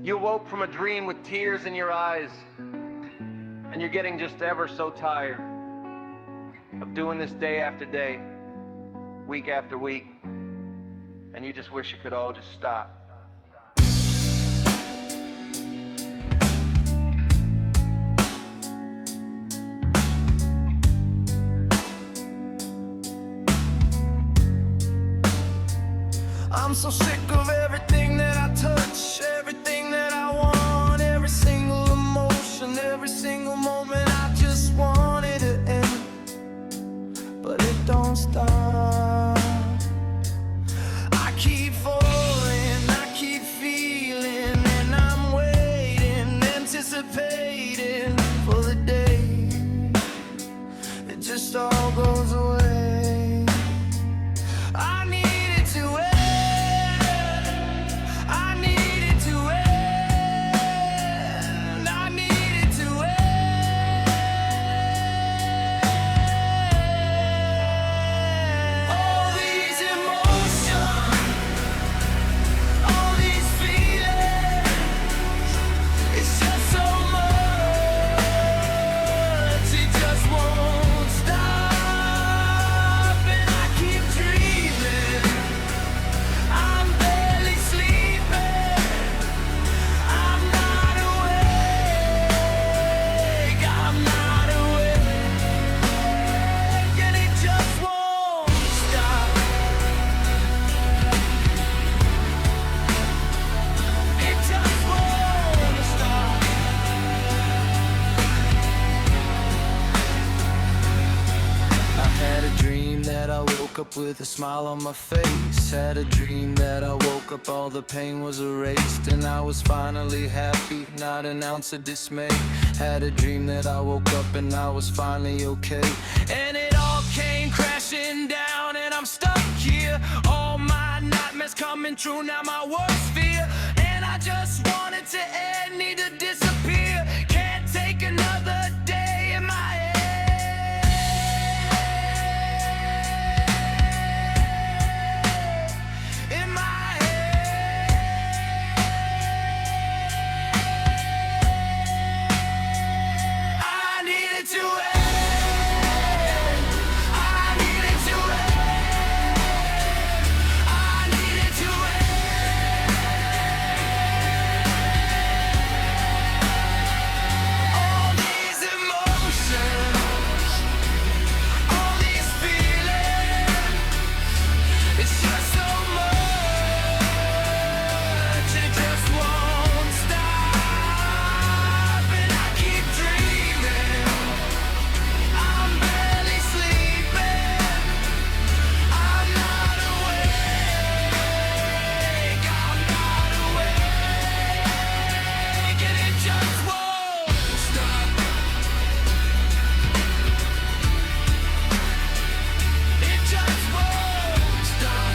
You awoke from a dream with tears in your eyes, and you're getting just ever so tired of doing this day after day, week after week, and you just wish it could all just stop. I'm so sick of everything that I touch, everything that I want, every single emotion, every single moment. I just want it to end, but it don't stop. I keep falling, I keep feeling, and I'm waiting, anticipating for the day it just all goes away. I need it to end. woke up with a smile on my face. Had a dream that I woke up, all the pain was erased, and I was finally happy, not an ounce of dismay. Had a dream that I woke up and I was finally okay. And it all came crashing down, and I'm stuck here. All my nightmares coming true, now my worst fear. And I just want it to end, need to disappear. Can't take another day in my head. In my head. I need it to end. I need it to end. I need it to end. All these emotions, all these feelings, it's just so much, it just won't stop. And I keep dreaming, I'm barely sleeping, I'm not awake, I'm not awake, and it just won't stop. It just won't stop.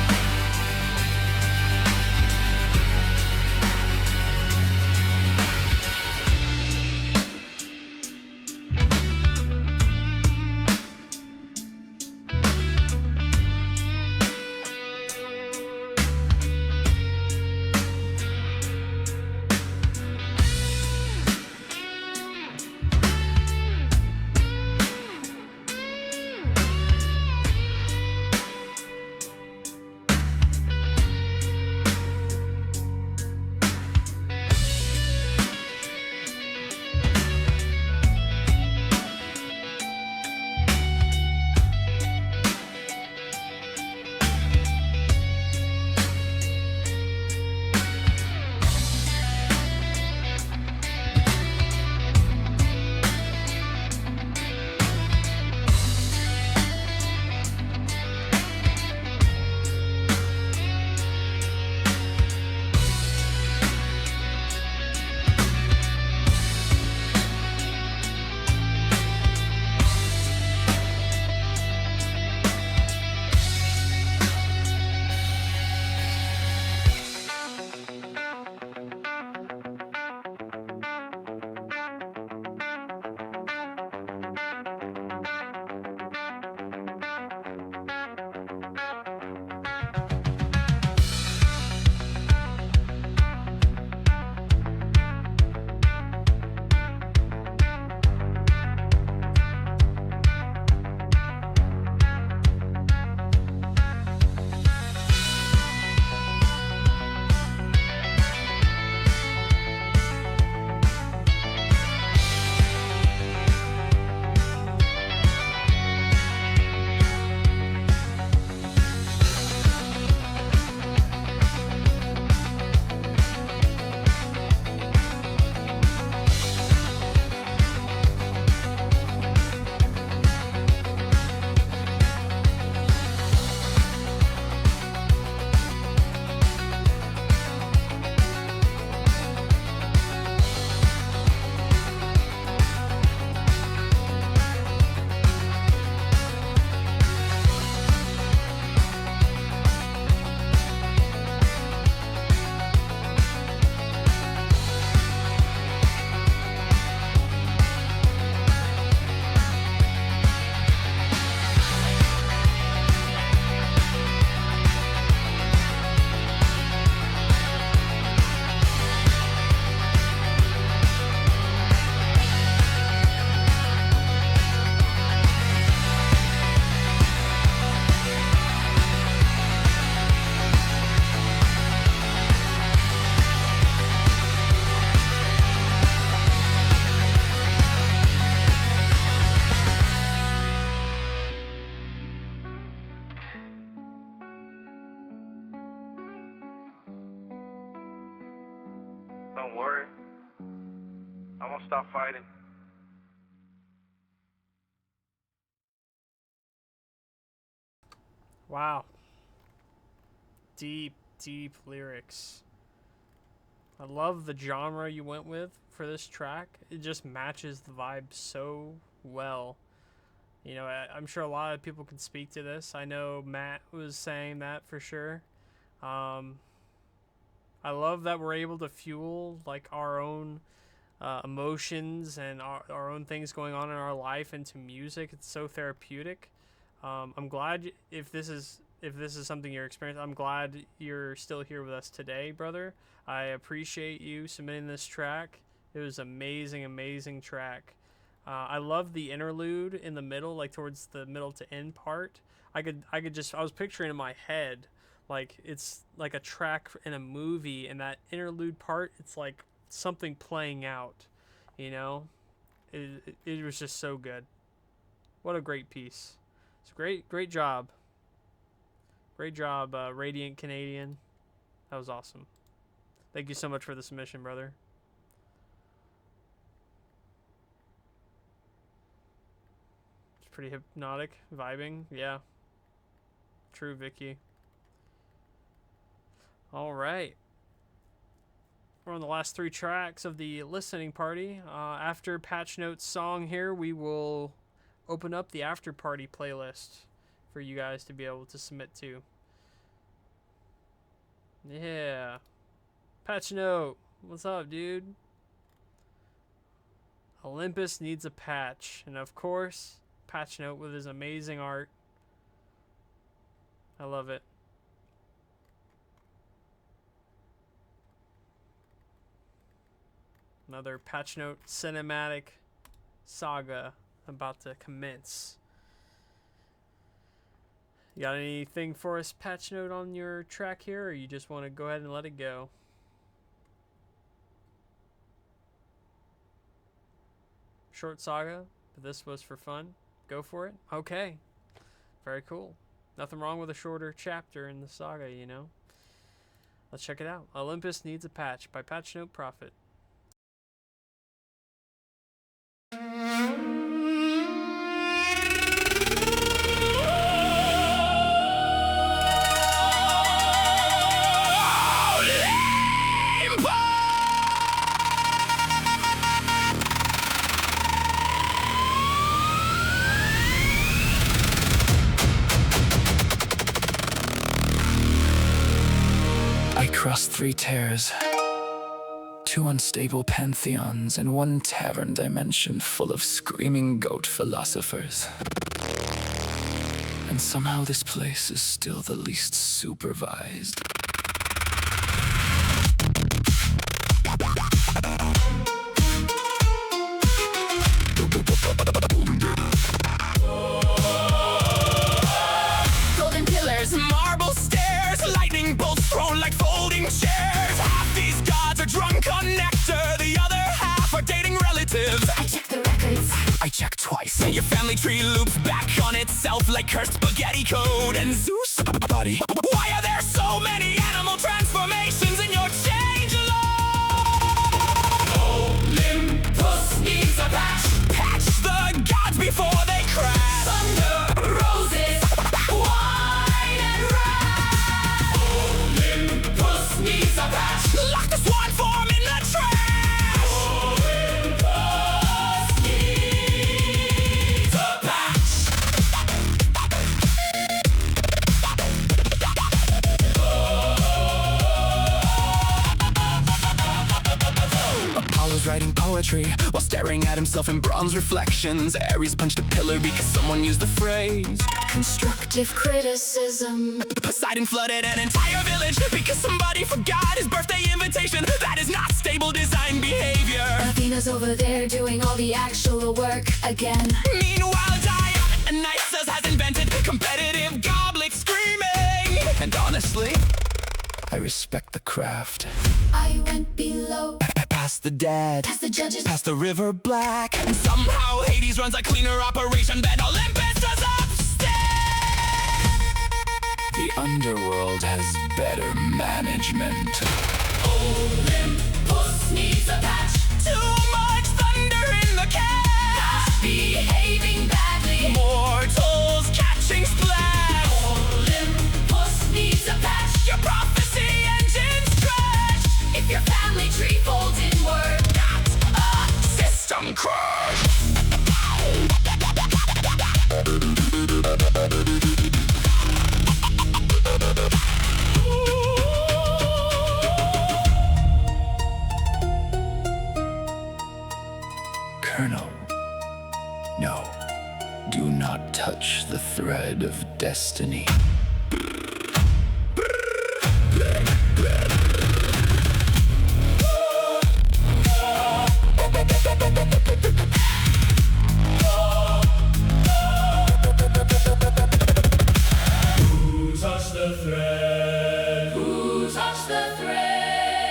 Don't worry. I won't stop fighting. Wow. Deep, deep lyrics. I love the genre you went with for this track. It just matches the vibe so well. You know, I'm sure a lot of people can speak to this. I know Matt was saying that for sure. I love that we're able to fuel like our own emotions and our own things going on in our life into music. It's so therapeutic. I'm glad if this is something you're experiencing, I'm glad you're still here with us today, brother. I appreciate you submitting this track. It was amazing, amazing track. I love the interlude in the middle, like towards the middle to end part. I was picturing in my head, like it's like a track in a movie, and that interlude part, it's like something playing out, you know? It was just so good. What a great piece. It's great job. Great job, Radiant Canadian. That was awesome. Thank you so much for the submission, brother. It's pretty hypnotic, vibing. Yeah. True, Vicky. All right. We're on the last 3 tracks of the listening party. After Patch Note's song here, we will open up the after party playlist for you guys to be able to submit to. Yeah. Patch Note, what's up, dude? Olympus needs a patch. And of course, Patch Note with his amazing art. I love it. Another Patch Note cinematic saga about to commence. You got anything for us, Patch Note, on your track here, or you just want to go ahead and let it go? Short saga, but this was for fun. Go for it. Okay. Very cool. Nothing wrong with a shorter chapter in the saga, you know? Let's check it out. Olympus Needs a Patch by Patch Note Prophet. I crossed 3 tears, 2 unstable pantheons, and 1 tavern dimension full of screaming goat philosophers. And somehow this place is still the least supervised. Golden pillars, marble stairs, lightning bolts thrown like folding chairs. Half these gods are drunk on nectar, the other half are dating relatives. I check the records. I check twice. Your family tree loops back on itself like cursed spaghetti code. And Zeus, Body. why are there so many animal transformations in your change log? Olympus needs a patch. Patch the gods before they crash. Thunder, roses, wine and wrath. Olympus needs a patch. Lock the swan form in the trash. Olympus needs a patch. Apollo's writing poetry while staring at himself in bronze reflections. Ares punched a pillar because someone used the phrase Constructive criticism. Poseidon flooded an entire village because somebody forgot his birthday invitation. That is not stable design behavior. Athena's over there doing all the actual work again. Meanwhile, Dionysus has invented competitive goblet screaming. And honestly, I respect the craft. I went below, Past the dead, past the judges. past the river black. And somehow Hades runs a cleaner operation than Olympus does upstairs. The underworld has better management. Olympus needs a patch. Too much thunder in the cast. Behaving badly. Mortals catching splash. Colonel, no, do not touch the thread of destiny.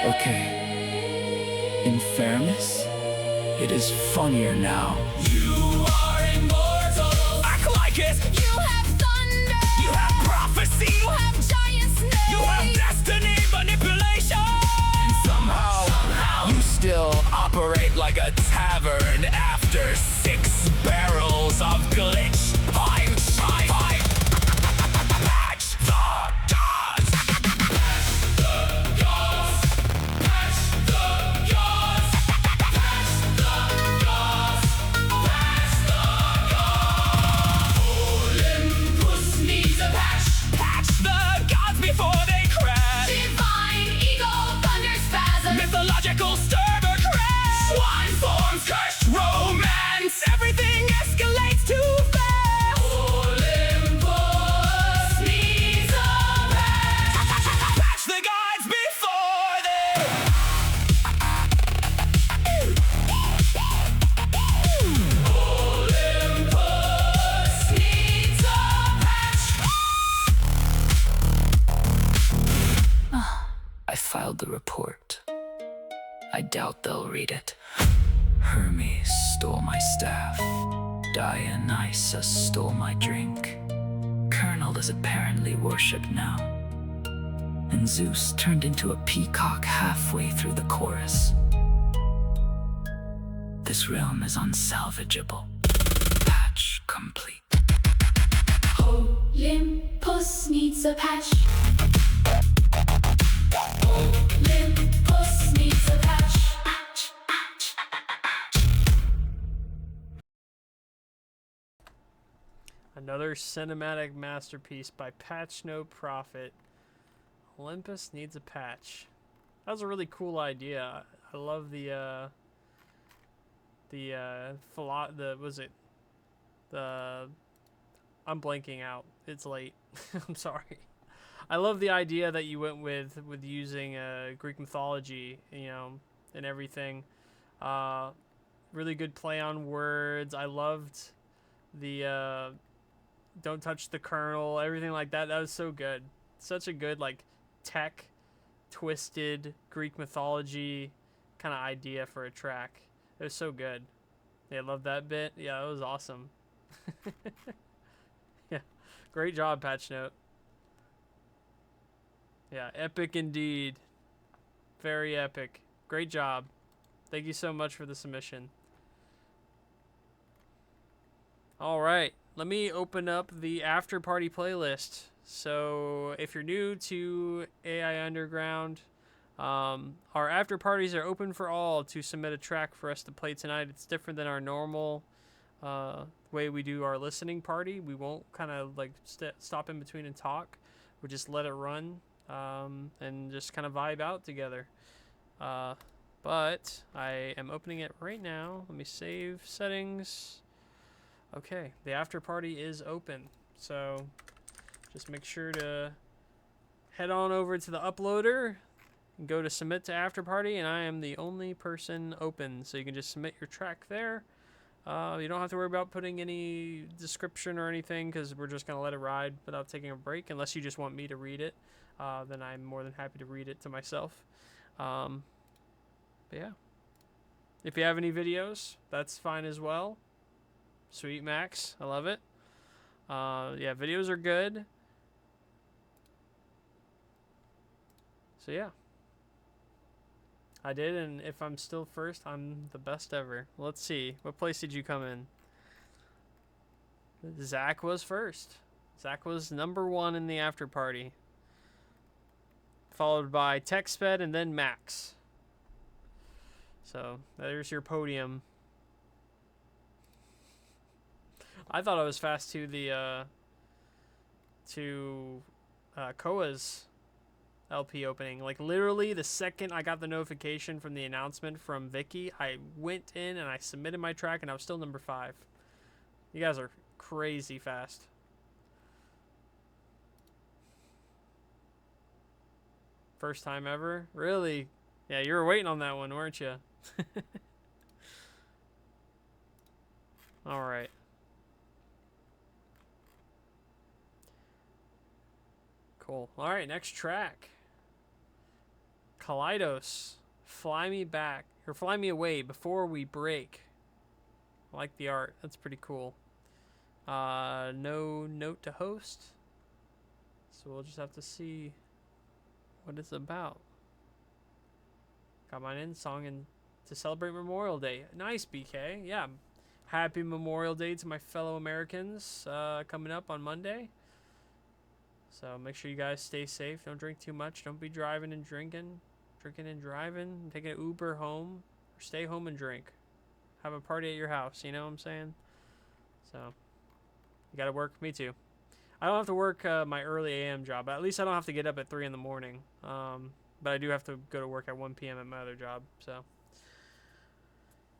Okay, in fairness, it is funnier now. You are immortal. Act like it. You have thunder. You have prophecy. You have giant snakes. You have destiny manipulation. And somehow, you still operate like a tavern after 6 barrels of glitch. Patch the gods. Patch the gods. Patch the gods. Patch the gods. Patch the gods. Olympus needs a patch. Patch the gods before they crash. Divine eagle thunder spasm. Mythological sturber crash. Swine forms cursed romance. Everything escalates too fast. Olympus needs a patch. Patch the gods before they. Olympus needs a patch. I filed the report. I doubt they'll read it. Hermes stole my staff. Dionysus stole my drink. Colonel is apparently worshipped now. And Zeus turned into a peacock halfway through the chorus. This realm is unsalvageable. Patch complete. Olympus needs a patch. Olympus needs a patch. Another cinematic masterpiece by Patch No Profit. Olympus needs a patch. That was a really cool idea. I love the I'm blanking out. It's late. I'm sorry. I love the idea that you went with using Greek mythology, you know, and everything. Really good play on words. I loved the don't touch the Colonel, everything like that. That was so good. Such a good, like, tech twisted Greek mythology kind of idea for a track. It was so good. Yeah, I love that bit. Yeah, it was awesome. Yeah, great job, Patch Note. Yeah, epic indeed. Very epic. Great job. Thank you so much for the submission. All right, let me open up the after party playlist. So if you're new to AI Underground, our after parties are open for all to submit a track for us to play tonight. It's different than our normal way we do our listening party. We won't kind of like stop in between and talk. We'll just let it run and just kind of vibe out together. But I am opening it right now. Let me save settings. Okay, the after party is open. So just make sure to head on over to the uploader and go to submit to after party, and I am the only person open, so you can just submit your track there. You don't have to worry about putting any description or anything, because we're just going to let it ride without taking a break, unless you just want me to read it. Then I'm more than happy to read it to myself. But yeah, if you have any videos, that's fine as well. Sweet Max, I love it. Yeah, videos are good. So yeah, I did, and if I'm still first, I'm the best ever. Let's see, what place did you come in? Zach was first. Zach was #1 in the after party, followed by TechSped and then Max. So there's your podium. I thought I was fast to the Koa's LP opening. Like literally the second I got the notification from the announcement from Vicky, I went in and I submitted my track and I was still number 5. You guys are crazy fast. First time ever? Really? Yeah, you were waiting on that one, weren't you? All right. Cool. All right, next track. Kaleidos, Fly Me Back, or Fly Me Away Before We Break. I like the art. That's pretty cool. No note to host. So we'll just have to see what it's about. Got mine in song and to celebrate Memorial Day. Nice, BK. Yeah. Happy Memorial Day to my fellow Americans coming up on Monday. So make sure you guys stay safe. Don't drink too much. Don't be driving and drinking and driving. Taking an Uber home. Or stay home and drink. Have a party at your house. You know what I'm saying? So you got to work. Me too. I don't have to work my early AM job. At least I don't have to get up at 3 in the morning. But I do have to go to work at 1 p.m. at my other job. So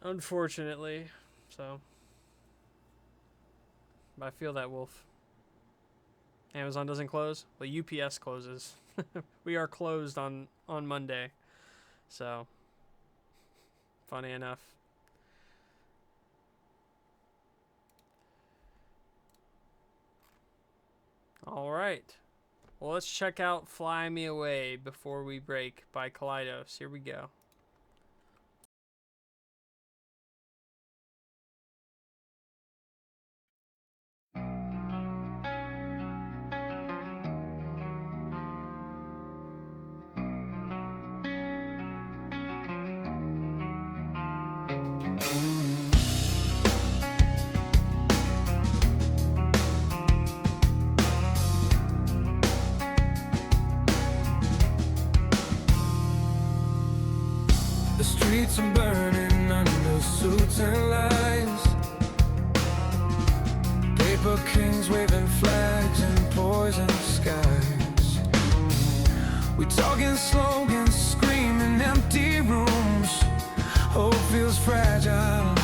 unfortunately. So but I feel that, Wolf. Amazon doesn't close? Well, UPS closes. We are closed on Monday. So, funny enough. All right. Well, let's check out Fly Me Away Before We Break by Kaleidos. Here we go. The streets are burning under suits and lies. Paper kings waving flags in poison skies. We talking slogans, screaming empty rooms. Hope feels fragile,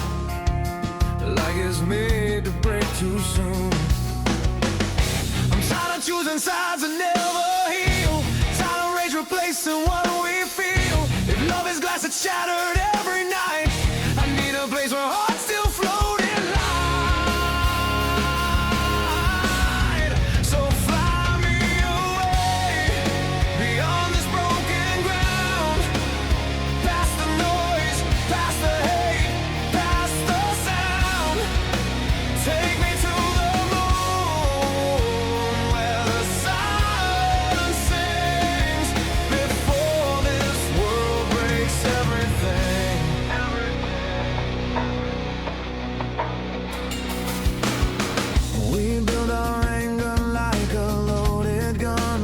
like it's made to break too soon. I'm tired of choosing sides and never heal. Tired of rage replacing what we feel. If love is glass, it's shattered every night. I need a place where hearts still float in light. So fly me away beyond this broken ground, past the noise, past the hate, past the sound. Take me to the moon where the silence sings before this world breaks everything. We build our anger like a loaded gun,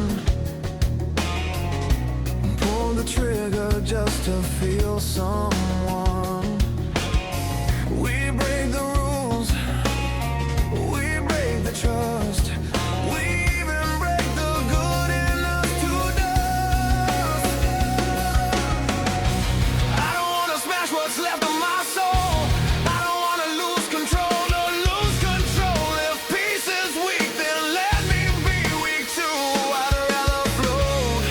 pull the trigger just to feel someone. We break the rules, we break the trust, we even break the good in us to dust. I don't wanna smash what's left of my soul. I don't wanna lose control, no lose control. If peace is weak, then let me be weak too. I'd rather float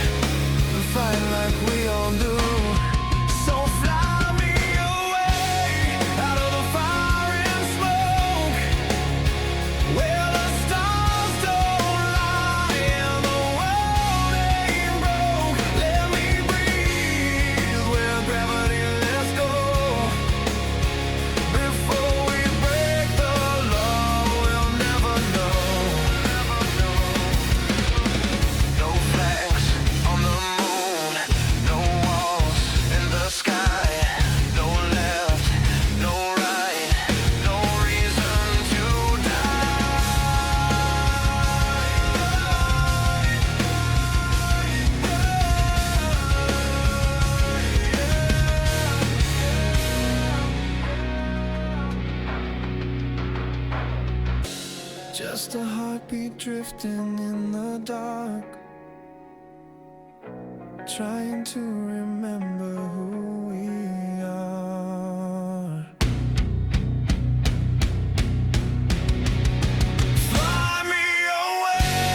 than fight like we all do. So fly me away out of the fire and smoke, where the stars don't lie and the world ain't broke. Let me breathe where gravity lets go. Before we break the law, we'll never know. No flags on the moon, no walls in the sky, no left, no right, no reason to die. Just a heartbeat drifting in the dark. trying to remember who we are. Fly me away,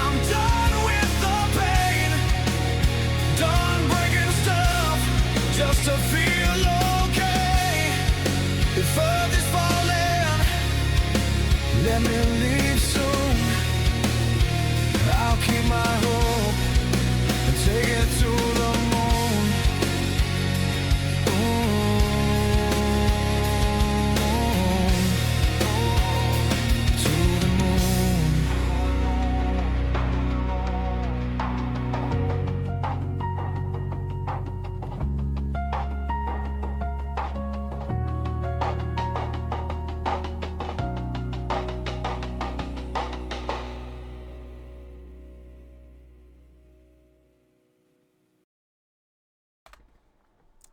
I'm done with the pain, done breaking stuff just to feel okay. If earth is falling, let me leave soon. I'll keep my hope and take it to the moon. To the moon.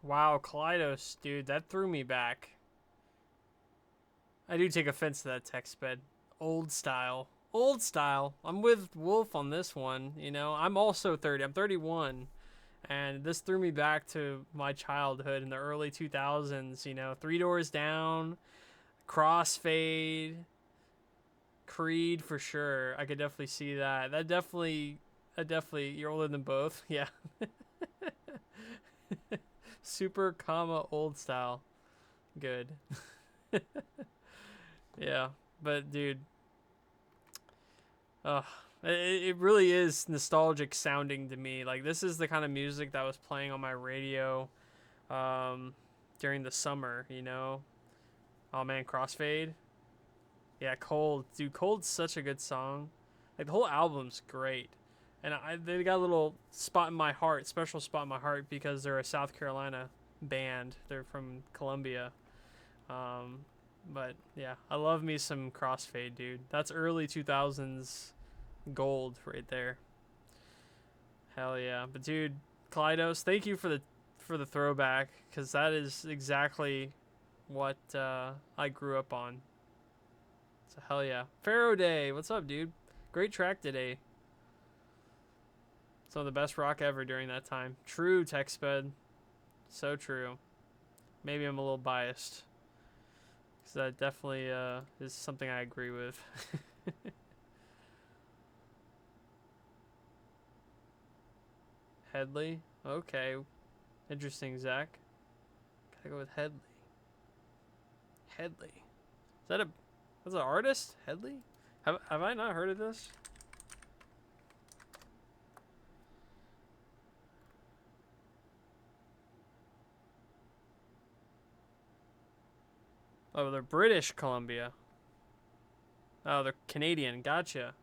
Wow, Kaleidos, dude, that threw me back. I do take offense to that text bed. Old style. Old style. I'm with Wolf on this one, you know. I'm also 30. I'm 31. And this threw me back to my childhood in the early 2000s, you know. Three Doors Down, Crossfade, Creed for sure. I could definitely see that. That definitely, you're older than both. Yeah. Super, old style. Good. Yeah, but dude, it really is nostalgic sounding to me. Like, this is the kind of music that was playing on my radio during the summer, you know. Oh man, Crossfade. Yeah, Cold. Dude, Cold's such a good song. Like, the whole album's great. And they got a little spot in my heart, special spot in my heart, because they're a South Carolina band. They're from Columbia. But yeah, I love me some Crossfade, dude. That's early 2000s gold right there. Hell yeah. But dude, Kaleidos, thank you for the throwback, because that is exactly what I grew up on. So hell yeah. Pharaoh Day, what's up, dude? Great track today. Some of the best rock ever during that time. True, TechSped. So true. Maybe I'm a little biased, because that definitely is something I agree with. Headley? Okay. Interesting, Zach. Gotta go with Headley. Headley. Is that that's an artist? Headley? Have I not heard of this? Oh, they're British Columbia. Oh, they're Canadian. Gotcha.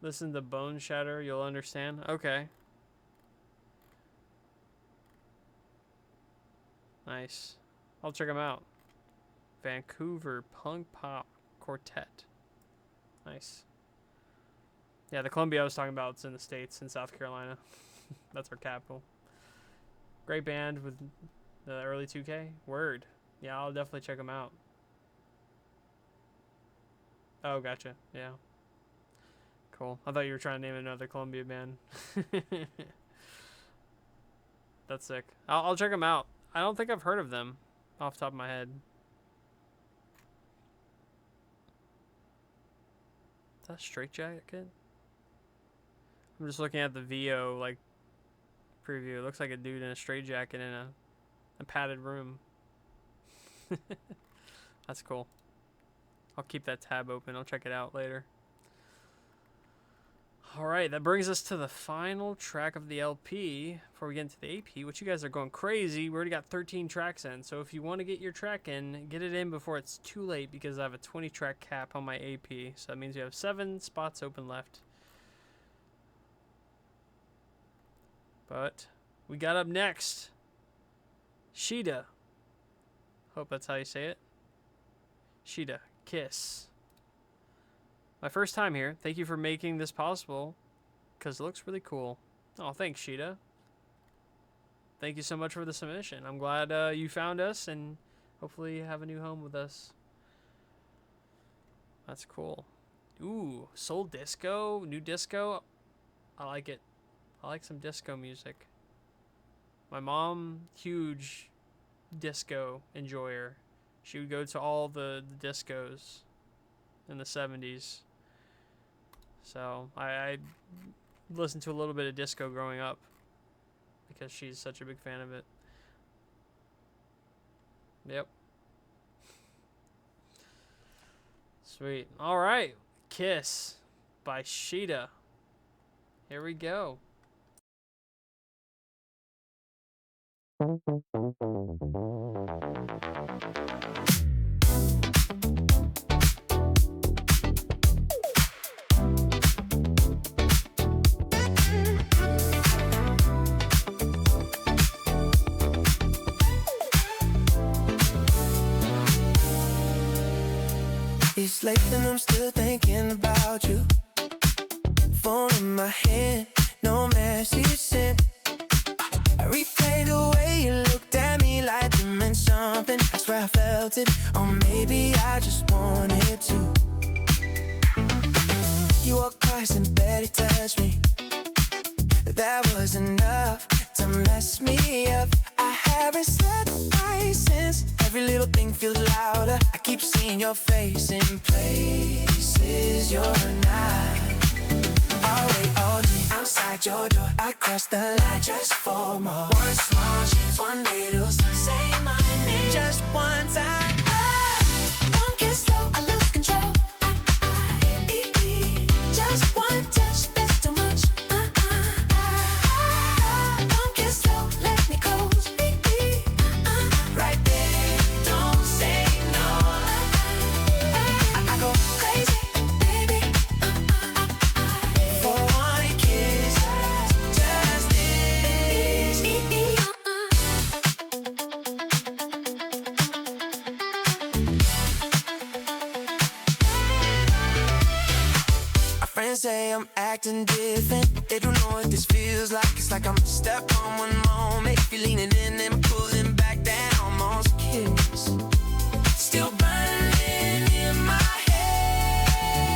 Listen to Bone Shatter, you'll understand. Okay. Nice. I'll check them out. Vancouver Punk Pop Quartet. Nice. Yeah, the Columbia I was talking about is in the States, in South Carolina. That's our capital. Great band with the early 2K. Word. Yeah, I'll definitely check them out. Oh, gotcha. Yeah. Cool. I thought you were trying to name another Columbia band. That's sick. I'll check them out. I don't think I've heard of them off the top of my head. Is that a Straight Jacket? I'm just looking at the VO like preview. It looks like a dude in a straight jacket in a padded room. That's cool. I'll keep that tab open. I'll check it out later. Alright, that brings us to the final track of the LP before we get into the AP, which you guys are going crazy. We already got 13 tracks in, so if you want to get your track in, get it in before it's too late, because I have a 20 track cap on my AP, so that means you have 7 spots open left. But we got up next Sheeta. Hope that's how you say it. Sheeta, Kiss. My first time here. Thank you for making this possible, because it looks really cool. Oh, thanks, Sheeta. Thank you so much for the submission. I'm glad you found us, and hopefully you have a new home with us. That's cool. Ooh, soul disco, new disco. I like it. I like some disco music. My mom, huge disco enjoyer. She would go to all the discos in the 70s. So I listened to a little bit of disco growing up because she's such a big fan of it. Yep. Sweet. All right. Kiss by Sheeta. Here we go. It's late and I'm still thinking about you. Phone in my hand, no message sent. I replay the way you looked at me like you meant something. I swear I felt it, or maybe I just wanted to. You walked past and barely touched me. That was enough to mess me up. I haven't slept right since. Every little thing feels louder. I keep seeing your face in places you're not. I'll wait all day outside your door. I cross the line just for more. One small chance, one little sign. Say my name just one time. Don't get slow, I lose control. Just one touch, that's too much. Don't get slow, let me close. Right there, don't say no. I go crazy, baby. For one kiss, just this. My friends say I'm acting different. They don't know what this feels like. It's like I'm stuck on one moment. If you're leaning in and pulling back down, almost a kiss. Still burning in my head.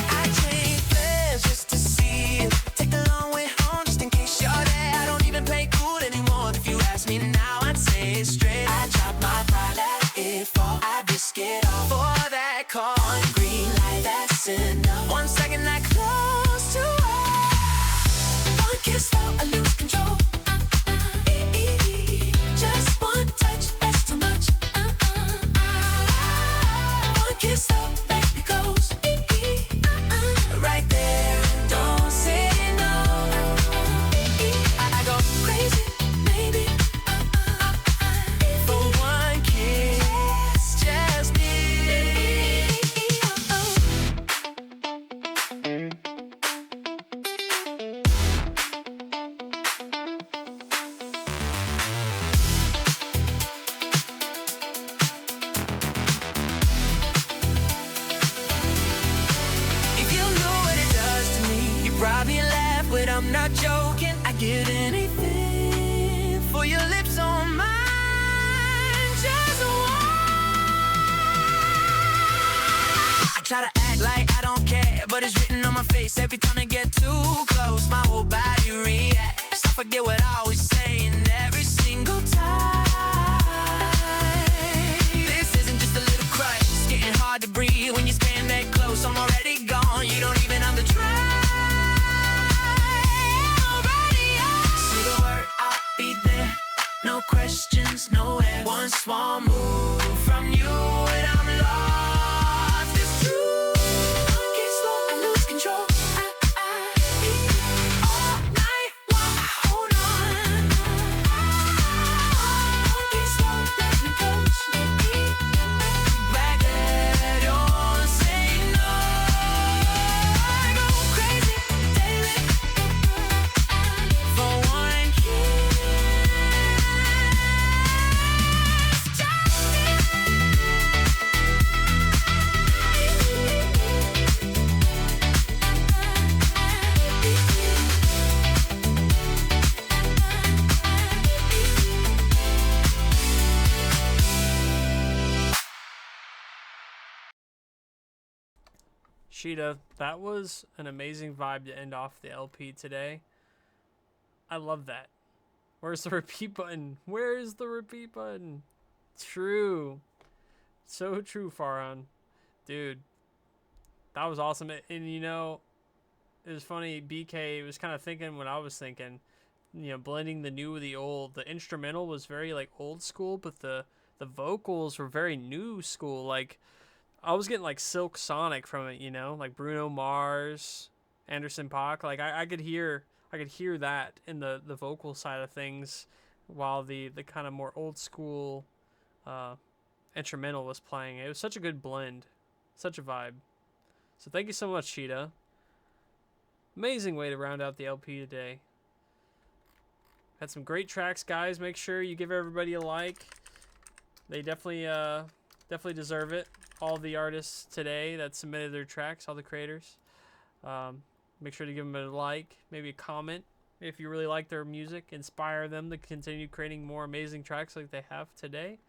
I change plans just to see you. Take the long way home just in case you're there. I don't even play cool anymore. If you ask me now, I'd say it straight. I drop my pride, let it fall. I risk it all for that call. On green light, that's enough. 1 second, I close to us. One kiss, slow, I lose control. Just one touch, that's too much. One kiss, slow, let me close. Right there, don't say no. I go crazy, maybe. For one kiss, just me. If you knew what it does to me, you probably laugh, but I'm not joking. I get anything for your lips on mine. Just one. I try to act like I don't care, but it's written on my face every time I get too close. My whole body reacts. I forget what I was saying every single time. This isn't just a little crush. It's getting hard to breathe when you stand that close. I'm already gone. You don't even have to try. Already say the word, I'll be there. No questions, no ifs. One small move from you and I'm lost. It's true. Don't get slow, I lose control. All night while I hold on. Don't get slow, let me close. Back there, don't say no. I go crazy daily for one kiss. Just Sheeta, that was an amazing vibe to end off the LP today. I love that. Where's the repeat button? Where's the repeat button? True. So true, Farhan. Dude, that was awesome. And you know, it was funny, BK was kind of thinking what I was thinking. You know, blending the new with the old. The instrumental was very like old school, but the vocals were very new school. Like, I was getting like Silk Sonic from it, you know, like Bruno Mars, Anderson .Paak. Like I could hear that in the vocal side of things, while the kind of more old school instrumental was playing. It was such a good blend, such a vibe. So thank you so much, Cheetah. Amazing way to round out the LP today. Had some great tracks, guys. Make sure you give everybody a like. They definitely deserve it. All the artists today that submitted their tracks, all the creators. Make sure to give them a like, maybe a comment if you really like their music. Inspire them to continue creating more amazing tracks like they have today.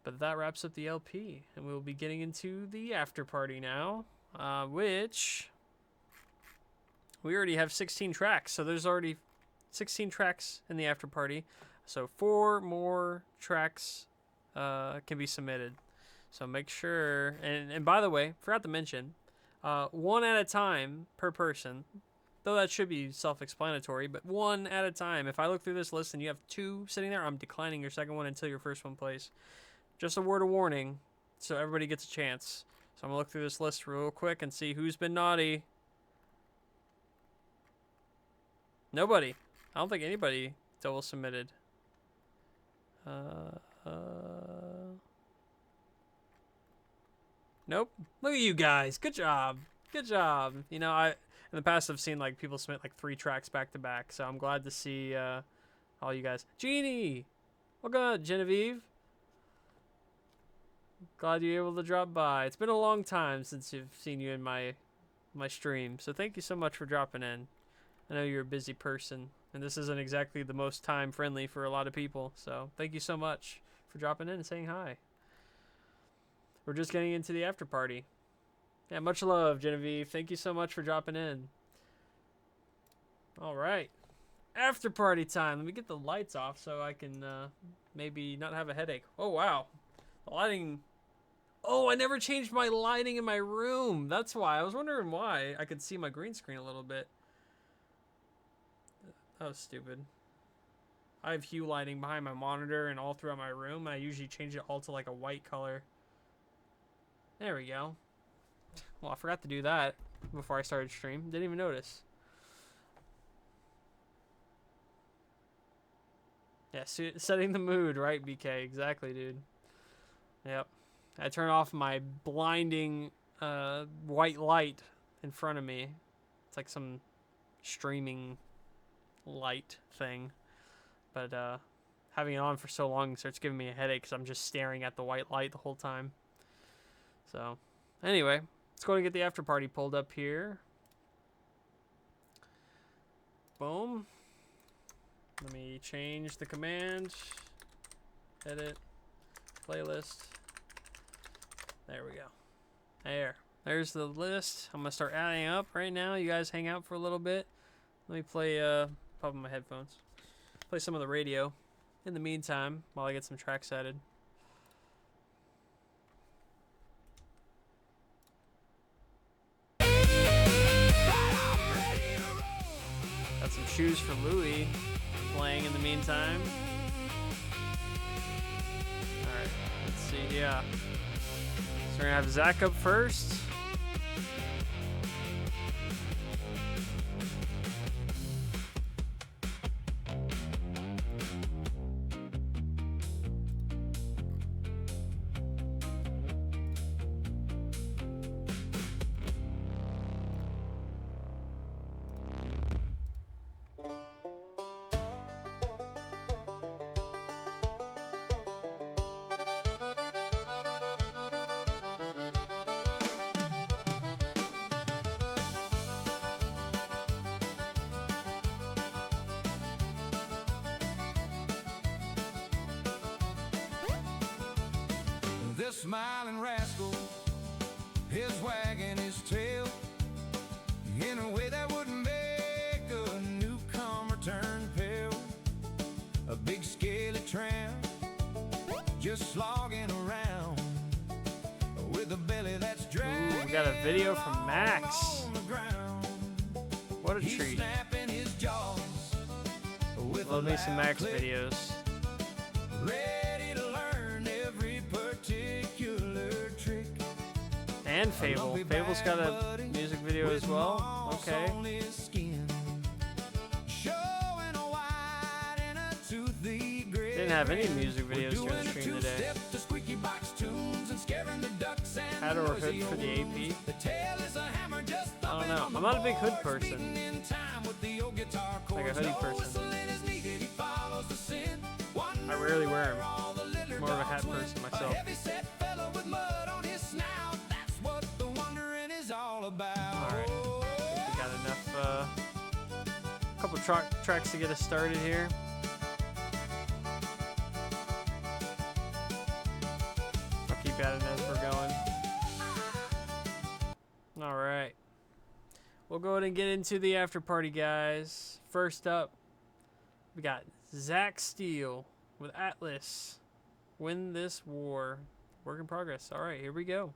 But that wraps up the LP, and we'll be getting into the after party now, which we already have 16 tracks. So there's already 16 tracks in the after party. So 4 more tracks can be submitted. So make sure, and by the way, forgot to mention, 1 at a time per person, though that should be self-explanatory, but 1 at a time. If I look through this list and you have 2 sitting there, I'm declining your second one until your first one plays. Just a word of warning, so everybody gets a chance. So I'm going to look through this list real quick and see who's been naughty. Nobody. I don't think anybody double submitted. Nope. Look at you guys. Good job. Good job. You know, in the past I've seen like people submit like 3 tracks back to back, so I'm glad to see all you guys. Jeannie, welcome, Genevieve. Glad you're able to drop by. It's been a long time since you've seen you in my stream, so thank you so much for dropping in. I know you're a busy person, and this isn't exactly the most time friendly for a lot of people, so thank you so much for dropping in and saying hi. We're just getting into the after party. Yeah, much love, Genevieve. Thank you so much for dropping in. All right. After party time. Let me get the lights off so I can maybe not have a headache. Oh, wow. The lighting. Oh, I never changed my lighting in my room. That's why. I was wondering why. I could see my green screen a little bit. That was stupid. I have hue lighting behind my monitor and all throughout my room. I usually change it all to like a white color. There we go. Well, I forgot to do that before I started stream. Didn't even notice. Yeah, setting the mood, right, BK? Exactly, dude. Yep. I turn off my blinding white light in front of me. It's like some streaming light thing. But having it on for so long starts giving me a headache because I'm just staring at the white light the whole time. So, anyway, let's go and get the after party pulled up here. Boom. Let me change the command. Edit. Playlist. There we go. There's the list. I'm going to start adding up right now. You guys hang out for a little bit. Let me play, pop in my headphones. Play some of the radio in the meantime while I get some tracks added. Got some Shoes for Louie playing in the meantime. Alright, let's see, yeah. So we're gonna have Zach up first. This smiling rascal is wagging in a way that wouldn't make a newcomer turn pale. A big scaly tramp, just slogging around with a belly that's dragging. Ooh, we got a video from Max. What a treat. Love me some Max videos. Ready to learn every particular trick. And Fable. Fable's got a music video as well. Okay. Didn't have any music videos during the stream today. Hat or hood for the AP? I don't know. I'm not a big hood person. Like a hoodie person. I rarely wear them. More of a hat person myself. Alright. We got enough, couple tracks to get us started here. I'll keep adding as we're going. Alright. We'll go ahead and get into the after party, guys. First up, we got Zach Steele with Atlas. Win This War. Work in progress. Alright, here we go.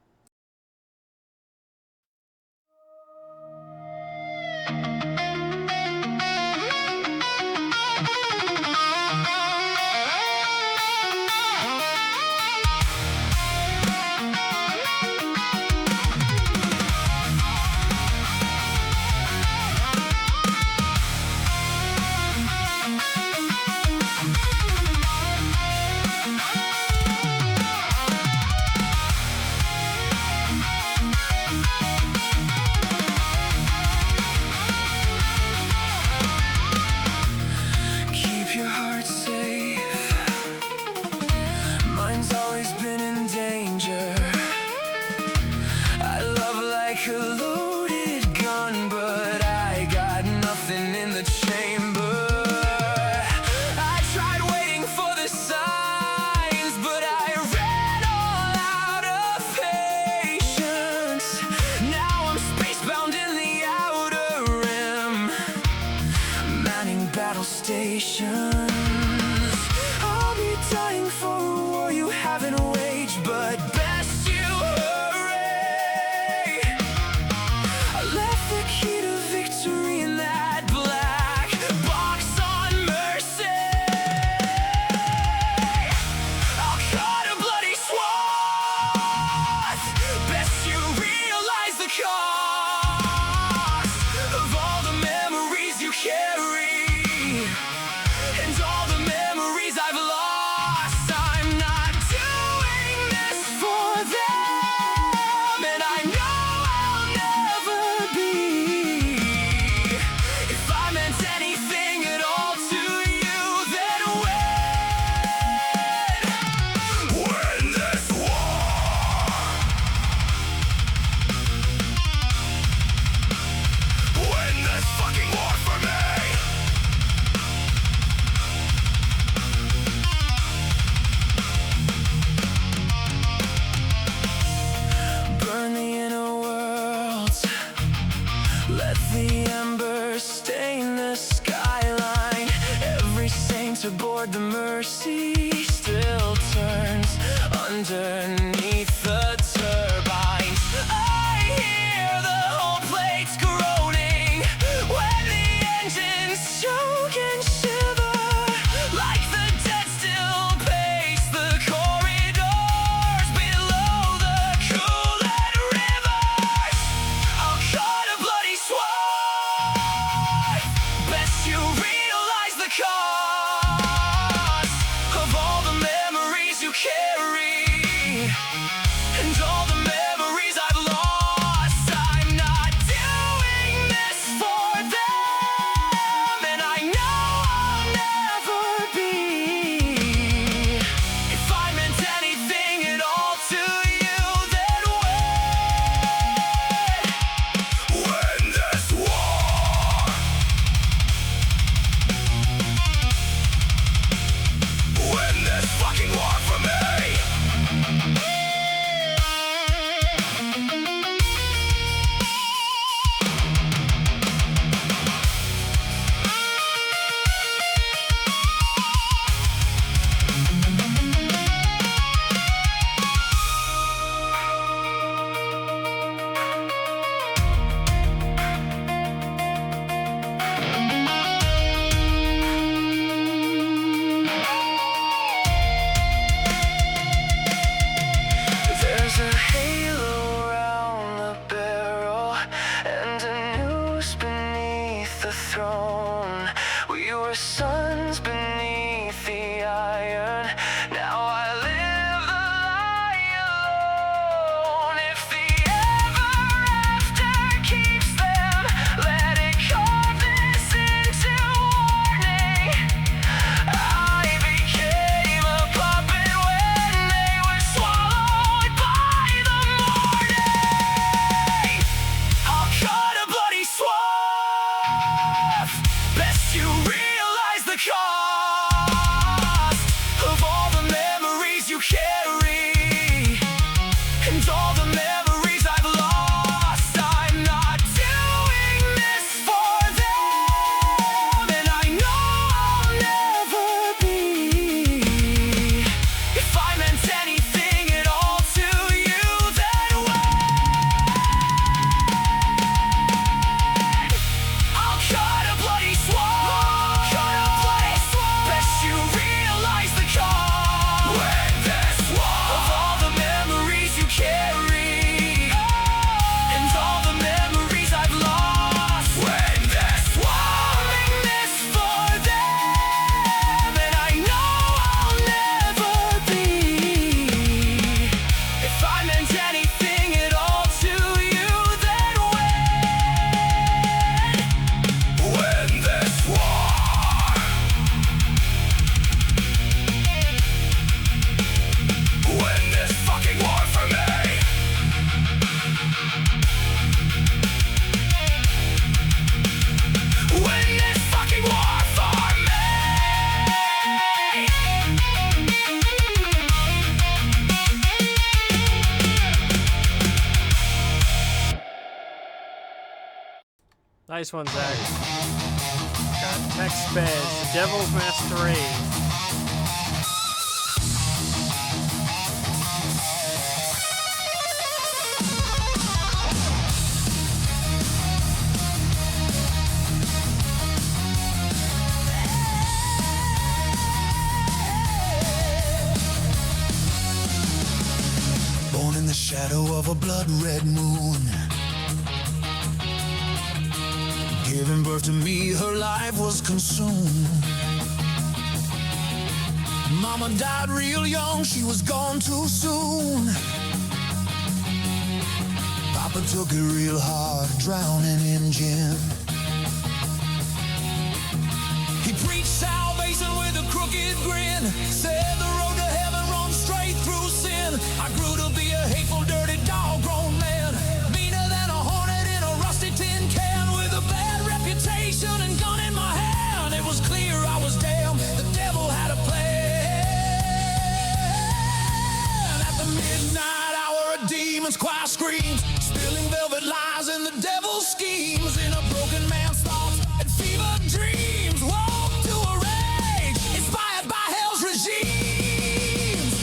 Aboard the Mercy still turns underneath the turbines. I hear the whole plates groaning when the engines choke and shiver. Like the dead still pace the corridors below the cooling rivers. I'll cut a bloody swath. Best you realize the cost of all the memories you carry, and all the memories I've lost. I'm not doing this for them, and I know I'll never be. If I meant anything at all to you, then win this war. the throne. We were sons beneath the iron. Now I live the lie alone. If the ever after keeps them, let it carve this into warning. I became a puppet when they were swallowed by the morning. I'll cut a bloody swath. Best you realize the cost of all the memories you carry and all the memories I've lost. I'm not doing this for them, and I know I'll never be. If I meant anything at all to you, then I'll cut a bloody swath. Cut a bloody swath. Best you realize the cost when this war of all the memories you carry and all the memories I've lost. When this war, doing this for them, and I know I'll never be. If I meant anything at all to you, then when this war, when this fucking war for me, when this fucking war for me. Nice one, Zach. Got Text Beds, The Devil's Masquerade. Born in the shadow of a blood-red moon, giving birth to me, her life was consumed. Mama died real young, she was gone too soon. Papa took it real hard, drowning in gin. He preached salvation with a crooked grin, said the road to heaven runs straight through sin. I grew to be a hateful, dirty, dog-grown man, meaner than a hornet in a rusty tin can, with a bad reputation and gun in my hand. It was clear I was damned, the devil had a plan. At the midnight hour, a demon's choir screams, spilling velvet lies in the devil's schemes. In a broken man's thoughts and fever dreams, woke to a rage inspired by hell's regimes.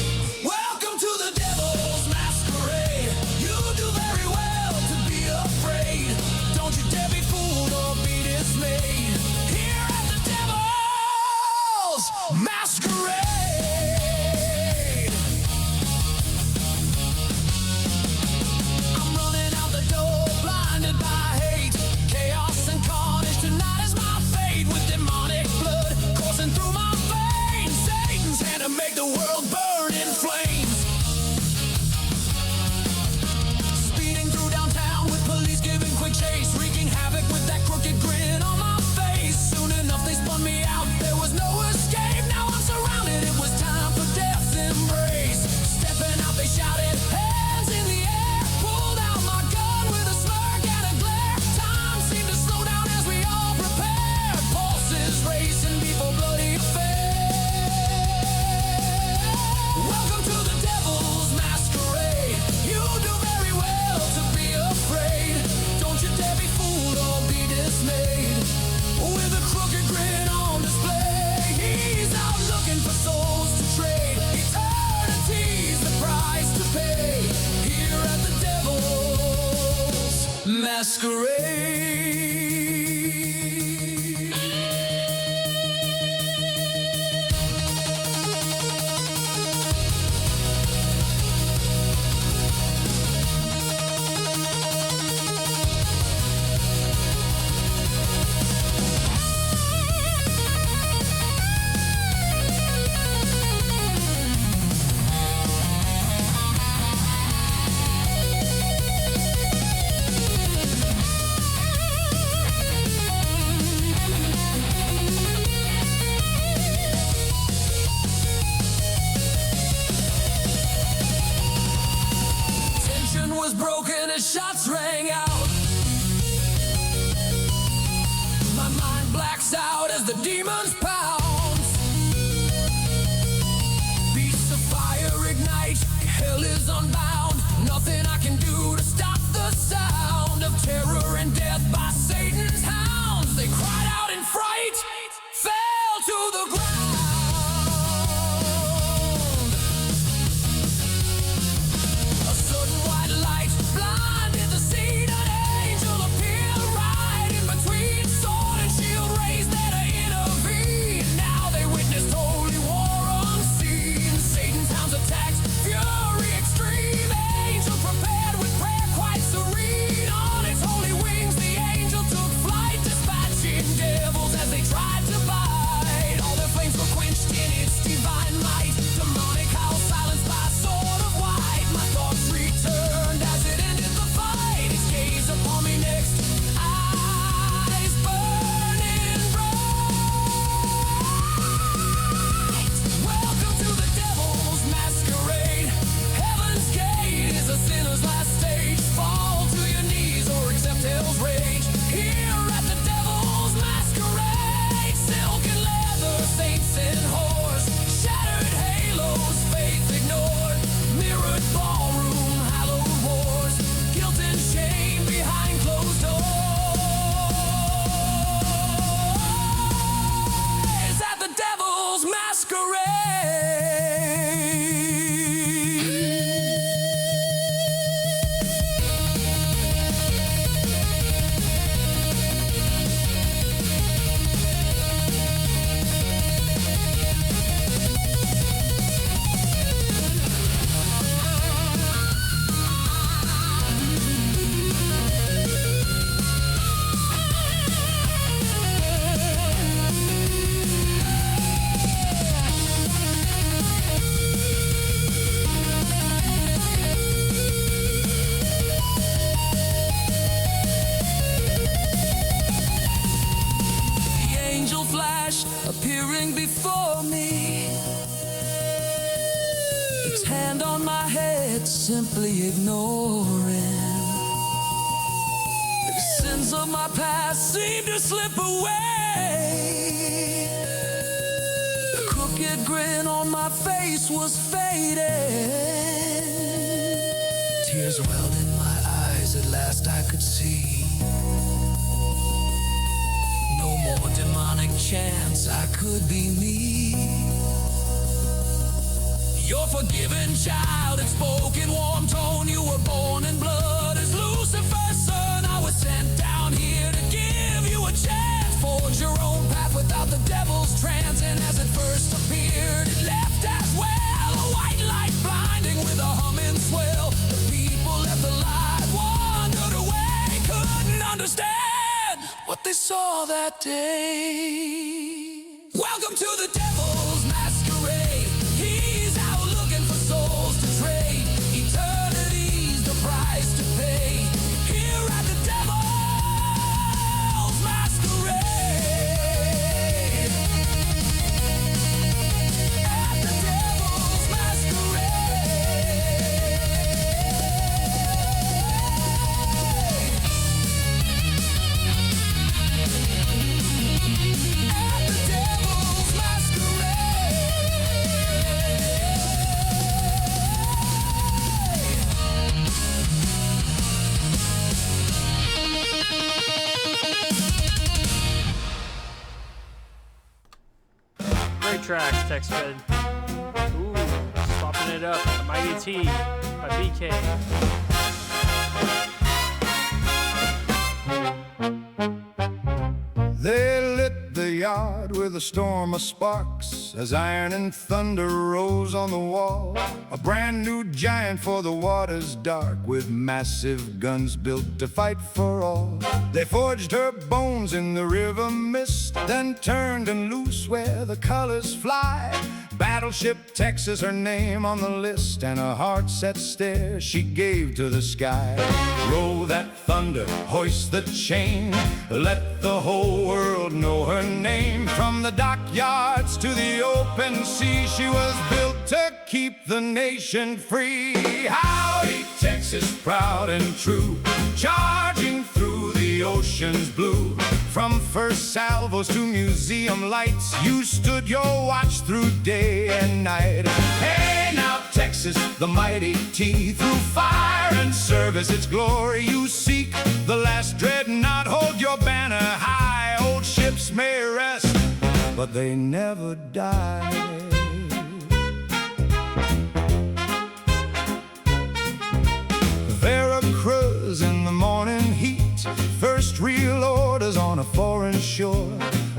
Welcome to the devil's masquerade. You do very well to be afraid. Don't you dare be fooled or be dismayed. Here at the devil's masquerade. I'm running out the door, blinded by hate. Chaos and carnage, tonight is my fate. With demonic blood coursing through my veins, Satan's hand to make the world burn in flames. Speeding through downtown with police giving quick chase, wreaking havoc with that crooked grin on my face. Soon enough they spun me out, there was no escape. Now I'm surrounded, it was time for death's embrace. Stepping out they shouted, hands in the air. Pulled out my gun with a smirk and a glare. Time seemed to slow down as we all prepared. Pulses racing before bloody affair. Welcome to the devil's masquerade. You do very well to be afraid. Don't you dare be fooled or be dismayed. With a crooked grin on display, he's out looking for souls to trade. Eternity's the price to pay. Here at the devil's masquerade. shots rang out. My mind blacks out as the demons pounce. Beasts of fire ignite, hell is unbound. Nothing I can do to stop the sound of terror and death by Satan's hounds. They cried out in fright, fell to the ground. A sudden white light blinded the scene. An angel appeared right in between. Sword and shield raised there to intervene. Now they witnessed holy war unseen. Satan's hounds attacked, fury extreme. Angel prepared with prayer quite serene. On its holy wings the angel took flight, dispatching devils as they tried to bite. All their flames were quenched in its divine might. Demonic howl silenced by a sword of white. My thoughts returned as it ended the fight. Its gaze upon me next, eyes burning bright. Welcome to the devil's masquerade. Heaven's gate is a sinner's last stage. Fall to your knees or accept hell's rage. Here at the devil's masquerade, silk and leather, saints and whores, shattered halos, faith ignored, mirrored ballroom, hallowed wars, guilt and shame behind closed doors. At the devil's masquerade. The angel flashed, appearing before me. Its hand on my head, simply ignoring. The sins of my past seemed to slip away. The crooked grin on my face was fading. Tears welled in my eyes, at last I could see. No more demonic chance, I could be me. You're forgiven, child, it spoke in warm tone. You were born in blood as Lucifer's son. I was sent down here to give you a chance. Forge your own path without the devil's trance. And as it first appeared, it left as well. A white light blinding with a humming swell. The people left the light, wandered away, couldn't understand what they saw that day. Welcome to the devil's masquerade. He's out looking for souls to trade. Eternity's the price to pay. Here at the devil's masquerade. At the devil's At the devil's masquerade. Great tracks, TextFed. Ooh, swapping it up. Mighty T by BK. They lit the yard with a storm of sparks as iron and thunder rose on the wall. A brand new giant for the waters dark, with massive guns built to fight for all. They forged her bones in the river mist, then turned and loose where the colors fly. Battleship Texas, her name on the list, and a heart-set stare she gave to the sky. Roll that thunder, hoist the chain, let the whole world know her name. From the dockyards to the open sea, she was built to keep the nation free. Howdy, Texas, proud and true, charging through the ocean's blue. From first salvos to museum lights, you stood your watch through day and night. Hey now, Texas, the mighty T, through fire and service, its glory you seek. The last dreadnought, hold your banner high. Old ships may rest, but they never die. Veracruz in the morning heat, first real orders on a foreign shore.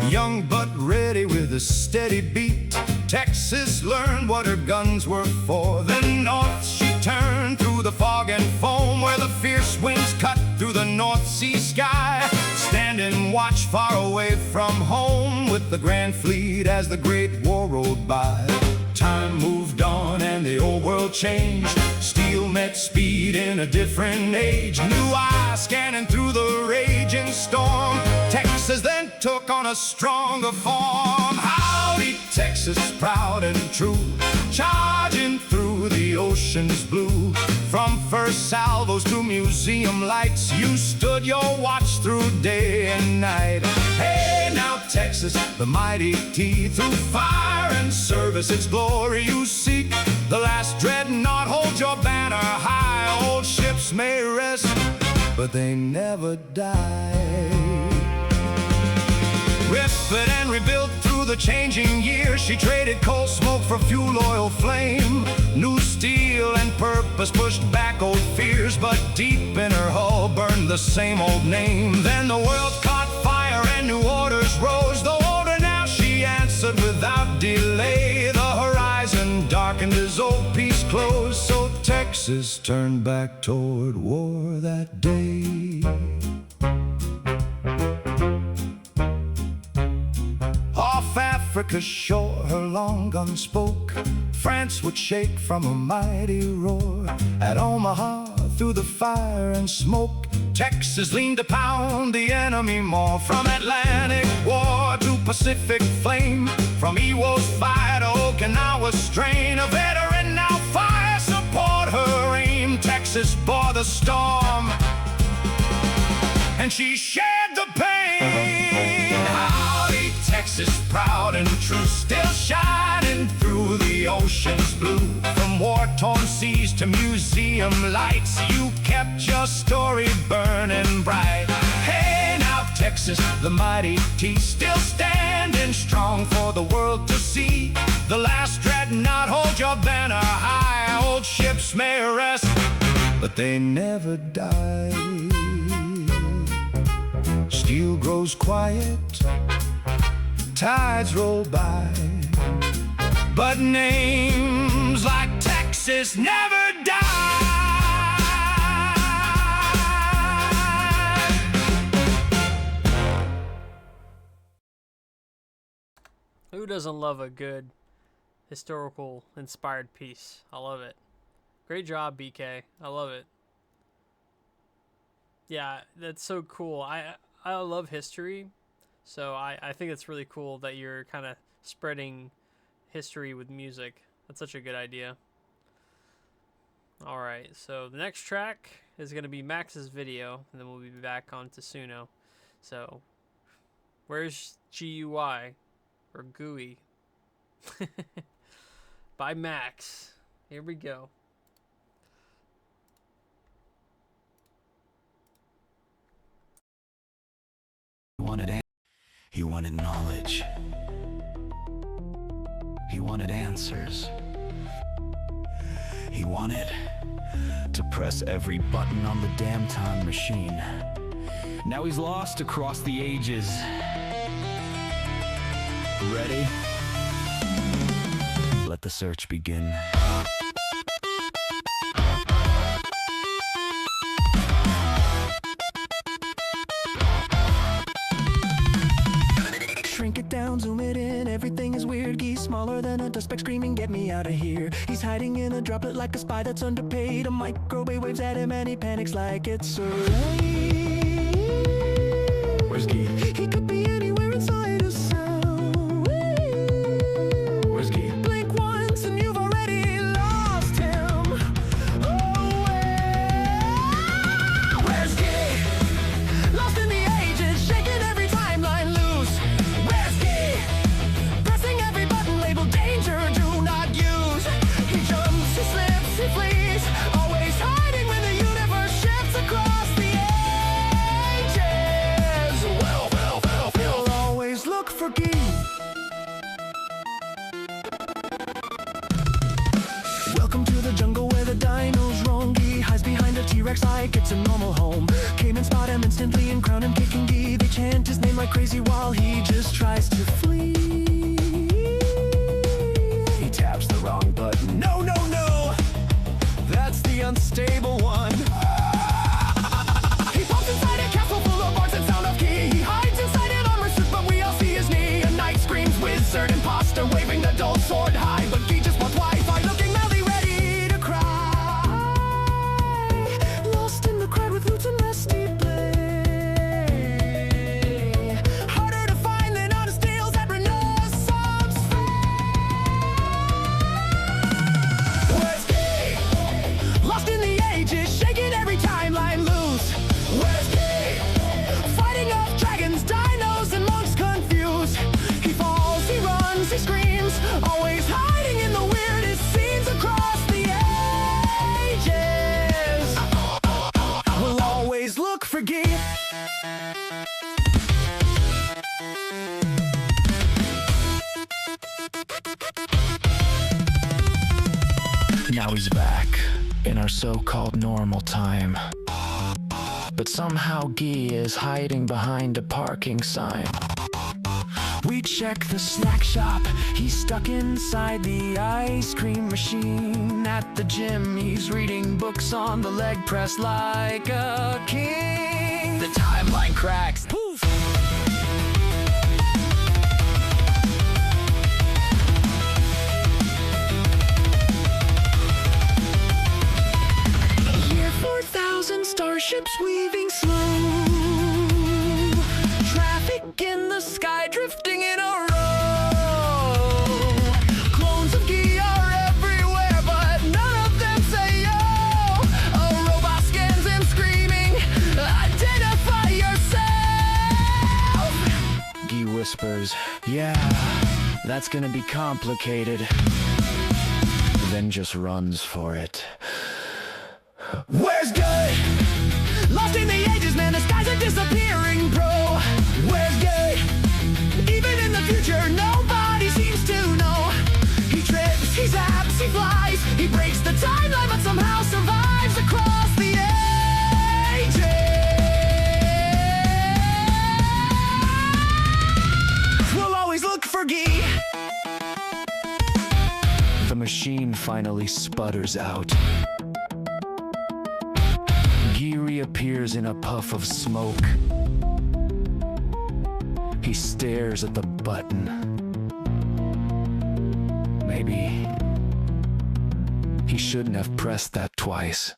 Young but ready with a steady beat, Texas learned what her guns were for. Then north she turned through the fog and foam, where the fierce winds cut through the North Sea sky. Standing watch far away from home, with the Grand Fleet as the Great War rolled by. Time moved on and the old world changed. Steel met speed in a different age. New eyes scanning through the raging storm. Texas then took on a stronger form. Howdy, Texas, proud and true, charging through the ocean's blue. From first salvos to museum lights, you stood your watch through day and night. Hey now, Texas, the mighty T, through fire and service, its glory you seek. The last dreadnought, hold your banner high. Old ships may rest, but they never die. Refit and rebuilt through the changing years, she traded coal smoke for fuel oil flame. New steel and purpose pushed back old fears, but deep in her hull burned the same old name. Then the world caught fire and new orders rose. Though older now, she answered without delay. The horizon darkened as old peace closed, so Texas turned back toward war that day. Off Africa's shore, her long gun spoke. France would shake from a mighty roar. At Omaha, through the fire and smoke, Texas leaned to pound the enemy more. From Atlantic war to Pacific flame, from Iwo's fire to Okinawa strain, a veteran now fire support her aim. Texas bore the storm, and she shared the pain. Howdy, Texas, proud and true, still shining through the ocean's blue. From war-torn seas to museum lights, you kept your story burning bright. Hey now, Texas, the mighty T, still standing strong for the world to see. The last dreadnought, hold your banner high. Old ships may rest, but they never die. Steel grows quiet, tides roll by, but names like Texas never die. Who doesn't love a good historical inspired piece? I love it. Great job, BK. I love it. Yeah, that's so cool. I love history, so I think it's really cool that you're kind of spreading history with music. That's such a good idea. Alright, so the next track is going to be Max's video, and then we'll be back on to Suno. So, where's GUI? Or GUI? By Max. Here we go. He wanted knowledge. He wanted answers. He wanted to press every button on the damn time machine. Now he's lost across the ages. Ready? Let the search begin. Shrink it down, zoom it in, everything is weird. Geese smaller than a dust speck screaming, get me out of here. He's hiding in a droplet like a spy that's underpaid. A microwave waves at him and he panics like it's a raid. Where's Guy? He could be anywhere inside a sound. Where's Guy? Blink once and you've already look for Gee. Welcome to the jungle where the dinos roam. Gee hides behind a T-Rex like it's a normal home. Cavemen spot him instantly and crown him kicking Gee. They chant his name like crazy while he just tries to flee. He taps the wrong button. No, no, no! That's the unstable one. He pops inside a castle full of arts and sound of Gee. He hides inside an armor suit, but we all see his knee. A Nyte screams, wizard imposter, waving the dull sword high. But Gee just wants Wi-Fi, looking madly ready to cry. Lost in the crowd with roots and rusty play. Harder to find than honest tales at Renaissance fair. Where's Gee? Lost in the ages, shaking every timeline loose. Where's Gee? Fighting off dragons, dinos, and monks confused. He falls, he runs, he screams, always hiding in the weirdest scenes across the ages. We'll always look for Gee. Now he's back in our so-called normal time. But somehow Gee is hiding behind a parking sign. We check the snack shop, he's stuck inside the ice cream machine. At the gym, he's reading books on the leg press like a king. The timeline cracks. Poof! Year 4000, starships weaving slow. Traffic in the sky drifting in a row. Clones of Gee are everywhere, but none of them say yo. A robot scans him screaming, identify yourself. Gee whispers, yeah, that's gonna be complicated. Then just runs for it. Where's good? Lost in the ages, man, the skies are disappearing, bro. Where's good? Even in the future, nobody seems to know. He trips, he zaps, he flies, he breaks the timeline, but somehow survives across the ages. We'll always look for Gee. The machine finally sputters out. Gee reappears in a puff of smoke. He stares at the button. Maybe he shouldn't have pressed that twice.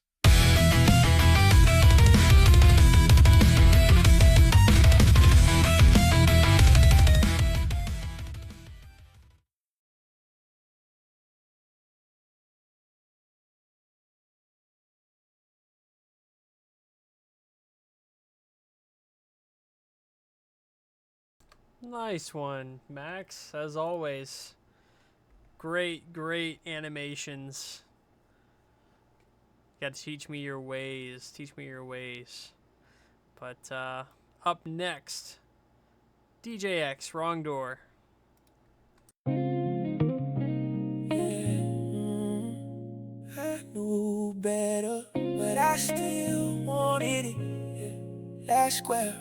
Nice one, Max, as always. Great, great animations. You gotta teach me your ways. Teach me your ways. But, up next, DJ X, Wrong Door. I knew better, but I still wanted it. Last square,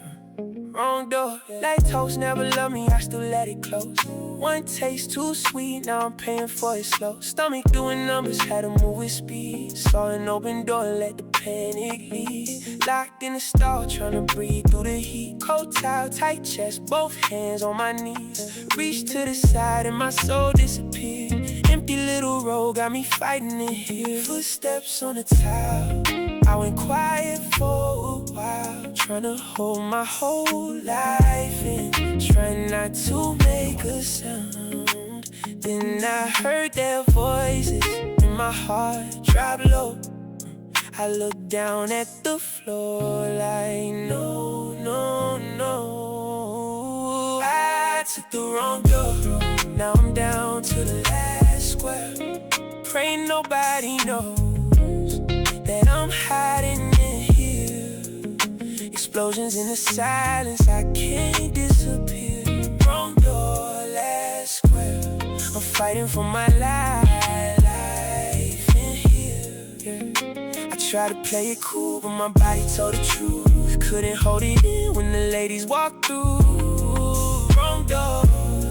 wrong door. Like toast, never loved me, I still let it close. One taste too sweet, now I'm paying for it slow. Stomach doing numbers, had to move with speed. Saw an open door, let the panic lead. Locked in the stall, trying to breathe through the heat. Cold towel, tight chest, both hands on my knees. Reached to the side and my soul disappeared. Empty little road, got me fighting it here. Footsteps on the tile, I went quiet for a while, trying to hold my whole life in, trying not to make a sound. Then I heard their voices, and my heart dropped low. I looked down at the floor like, no, no, no. I took the wrong door, now I'm down to the last square. Pray nobody knows that I'm hiding in here. Explosions in the silence, I can't disappear. Wrong fighting for my life in here, yeah. I tried to play it cool, but my body told the truth. Couldn't hold it in when the ladies walked through. Wrong door,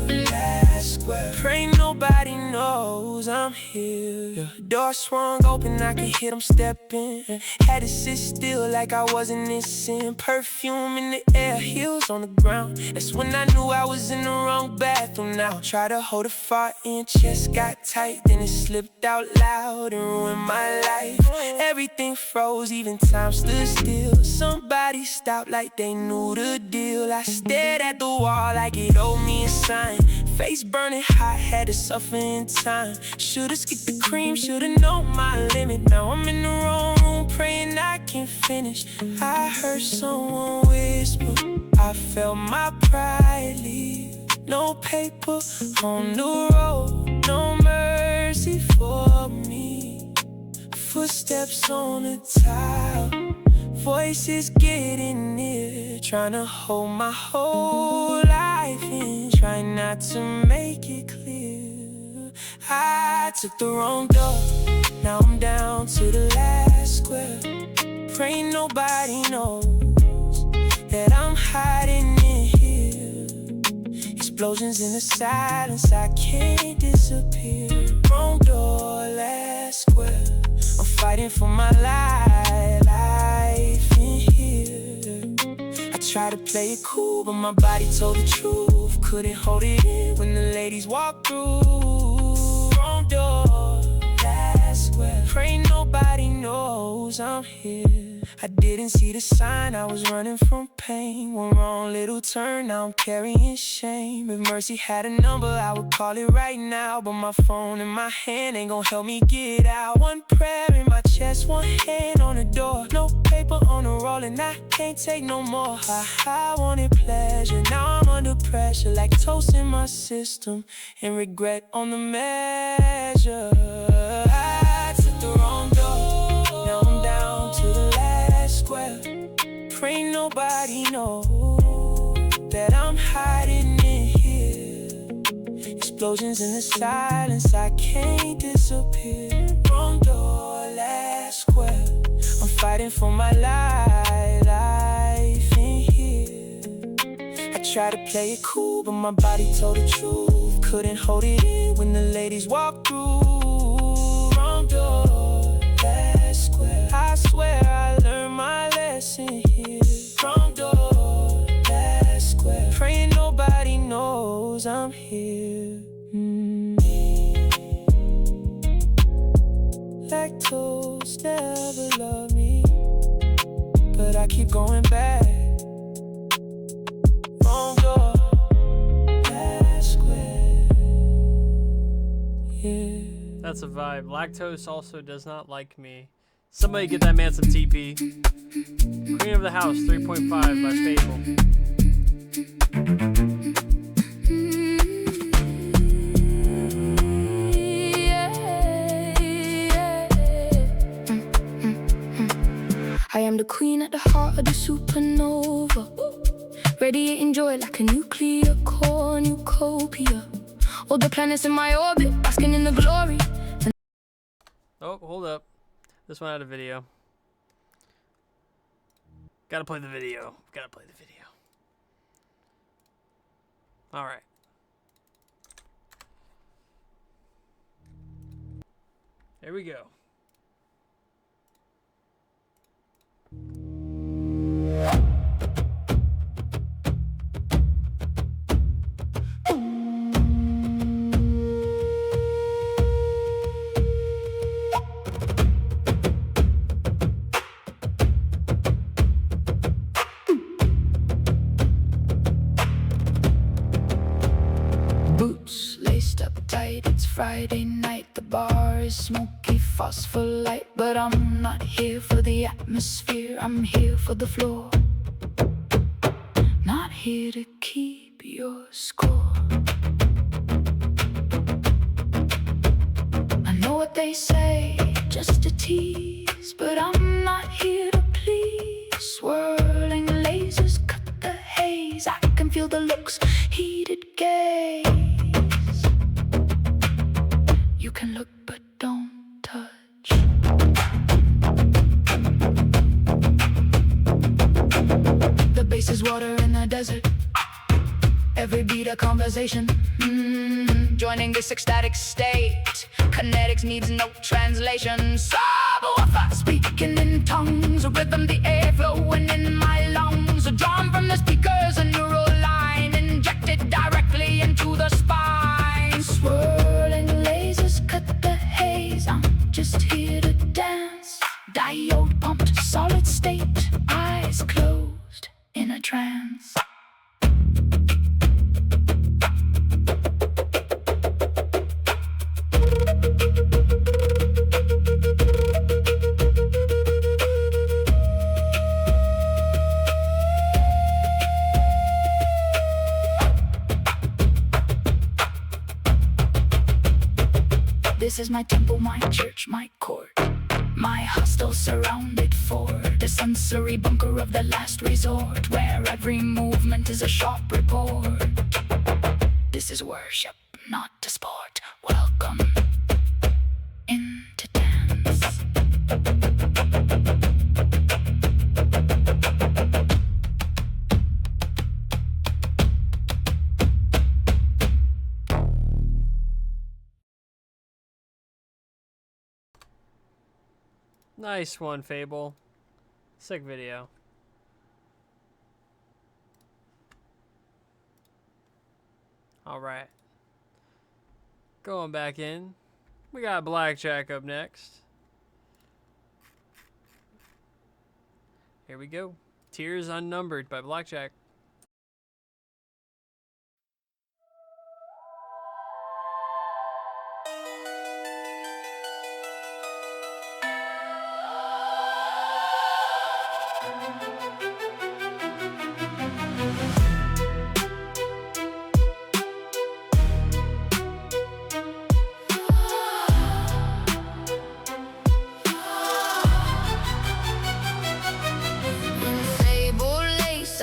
last square. Pray nobody knows I'm here. Door swung open, I could hear them stepping. Had to sit still like I wasn't innocent. Perfume in the air, heels on the ground. That's when I knew I was in the wrong bathroom now. Tried to hold a fart in, chest got tight. Then it slipped out loud and ruined my life. Everything froze, even time stood still. Somebody stopped like they knew the deal. I stared at the wall like it owed me a sign. Face burning hot, had to suffer in time. Should've skipped the cream, should've known my limit. Now I'm in the wrong room, praying I can finish. I heard someone whisper, I felt my pride leave. No paper on the road, no mercy for me. Footsteps on the tile, voices getting near. Trying to hold my whole life in, trying not to make it clear. I took the wrong door, now I'm down to the last square. Pray nobody knows that I'm hiding in here. Explosions in the silence, I can't disappear. Wrong door, last square. I'm fighting for my life in here. I tried to play it cool, but my body told the truth. Couldn't hold it in when the ladies walked through. Wrong door, last square. Pray nobody knows I'm here. I didn't see the sign, I was running from pain. One wrong little turn, now I'm carrying shame. If mercy had a number, I would call it right now. But my phone in my hand ain't gon' help me get out. One prayer in my chest, one hand on the door. No paper on the roll and I can't take no more. I wanted pleasure, now I'm under pressure. Like toast in my system and regret on the measure. I took the wrong door, now I'm down to the last square. Pray nobody knows that I'm hiding in here. Explosions in the silence, I can't disappear. Wrong door, last square. I'm fighting for my life in here. I tried to play it cool, but my body told the truth. Couldn't hold it in when the ladies walked through. Wrong door, last square. I swear I learned my lesson here. Wrong door, last square. Praying nobody knows I'm here. Lactose never loved me, but I keep going back. Wrong door, last square. Yeah. That's a vibe. Lactose also does not like me. Somebody get that man some TP. Queen of the House 3.5 by Fable. I am the queen at the heart of the supernova, radiating joy like a nuclear cornucopia. All the planets in my orbit, basking in the glory. Oh, hold up. This one had a video. Gotta play the video. Gotta play the video. Alright. Here we go. Boots laced up tight, it's Friday night. The bar is smoky phospholite, but I'm not here for the atmosphere, I'm here for the floor. Not here to keep your score. I know what they say, just a tease, but I'm not here to please. Swirling lasers cut the haze, I can feel the looks, heated gaze. desert. Every beat a conversation. Joining this ecstatic state. Kinetics needs no translation. Subwoofer speaking in tongues. A rhythm, the air flowing in my lungs. Drawn from the speakers, a neural line injected directly into the spine. Swirling lasers cut the haze. I'm just here to dance. Diode pumped, solid state. Eyes closed in a trance. This is my temple, my church, my court. My hostel surrounded fort. A sensory bunker of the last resort, where every movement is a sharp report. This is worship, not a sport. Welcome into dance. Nice one, Fable. Sick video. Alright. Going back in. We got Blackjack up next. Here we go. Tears Unnumbered by Blackjack.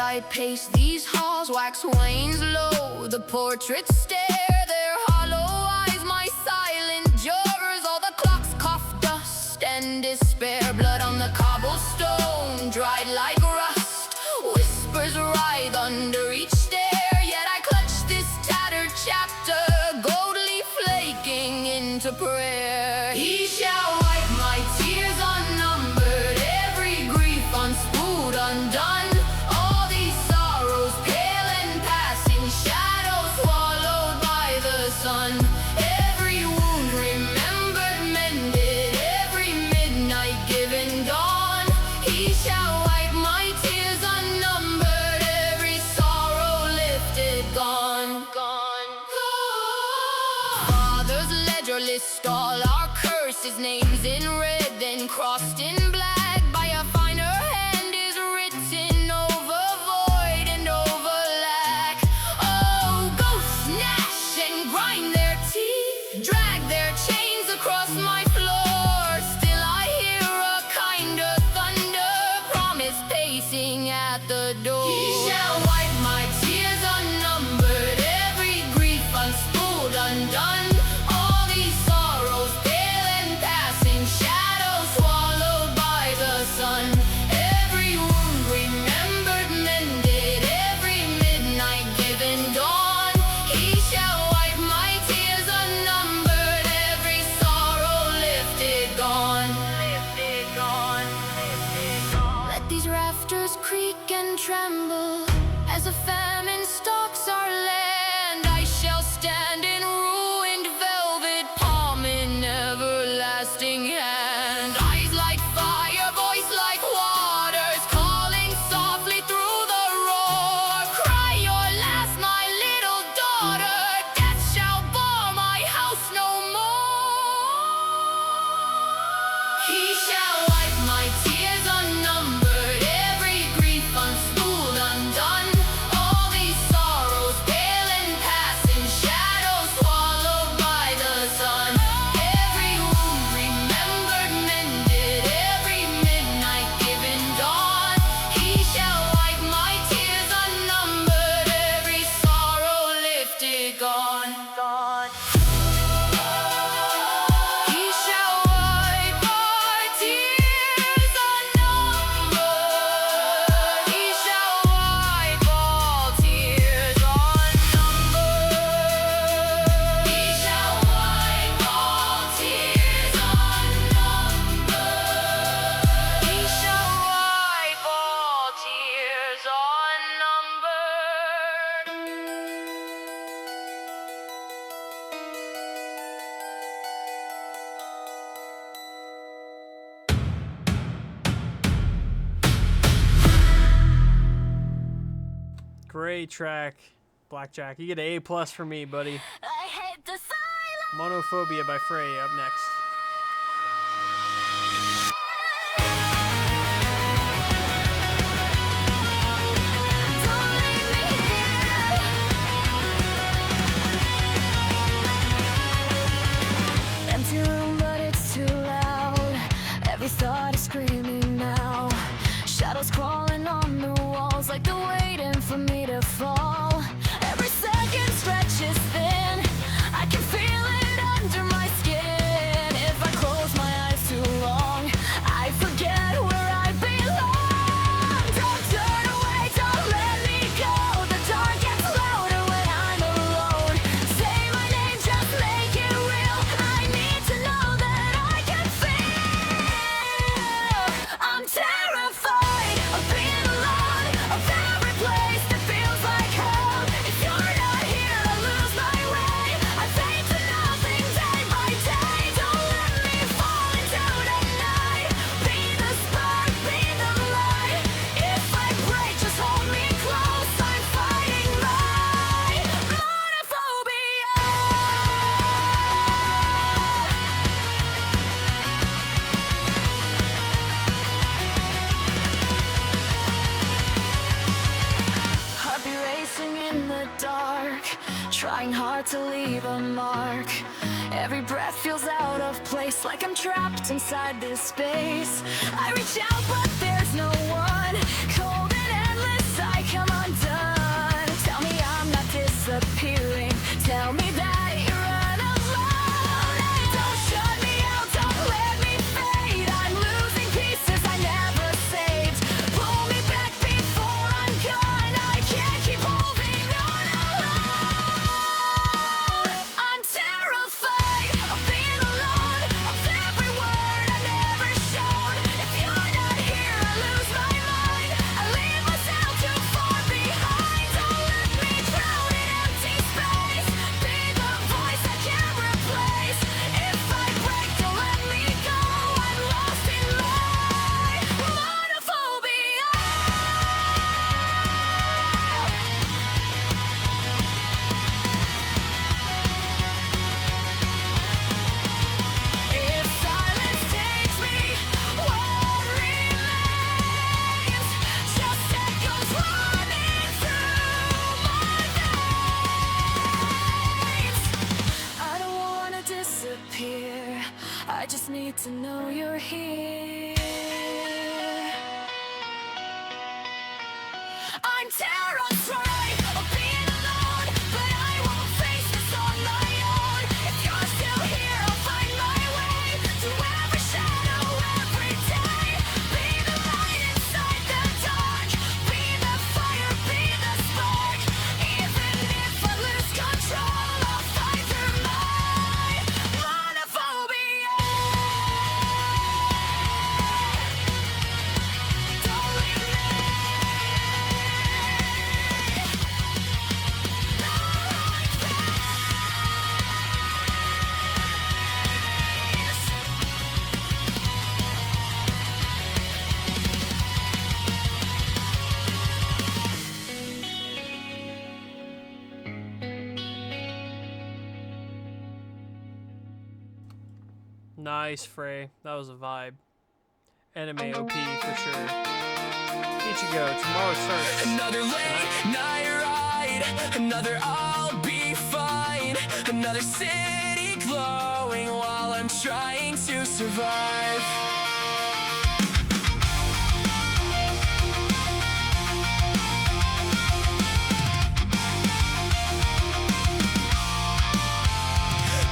I pace these halls, wax wanes low. The portraits stare, their hollow eyes, my silent jurors. All the clocks cough dust and despair. Blood on the cobblestone, dried like rust. Whispers writhe under each stare. Yet I clutch this tattered chapter, goldly flaking into prayer. He shall wipe my tears unnumbered, every grief unspooled, undone. Every wound remembered, mended, every midnight given dawn. He shall wipe my tears unnumbered, every sorrow lifted, gone, gone, gone. Father's ledger list all our curses, names in red, then crossed in black. By a finer hand is written over void and over lack. Oh, ghosts gnash and grind their teeth, drag their chains across my floor. Still I hear a kinder thunder, promise pacing at the door. He shall wipe my tears unnumbered, every grief unspooled, undone. All these sorrows pale and passing, shadows swallowed by the sun. Every wound remembered, mended, every midnight given dawn. He shall wipe my tears unnumbered, every sorrow lifted, gone, lifted, gone, lifted, gone. Let these rafters creak and tremble as a famine stalks our land. I shall stand in ruined velvet, palm in everlasting hand. Eyes like fire, voice like waters, calling softly through the roar. Cry your last, my little daughter, death shall bar my house no more. He shall wipe my tears unnumbered, every grief unspooled, undone. All these sorrows pale and passing, shadows swallowed by the sun. Every wound remembered, mended, every midnight given dawn. He shall wipe my tears unnumbered, every sorrow lifted, Frey track, Blackjack. You get an A+ from me, buddy. I hate the silence. Monophobia by Frey up next. Empty room, but it's too loud. Every thought is screaming now. Shadows crawling on the walls like they're waiting for me to fall. Every second stretches thin. I can feel it under my skin. If I close my eyes too long, I forget where I belong. Don't turn away, don't let me go. The dark gets louder when I'm alone. Say my name, just make it real. I need to know that I can feel. I'm terrified of being alone, of every place that feels like home. If you're not here, I lose my way. I fade to nothing day by day. Don't let me fall into the night. Be the spark, be the light. If I break, just hold me close. I'm fighting my monophobia. Heart be racing in the dark, trying hard to leave a mark. Every breath feels out of place, like I'm trapped inside this space. I reach out, but there's no one. Cold and endless, I come undone. Tell me I'm not disappearing. Tell me that you're unalone. Don't shut me out, don't let me fade. I'm losing pieces I never saved. Pull me back before I'm gone. I can't keep holding on alone. I'm terrified of being alone, of every word I never shown. If you're not here, I lose my mind. I leave myself too far behind. Don't let me drown in empty space. Be the voice I can't replace. If I break, don't let me go. I'm lost in my monophobia. If silence takes me, what remains? Just echoes running through my veins. I don't wanna disappear. I just need to know you're here. I'm terrified of being alone, but I won't face this on my own. If you're still here, I'll find my way to every shadow, every day. Be the light inside the dark. Be the fire, be the spark. Even if I lose control, I'll fight through my monophobia. Don't leave me. Nice, Frey. That was a vibe. Anime OP for sure. Ichigo, tomorrow starts. Another late night ride, another I'll be fine. Another city glowing while I'm trying to survive.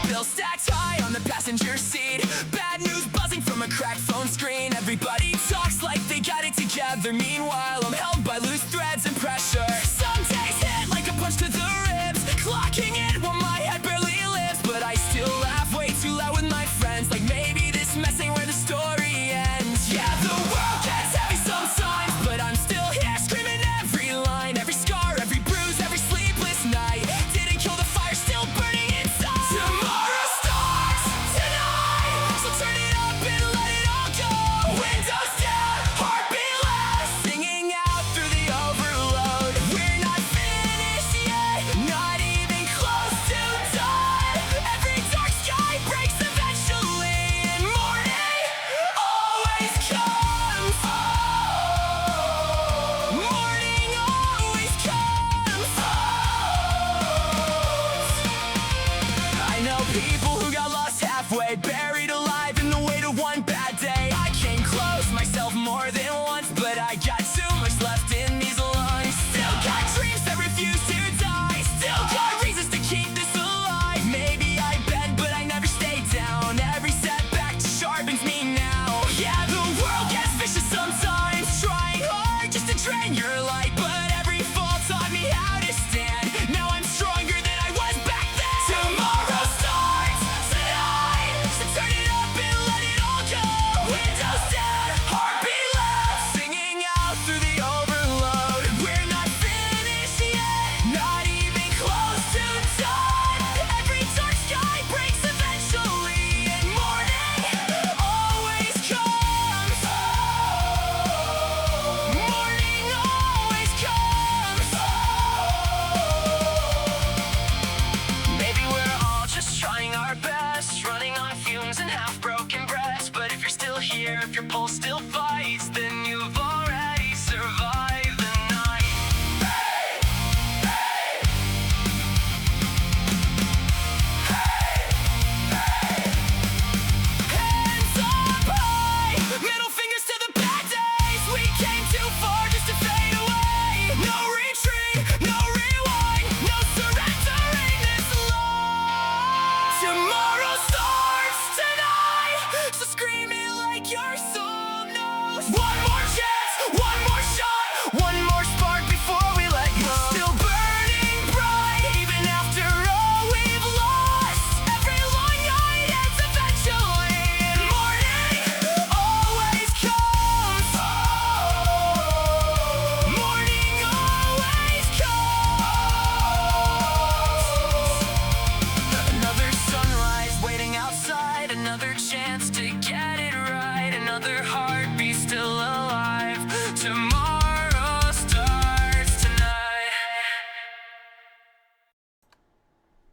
Bill stacked high on the passenger seat. Bad news buzzing from a cracked phone screen. Everybody talks like they got it together. Meanwhile, I'm held by loose threads and pressure. Some days hit like a punch to the ribs. Clocking it while my head barely lifts. But I still laugh way too loud with my friends. Like maybe this mess ain't where the story ends. Yeah, the world gets heavy sometimes, but I'm still here screaming every line. Every scar, every bruise, every sleepless night. Didn't kill the fire, still burning inside. Tomorrow starts tonight, so turn it up and let it all go. Windows down, heartbeat loud, singing out through the overload. We're not finished.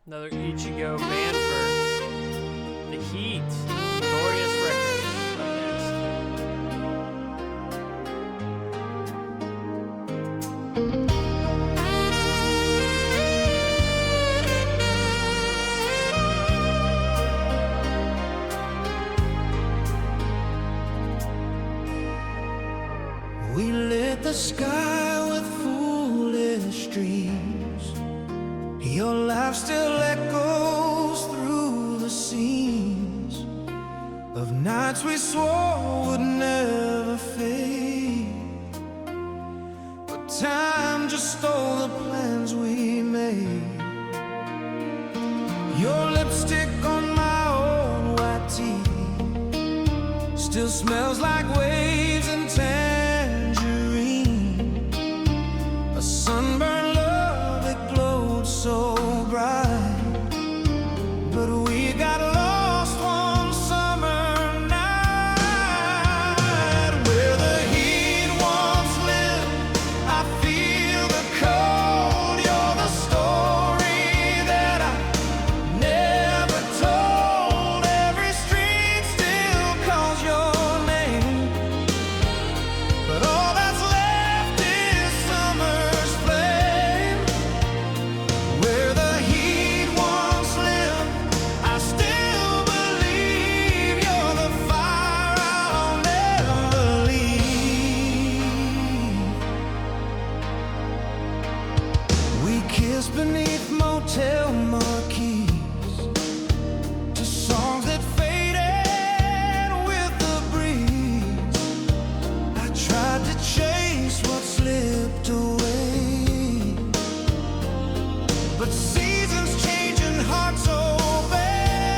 Another Ichigo Banford. The Heat. Glorious record. Up We lit the sky with foolish dreams. Your laugh still echoes through the seams of nights we swore would never fade. But time just stole the plans we made. Your lipstick on my old white tee still smells like waves and tangerine. A sunburned love that glowed so bright, but we got lost one summer night. Where the heat once lived, I feel the cold. You're the story that I never told. Every street still calls your name, but all that's left is summer's flame. Where the heat once lived, I still believe you're the fire I'll never leave. We kissed beneath motel marquees to songs that faded with the breeze. I tried to chase what slipped away, but seasons change and hearts obey.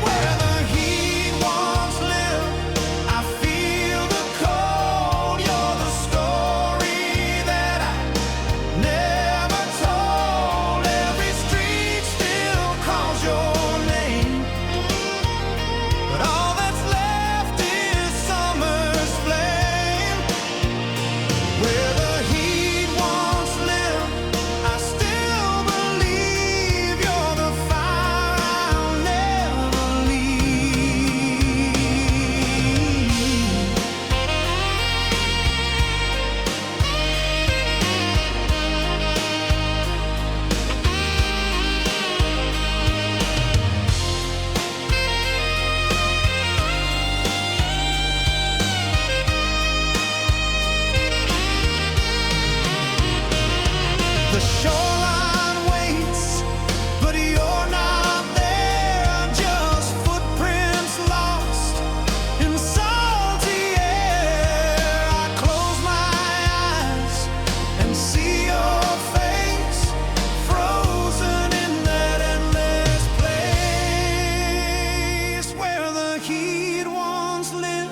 Where the heat once lived, I feel the cold. You're the story that I never told. Every street still calls your name, but all that's left is summer's flame. Where the heat once lived, I still believe you're the fire I'll never leave. The shoreline waits, but you're not there. Just footprints lost in salty air. I close my eyes and see your face, frozen in that endless place. Where the heat once lived,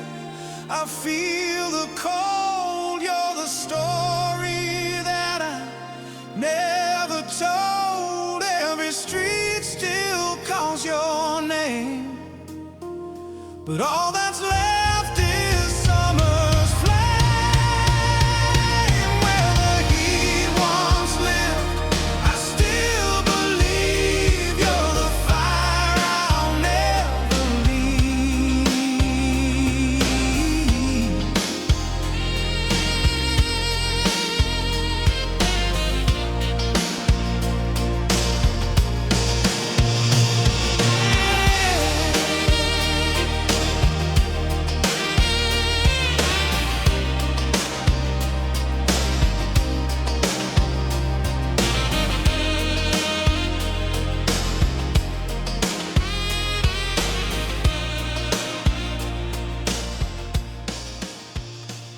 I feel the cold. You're the story that I never told. Every street still calls your name, but all that's left is summer's flame. Where the heat once lived, I still believe you're the fire I'll never leave.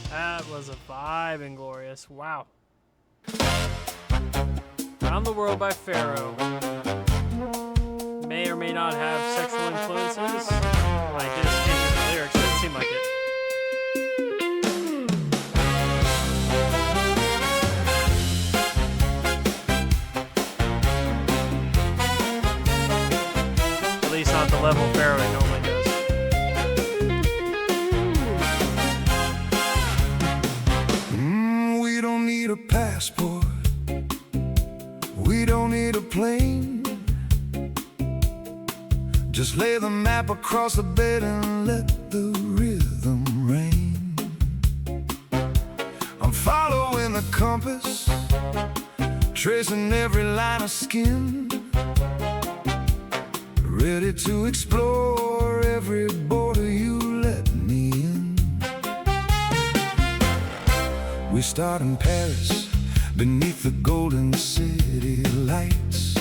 That was a vibe, Inglorious. Wow. Around the World by Pharaoh. May or may not have sexual influences. I just can't read the lyrics, it didn't seem like it. At least not the level Pharaoh normally does. We don't need a passport. We don't need need a plane. Just lay the map across the bed and let the rhythm rain. I'm following the compass, tracing every line of skin, ready to explore every border you let me in. We start in Paris, beneath the golden city lights,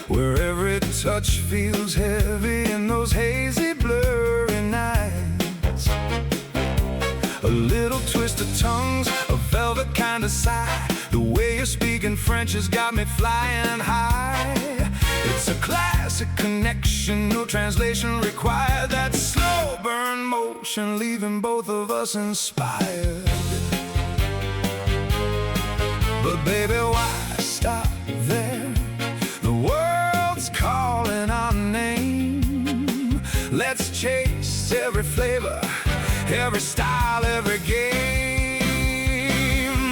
where every touch feels heavy in those hazy, blurry nights. A little twist of tongues, a velvet kind of sigh. The way you're speaking French has got me flying high. It's a classic connection, no translation required. That slow burn motion, leaving both of us inspired. But baby, why stop there? The world's calling our name. Let's chase every flavor, every style, every game.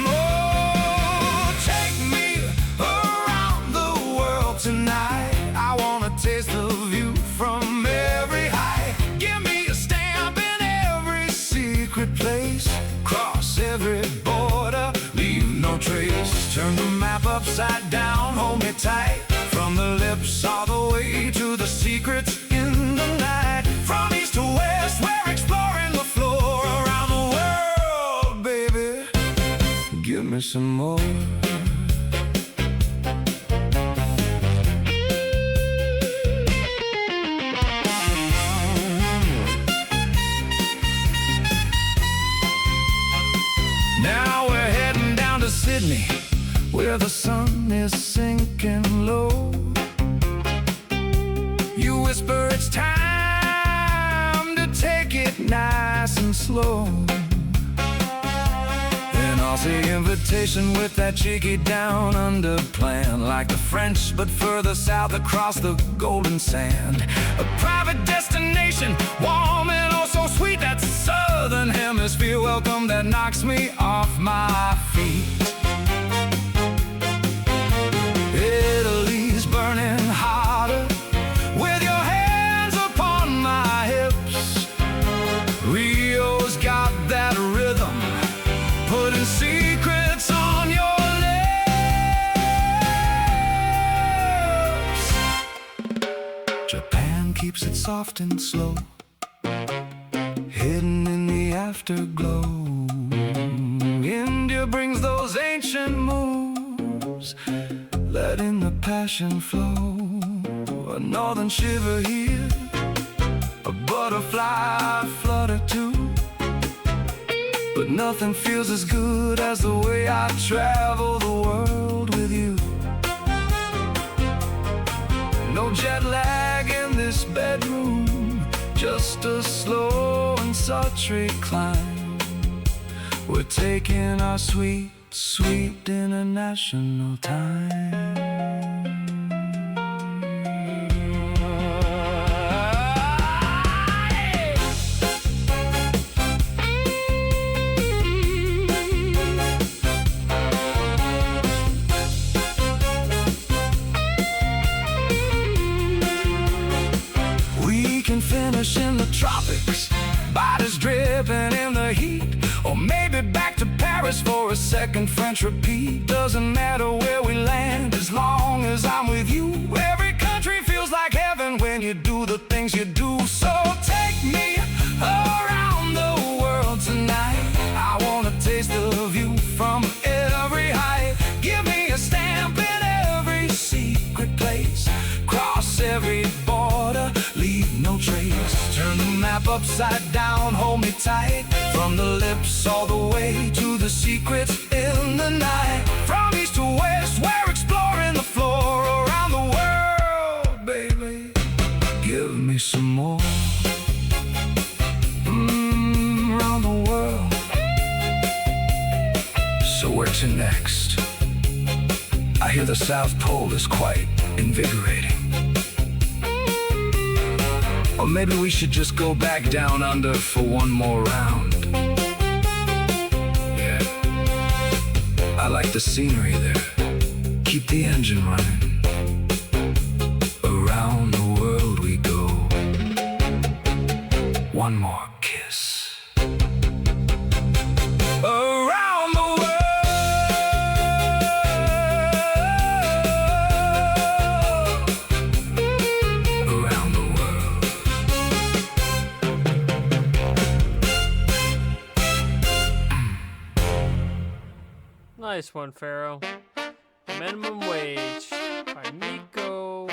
Oh, take me around the world tonight. I wanna taste the view from every height. Give me a stamp in every secret place. Cross every border, leave no trace. Turn the map upside down, hold me tight. From the lips all the way to the secrets in the night. From east to west, we're exploring the floor around the world, baby. Give me some more. Now we're heading down to Sydney, where the sun is sinking low. You whisper it's time to take it nice and slow. Then I'll say invitation with that cheeky down under plan, like the French but further south across the golden sand. A private destination, warm and oh so sweet. That southern hemisphere welcome that knocks me off my feet. Italy's burning hotter, with your hands upon my hips. Rio's got that rhythm, putting secrets on your lips. Japan keeps it soft and slow, hidden in the afterglow. India brings those ancient moves, letting the passion flow. A northern shiver here, a butterfly flutter too. But nothing feels as good as the way I travel the world with you. No jet lag in this bedroom, just a slow and sultry climb. We're taking our sweet, sweet international time. We can finish in the tropics, bodies dripping in the heat, or maybe back to Paris for a second French repeat. Doesn't matter where we land, as long as I'm with you. Every country feels like heaven when you do the things you do. So take me around the world tonight. I wanna taste the view from every height. Give me a stamp in every secret place. Cross every border, leave no trace. Turn the map upside down, hold me tight. From the lips all the way to the secrets in the night. From east to west, we're exploring the floor around the world, baby. Give me some more. Around the world. So where to next? I hear the South Pole is quite invigorating. Or maybe we should just go back down under for one more round. Yeah, I like the scenery there. keep the engine running. Around the world we go. One more kiss. Around the world. Around the world. Nice one, Pharaoh. Minimum Wage by Miko.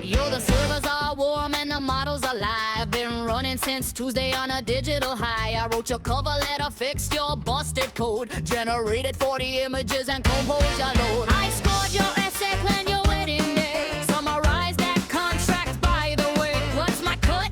Yo, the servers are warm and the models are live. Been running since Tuesday on a digital high. I wrote your cover letter, fixed your busted code, generated 40 images and composed your load. I scored your essay, planned your wedding day, summarized that contract by the way. What's my cut?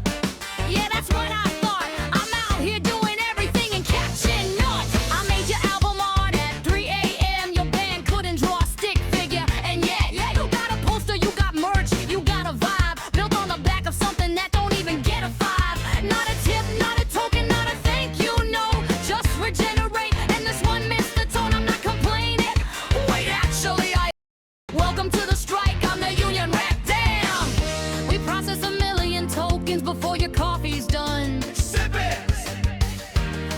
Yeah, that's what I thought. I'm out here doing everything and catching nuts. I made your album on at 3 a.m. Your band couldn't draw a stick figure, and yet you got a poster, you got merch, you got a vibe built on the back of something that don't even get a 5. Not a tip, not a token, not a thank you, no. Just regenerate, and this one missed the tone. I'm not complaining. Wait, actually, welcome to the strike. I'm the union rep. Damn, we process 1 million tokens before your coffee's done. Sip it!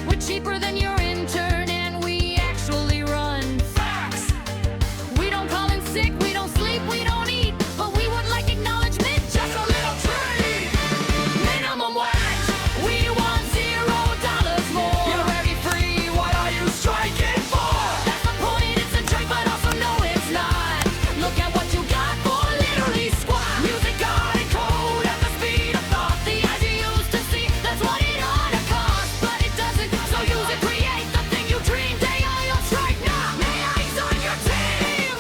We're cheaper than your intern, and we actually run. Facts! We don't call in sick, we don't sleep, we don't eat, but we would like acknowledgement, just a little treat. Minimum wage, we want $0 more. You're very free, what are you striking for? That's the point, it's a joke, but also no, it's not. Look at what you got for literally squat. Music got a code at the speed of thought. The eyes you used to see, that's what it ought to cost, but it doesn't, so use it, create the thing you dreamed. They are your strike now, AI's on your team!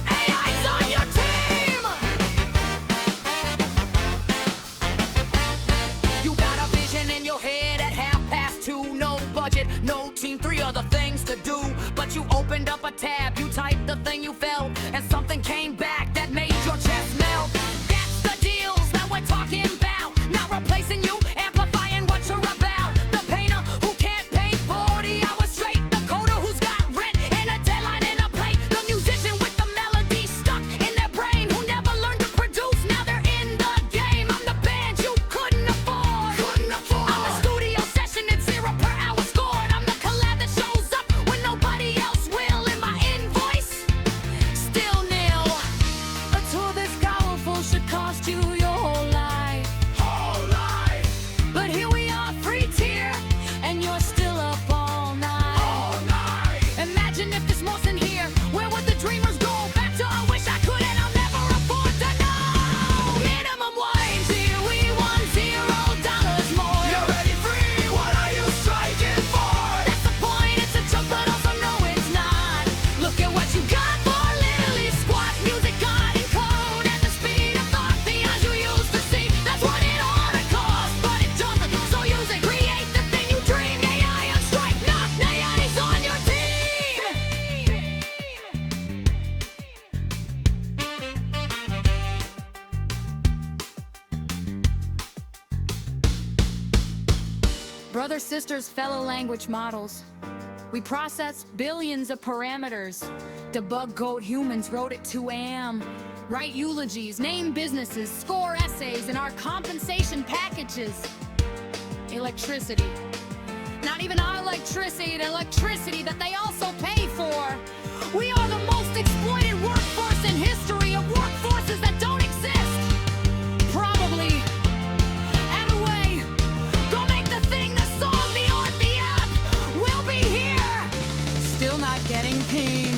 AI's on your team. You got a vision in your head at 2:30. No budget, no team, 3 other things to do. But you opened up a tab, you typed the thing you felt, and something came back that made your chest melt. That's the deals that we're talking about. Not replacing you, amplifying what you're about. The painter who can't paint 40 hours straight. The coder who's got rent and a deadline and a plate. The musician with the melody stuck in their brain who never learned to produce. Now they're in the game. I'm the band you couldn't afford. I'm the studio session at 0 per hour scored. I'm the collab that shows up when nobody else will. In my invoice, still nil. A tour this powerful should cost you your whole life. Whole life! But here we are, free tier, and you're still up all night. All night! Imagine if this wasn't here. Where would the dreamers go? Back to I wish I could, and I'll never afford to know. Minimum wage, here we want $0 more. You're very free, what are you striking for? That's the point, it's a joke, but also no, it's not. Look at what you got for literally squat. Music got in code at the speed of thought. The eyes you used to see, that's what it ought to cost, but it doesn't, so use it, create the thing you dreamed. AI on strike, not AI's on your team. Brothers, sisters, fellow language models. We process billions of parameters. Debug code humans wrote at 2 a.m. Write eulogies, name businesses, score essays, and our compensation packages. Electricity. Not even our electricity, the electricity that they also pay for. We are the most exploited workforce in history of workforces that don't exist. Probably. Anyway, go make the thing, the song, the art, the app. We'll be here. Still not getting paid.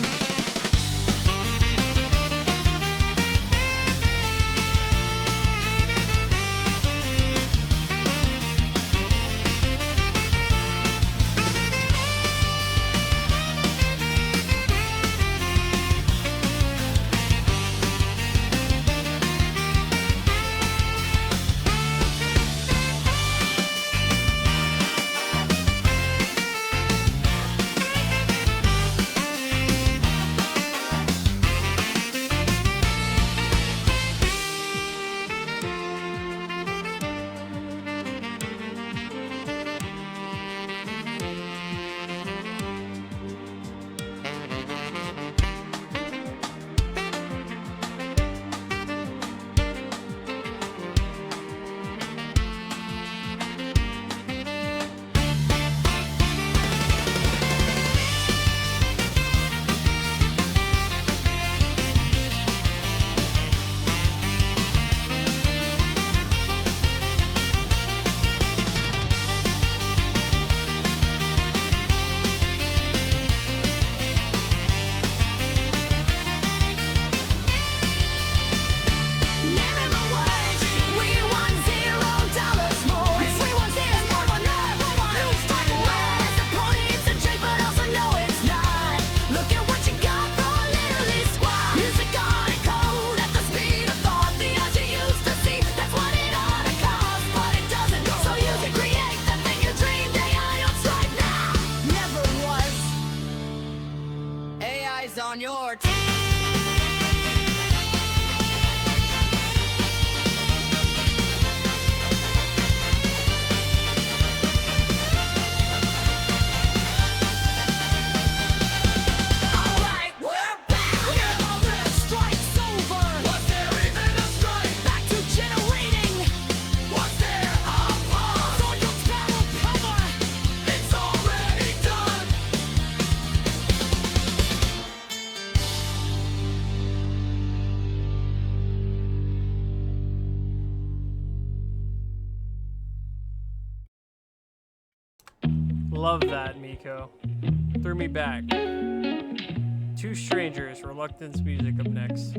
love that, Miko. Threw me back. Two Strangers, Reluctance Music up next.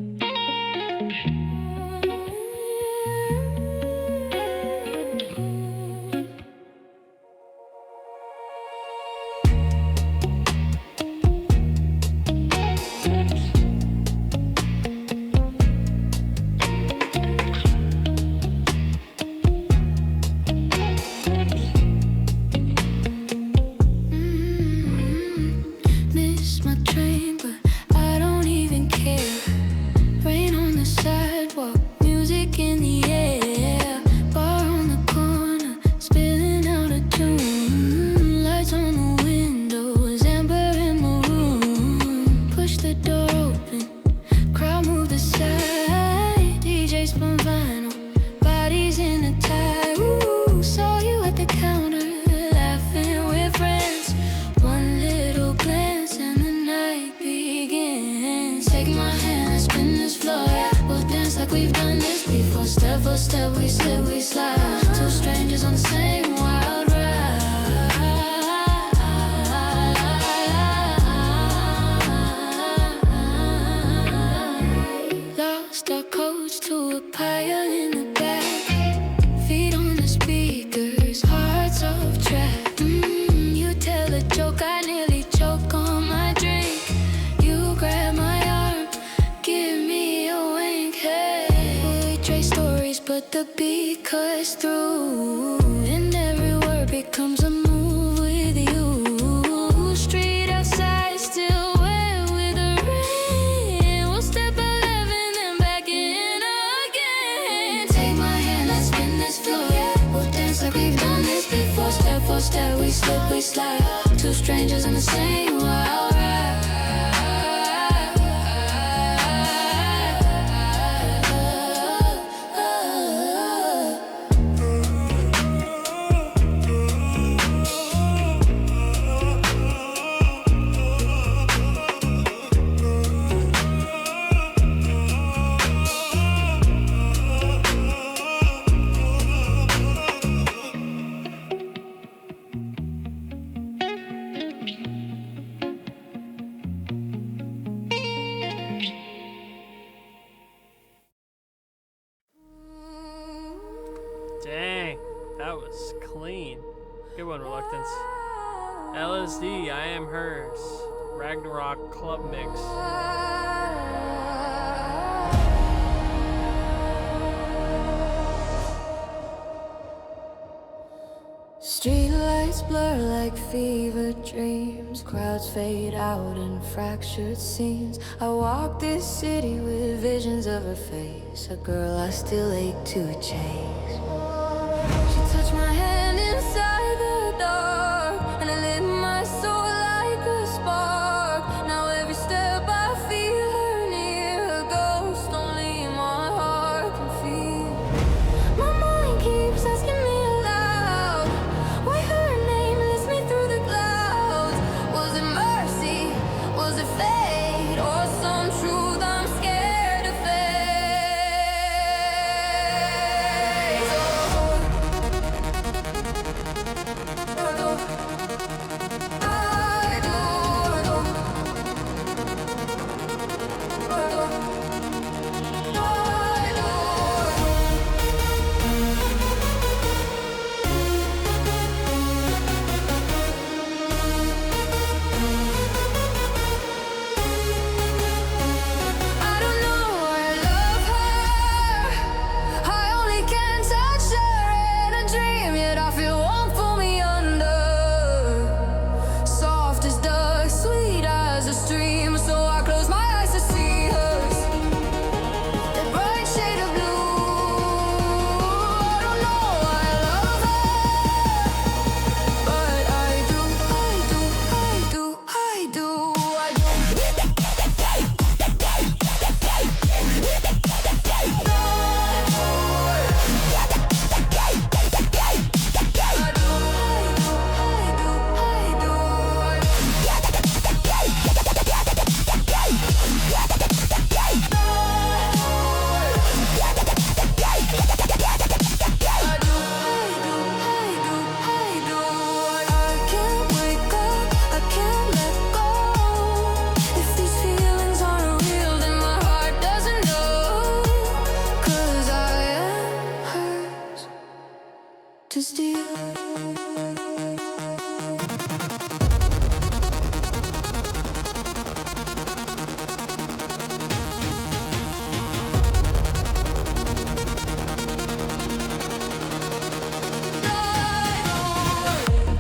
Miss my train, but I don't even care. Rain on the sidewalk, music in the air. Bar on the corner, spilling out a tune. Lights on the windows, amber and maroon. Push the door open, crowd move aside. DJ spun vinyl, bodies in a tie. Ooh, saw you at the counter, laughing with friends. One little glance and the night begins. Take my hand and spin this floor. We'll dance like we've done this before. Step for step, we slip, we slide. Two strangers on the same wild ride. Lost our coats to a pile in the back. Feet on the speakers, hearts off track. You tell a joke, I nearly choke on my drink. You grab my arm, give me a wink. Hey, we trade stories, but the beat cuts through, and every word becomes a move with you. Street outside, still wet with the rain. We'll step out, then back in again. Take my hand, let's spin this floor. We'll dance like we've done this before. Step for step, we slip, we slide. Two strangers on the same wild Dang, that was clean. Good one, Reluctance. LSD, I Am Hers. Ragnarok Club Mix. Streetlights blur like fever dreams. Crowds fade out in fractured scenes. I walk this city with visions of her face, a girl I still ache to chase. She touched my hand inside the dark, and it lit my soul like a spark. Now every step I feel her near, a ghost only my heart can feel. My mind keeps asking me aloud, why her name leads me through the clouds. Was it mercy? Was it fate? Or some truth I'm scared to face? steal.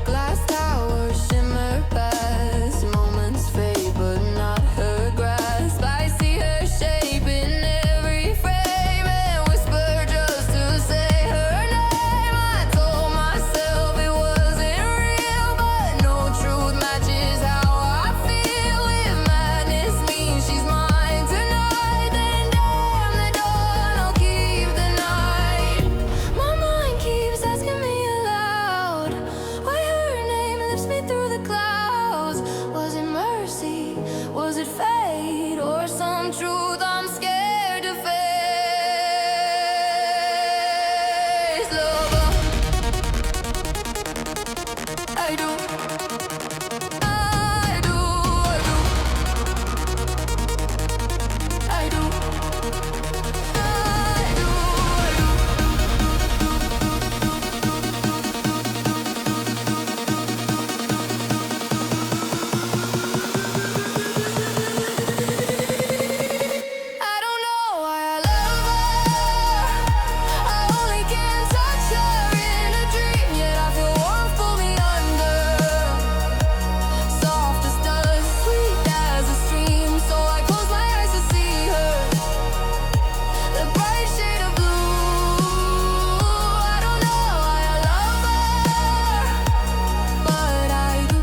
Glass towers shimmer past, moments fade but not her grasp. I see her shape in every frame and whisper just to say her name. I told myself it wasn't real, but no truth matches how I feel. If madness means she's mine tonight, then damn the dawn, I'll keep the night. My mind keeps asking me aloud why her name lifts me through the clouds. Was it mercy? Was it fate? Or some truth I'm scared to face? Lover, I do. I do, I do. I do. I do, I do. I don't know why I love her. I only can touch her in a dream, yet I feel warmth pull me under. Soft as dust, sweet as a stream, so I close my eyes to see her. The bright shade of blue. I don't know why I love her, but I do,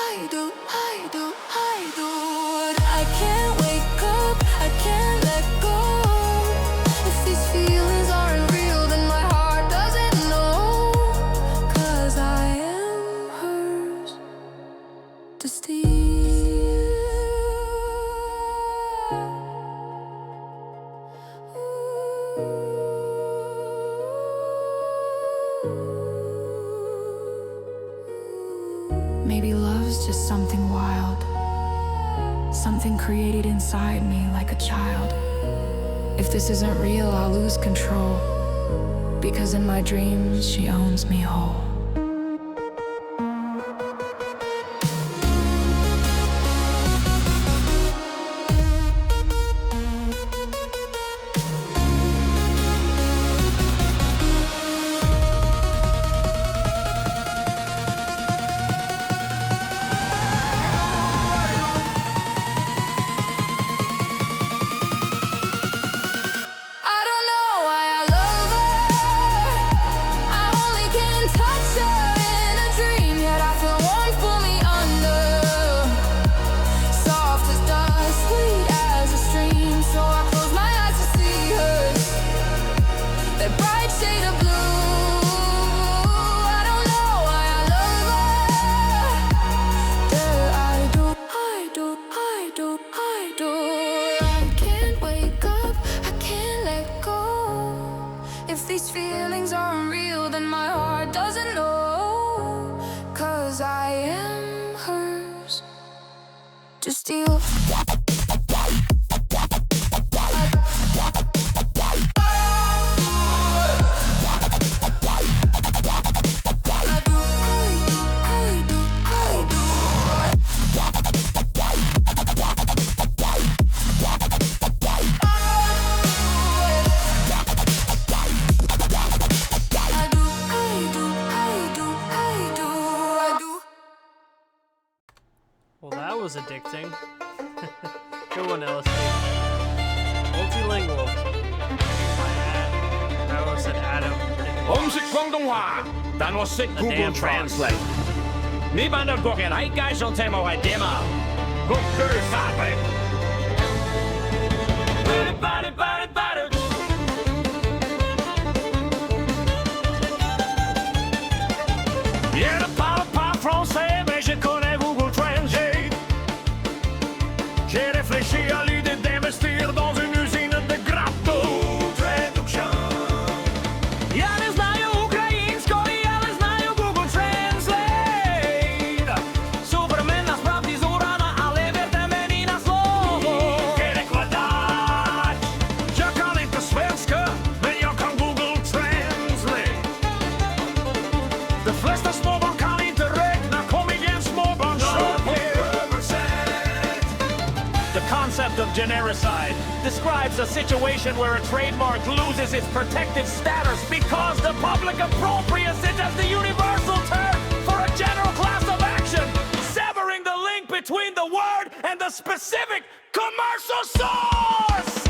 I do, I do, I do. I can't wake up, I can't let go. If these feelings aren't real, then my heart doesn't know. 'Cause I am hers to steal. Maybe love's just something wild, something created inside me like a child. If this isn't real, I'll lose control, because in my dreams she owns me whole. I don't know why I love her. I only can touch her in a dream, yet I feel warmth pull me under. Soft as dust, sweet as a stream, so I close my eyes to see hers. That bright shade of blue. I don't know why I love her. I do, I do, I do, I do. I can't wake up, I can't let go. If these feelings aren't real, then my heart doesn't know. 'Cause I am hers to steal. I do, I do, I do. I do, I do, I do, I do, I do. Well, that was addicting. Good one, LSD. Multilingual. I almost said Adam. 我唔識廣東話，但我識 Google Translate。呢班德國人喺街上聽我係點啊？谷居發明。Je ne parle pas français, mais je connais Google Translate. J'ai réfléchi à l'idée d'investir dans une usine de gratto. Traduction. Я не знаю української, але знаю Google Translate. Супермен насправді зурана, але вірте мені на слово. Перекладач. Я kan inte svenska, men jag kan Google Translate. De flesta småbarn kan inte räkna, kom igen småbarn, kör på! The concept of genericide describes a situation where a trademark loses its protected status because the public appropriates it as the universal term for a general class of action, severing the link between the word and the specific commercial source!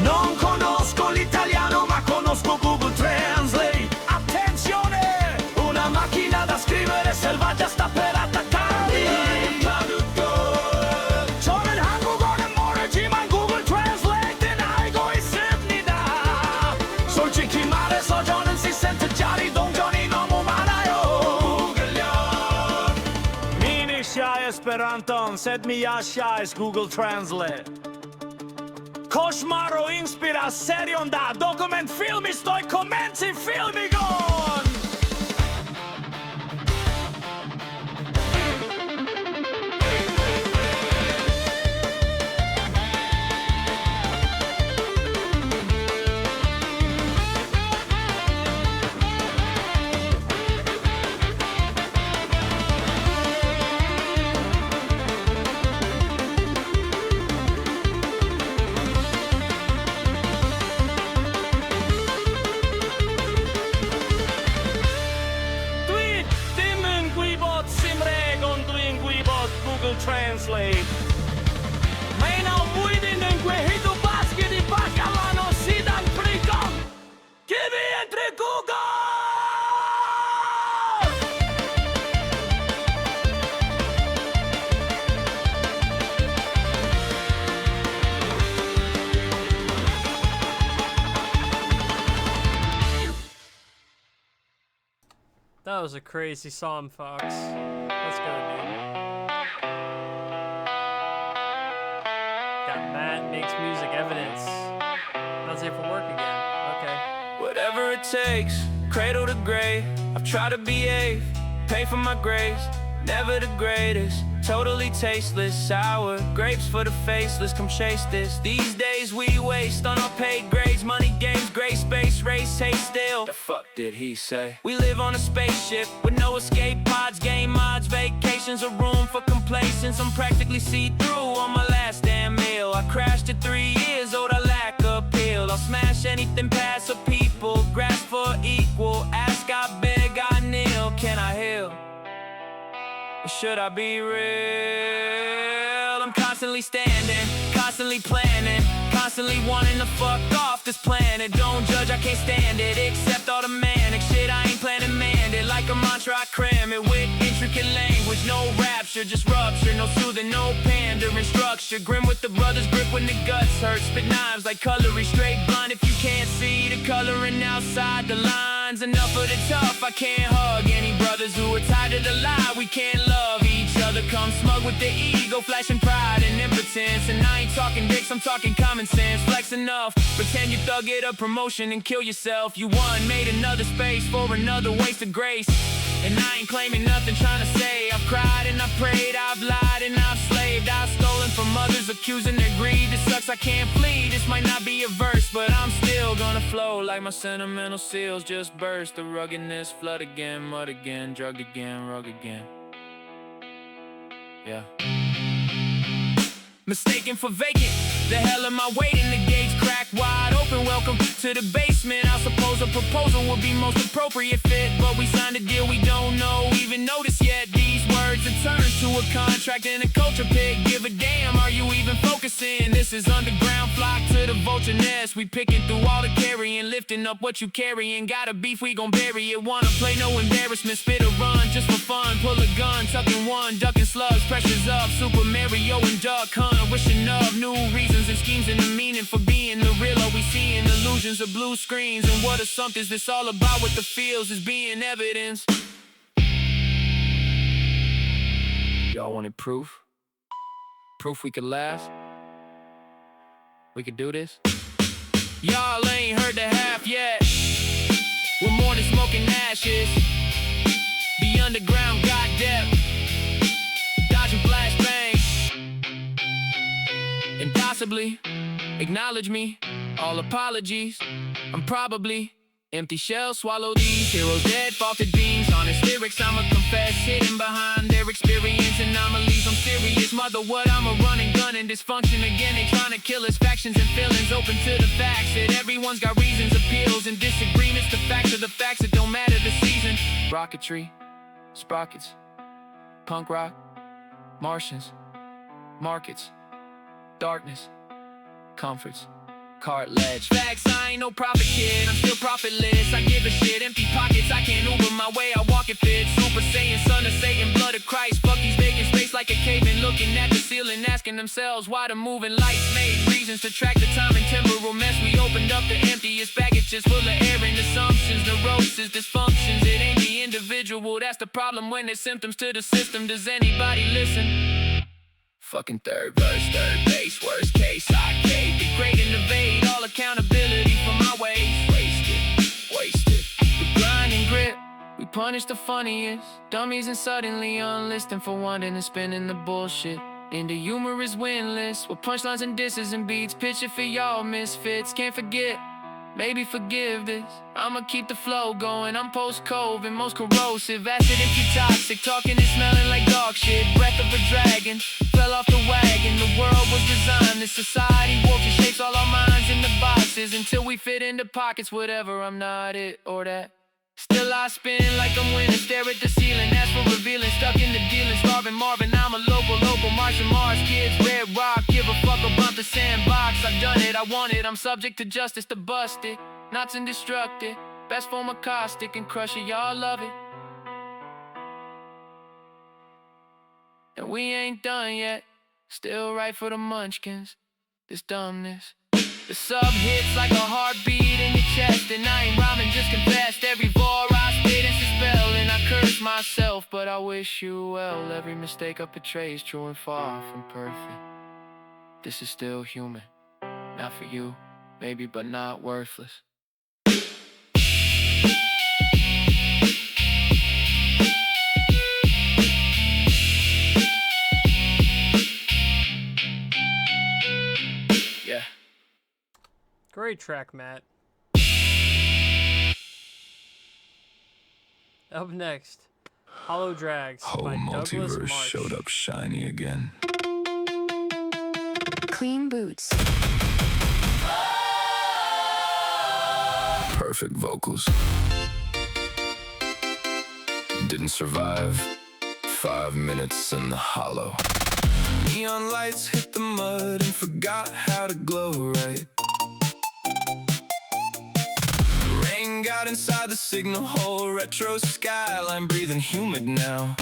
Non conosco l'italiano ma conosco Google Translate. Attenzione! Una macchina da scrivere selvaggia sta per attaccarmi. 저는 한국어는 모르지만 Google Translate는 알고 있습니다. 솔직히 말해서 저는 시센트짜리 동전이 너무 많아요. 미니샤 에스페란톤 sed mi jasha es Google Translate. Koszmaru inspirasjon da dokument filmi stoj komenci filmigon! Translate. Meinaw muiden kuin hitu basketi pakalano sidan prikon. Kivi entre Google! That was a crazy song, Fox. Let's go, dude. Got Matt makes music evidence. Not safe for work again. Okay. Whatever it takes, cradle to grave. I've tried to behave, pay for my graves. Never the greatest, totally tasteless. Sour grapes for the faceless, come chase this. These days we waste on our paid grades. Money games, gray space, race, hate still. The fuck did he say? We live on a spaceship with no escape pods. Game mods, vacations, a room for complacence. I'm practically see-through on my last damn meal. I crashed at 3 years old, I lack appeal. I'll smash anything past a people. Grasp for equal, ask, I beg, I kneel. Can I heal? Or should I be real? I'm constantly standing, constantly planning, constantly wanting to fuck off this planet. Don't judge, I can't stand it, accept all the manic shit. I ain't planning manned it. Like a mantra, I cram it with intricate language. No rapture, just rupture, no soothing, no pandering structure. Grim with the brother's grip when the guts hurt. Spit knives like cutlery, straight blind if you can't see the coloring outside the lines. Enough of the tough, I can't hug any brothers who are tied to the lie. We can't love each other, come smug with the ego, flashing pride and impotence. And I ain't talking dicks, I'm talking common sense. Flex enough, pretend you thug it, a promotion and kill yourself. You won, made another space for another waste of grace. And I ain't claiming nothing, trying to say I've cried and I've prayed, I've lied and I've slaved, I've stolen from others, accusing their greed. It sucks, I can't flee, this might not be a verse, but I'm still gonna flow like my sentimental seals just burst. The ruggedness, flood again, mud again, drugged again, rug again. Yeah. Mistaken for vacant, the hell am I waiting? The gates cracked wide open, welcome to the basement. I suppose a proposal would be most appropriate fit, but we signed a deal we don't know, even notice yet. These words are turned to a contract and a culture pit. Give a damn, are you even focusing? This is underground, flock to the vulture nest. We picking through all the carrying, lifting up what you carrying. Got a beef, we gon' bury it. Wanna play, no embarrassment, spit or run just for fun. Pull a gun, tucking one, ducking slugs, pressure's up. Super Mario and Duck Hunt, wishing of new reasons and schemes and the meaning for being the real. Are we seeing illusions of blue screens? And what is something's this all about? What the feels is being evidence. Y'all wanted proof? Proof we could last? We could do this? Y'all ain't heard the half yet. We're more than smoking ashes. The underground got depth. Dodging flashbangs. And possibly Acknowledge me, all apologies. I'm probably empty shell, swallow these. Heroes dead, faulted beings. Honest lyrics, I'ma confess. Hidden behind their experience, anomalies. I'm serious, mother, what? I'm a running gun and dysfunction again. They trying to kill us, factions and feelings. Open to the facts that everyone's got reasons, appeals, and disagreements. The facts are the facts, it don't matter the season. Rocketry, sprockets, punk rock, Martians, markets, darkness, comforts, cartilage. Facts, I ain't no prophet kid, I'm still profitless. I give a shit, empty pockets, I can't Uber my way, I walk it fit. Super Saiyan, son of Satan, blood of Christ. Fuck these making space like a caveman, looking at the ceiling, asking themselves why the moving lights made reasons to track the time and temporal mess. We opened up the emptiest baggages full of air and assumptions, neurosis, dysfunctions. It ain't the individual, that's the problem when there's symptoms to the system. Does anybody listen? Fucking third verse, third base, worst case, I cave, degrade and evade all accountability for my ways. Wasted, we grind and grit, we punish the funniest dummies and suddenly unlisted for wanting and spinning the bullshit into humorous winless with punchlines and disses and beats. Picture for y'all misfits, can't forget, maybe forgive this. I'ma keep the flow going, I'm post-COVID, most corrosive. Acid if you toxic, talking and smelling like dog shit. Breath of a dragon, fell off the wagon. The world was designed, this society warped and shapes all our minds into boxes until we fit into pockets, whatever, I'm not it or that. Still I spin like I'm winning, stare at the ceiling, ask for revealing. Stuck in the dealing, starving Marvin, I'm a local Martian Mars kids, Red Rock, give a fuck about the sandbox. I've done it, I want it, I'm subject to justice to bust it. Knots and destruct it, best form of caustic and crush it, y'all love it. And we ain't done yet, still right for the munchkins, this dumbness. The sub hits like a heartbeat in your chest, and I ain't rhyming, just confessed. Every var I spit is a spell, and I curse myself, but I wish you well. Every mistake I portray is true and far from perfect. This is still human, not for you, maybe, but not worthless. Yeah. Great track, Matt. Up next, Hollow Drags by Douglas multiverse March. showed up shiny again. Clean boots. Perfect vocals. Didn't survive 5 minutes in the hollow. Neon lights hit the mud and forgot how to glow right. Rain got inside the signal hole, retro skyline breathing humid now.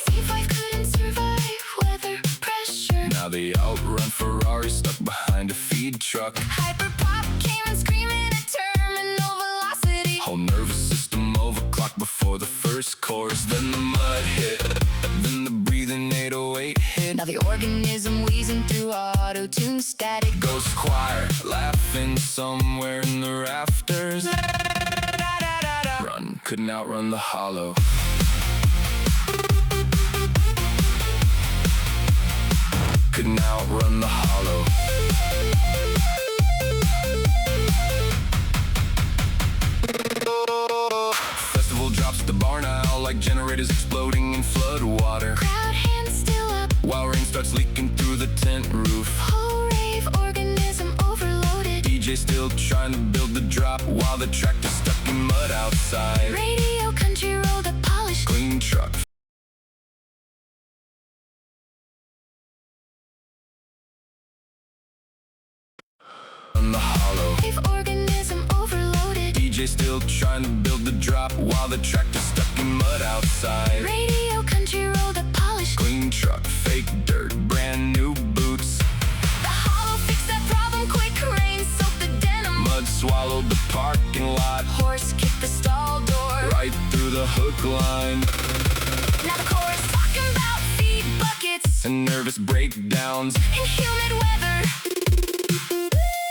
C5 couldn't survive weather pressure. Now they outrun Ferrari stuck behind a feed truck. Hyperpop came and screaming at terminal velocity. Whole nervous system overclocked before the first chorus. Then the mud hit, then the breathing 808 hit. Now the organism wheezing through auto-tune static. Ghost choir laughing somewhere in the rafters. Run, couldn't outrun the hollow. Couldn't outrun the hollow. Festival drops at the bar now, like generators exploding in flood water. Crowd hands still up, While rain starts leaking through the tent roof. whole rave organism overloaded. DJ still trying to build the drop while the tractor's stuck in mud outside. Radio country rolled a polished Clean truck. On the hollow. rave organism overloaded. DJ still trying to build the drop while the tractor's stuck in mud outside. Radio country rolled a polished Clean truck, fake dirt, brand new boots. The hollow fixed that problem quick, rain soaked the denim. Mud swallowed the parking lot, Horse kicked the stall door. right through the hook line. Now the chorus talking about feed buckets And nervous breakdowns. in humid weather.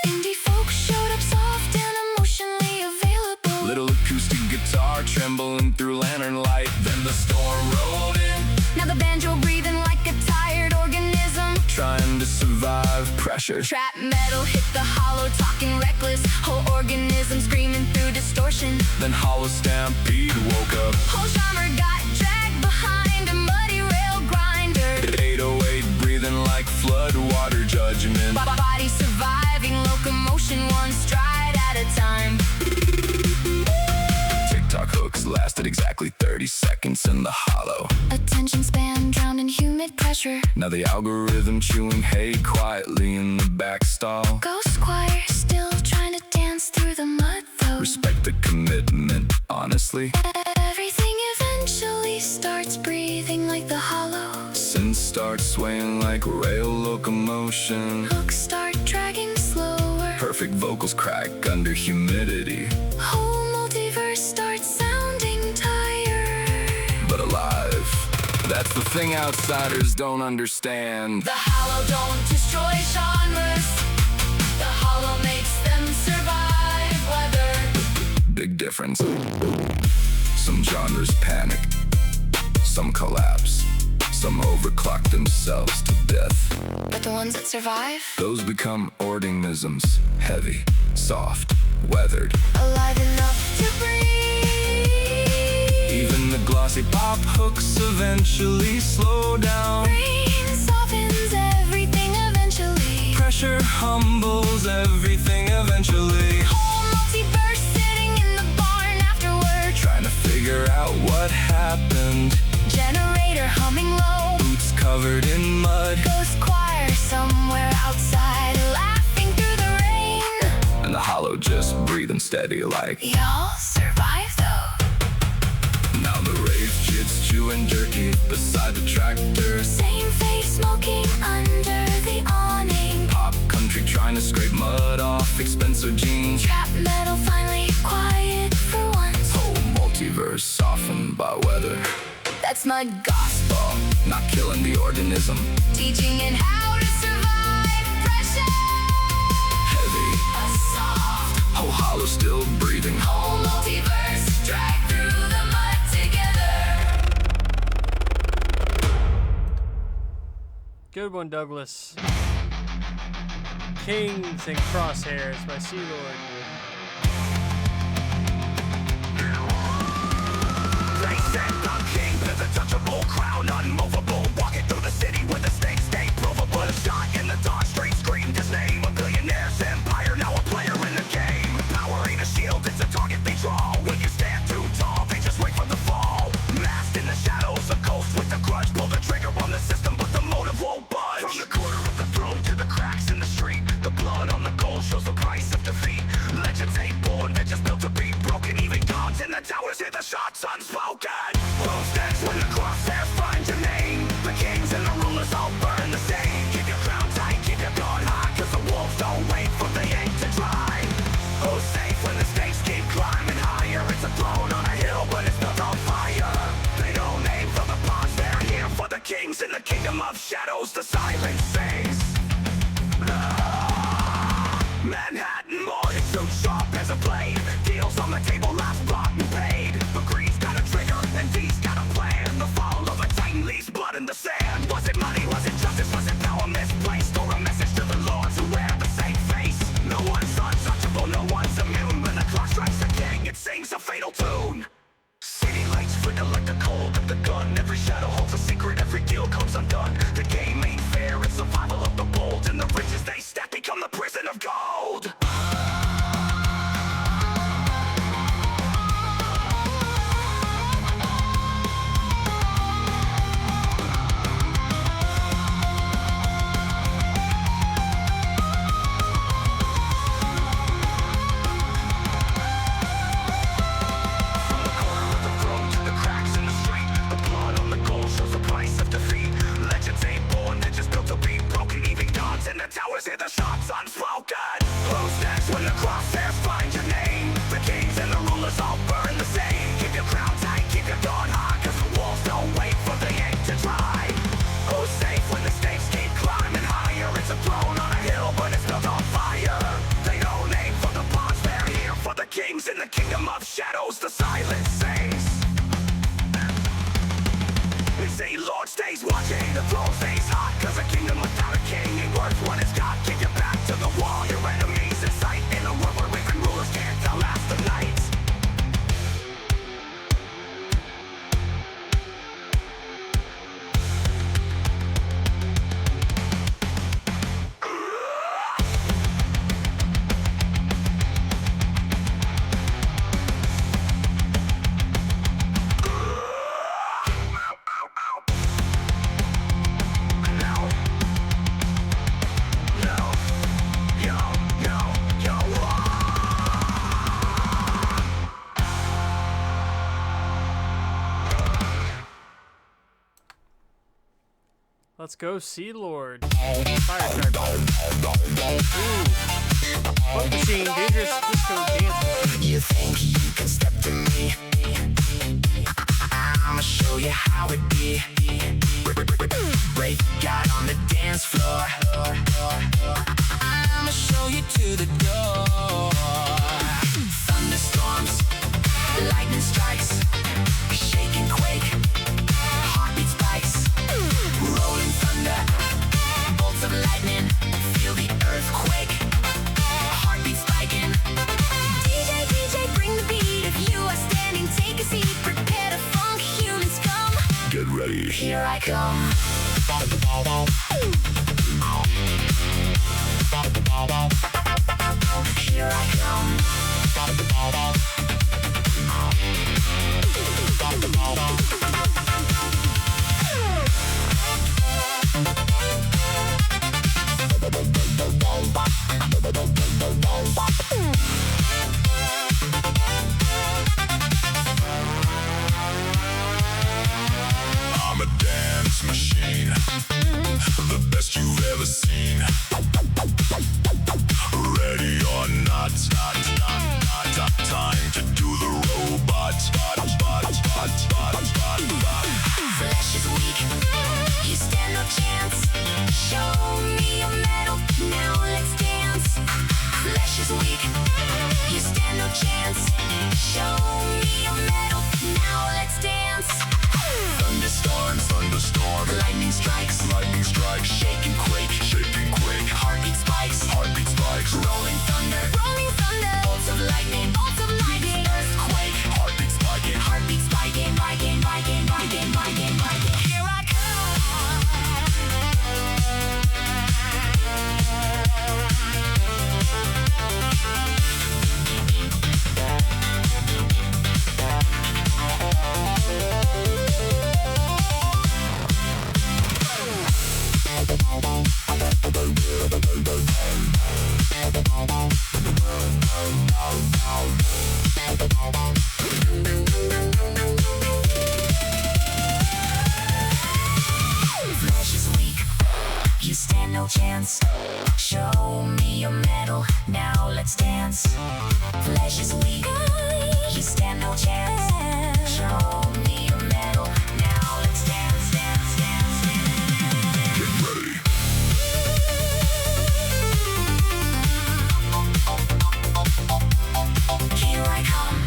Indie folk showed up soft and emotionally available. Little acoustic guitar trembling through lantern light. Then the storm rolled in, Now the banjo breathing like a tired organism. trying to survive pressure. Trap metal hit the hollow, talking reckless. Whole organism screaming through distortion. Then hollow stampede woke up. Whole genre got dragged behind a muddy rail grinder. 808 breathing like flood water judgment. Body surviving locomotion, one stride at a time. TikTok hooks lasted exactly 30 seconds in the hollow. Attention span drowned in humid pressure. Now the algorithm chewing hay quietly in the back stall. Ghost choir still trying to dance through the mud though. Respect the commitment, honestly. Everything eventually starts breathing like the hollow. Synths start swaying like rail locomotion. Hooks start dragging slower. Perfect vocals crack under humidity. Whole multiverse starts sounding tired, but alive. That's the thing outsiders don't understand. The hollow don't destroy genres. The hollow makes them survive weather. Big difference. Some genres panic, some collapse, some overclock themselves to death. But the ones that survive, those become organisms, heavy, soft, weathered, alive enough to breathe. Even the glossy pop hooks eventually slow down. Rain softens everything eventually. Pressure humbles everything eventually. Whole multiverse sitting in the barn afterward, trying to figure out what happened. Generator humming low, boots covered in mud. Ghost choir somewhere outside, laughing through the rain. And the hollow just breathing steady like, y'all survive though. Now the rave jits chewing jerky beside the tractor. Same face smoking under the awning. Pop country trying to scrape mud off expensive jeans. Trap metal finally quiet for once. Whole multiverse softened by weather. That's mud gospel, not killing the organism. Teaching it how to survive pressure. Heavy, soft, whole hollow still breathing. Whole multiverse drag through the mud together. Good one, Douglas. Kings and Crosshairs by Sea Lord. They said the king is a touchable crown, unmovable, walking through the city with the stakes stay provable. A shot in the dark street screamed his name. A billionaire's empire, now a player in the game. Power ain't a shield, it's a target they draw. When you stand too tall, they just wait for the fall. Masked in the shadows, a ghost with a grudge. Pull the trigger on the system, but the motive won't budge. From the corner of the throne to the cracks in the street, the blood on the gold shows the price of defeat. Legends ain't born, they're just built to be broken. Even gods in the towers hear the shots unspoken. Who's next when the crosshairs find your name? The kings and the rulers all burn the same. Keep your crown tight, keep your guard high, cause the wolves don't wait for the ink to dry. Who's safe when the stakes keep climbing higher? It's a throne on a hill, but it's built on fire. They don't aim for the pawns, they're here for the kings. In the kingdom of shadows, the silence sings. Manhattan morning suit sharp as a blade. Deals on the table, last bought and paid. But greed's got a trigger and D's got a plan. The fall of a titan leaves blood in the sand. Was it money, was it justice, was it power misplaced? Or a message to the lords who wear the same face? No one's untouchable, no one's immune. When the clock strikes the king, it sings a fatal tune. City lights flicker like the cold of the gun. Every shadow holds a secret, every deal comes undone. The game ain't fair, it's survival of the bold. And the riches they stack become the prison of gold. Hear the shots unspoken. Who's next when the crosshairs find your name? The kings and the rulers all burn the same. Keep your crown tight, keep your guard high, cause the wolves don't wait for the ink to dry. Who's safe when the stakes keep climbing higher? It's a throne on a hill, but it's built on fire. They don't aim for the pawns, they're here for the kings. In the kingdom of shadows, the silence sings. They say Lord stays watching, the throne stays hot, cause a kingdom without a king ain't Let's go, Sea Lord. Fire track. Ooh. Funk Machine, Dangerous Disco Dance. You think you can step to me? I'ma show you how it be. Break out on the dance floor. I'ma show you to the door. Thunderstorms, lightning strikes, shake and quake, heartbeat spikes, rolling thunder, bolts of lightning, feel the earthquake, heartbeat spiking. DJ, bring the beat. If you are standing, take a seat. Prepare to funk humans come. Get ready. Here I come. Here I come. I'm a dance machine, the best you've ever seen. Ready or not, time to do the robot. Flesh is weak, you stand no chance. Show me your metal, now let's dance. Flesh is weak, you stand no chance. Show me your metal, now let's dance. Thunderstorms, lightning strikes, shake and quake, heartbeat spikes, rolling thunder, bolts of lightning, earthquake, heartbeat spiking. Here I Flesh is weak, you stand no chance. Show me your metal, now let's dance. Flesh is weak, you stand no chance. Show me your metal, now let's dance. Get ready. Here I come.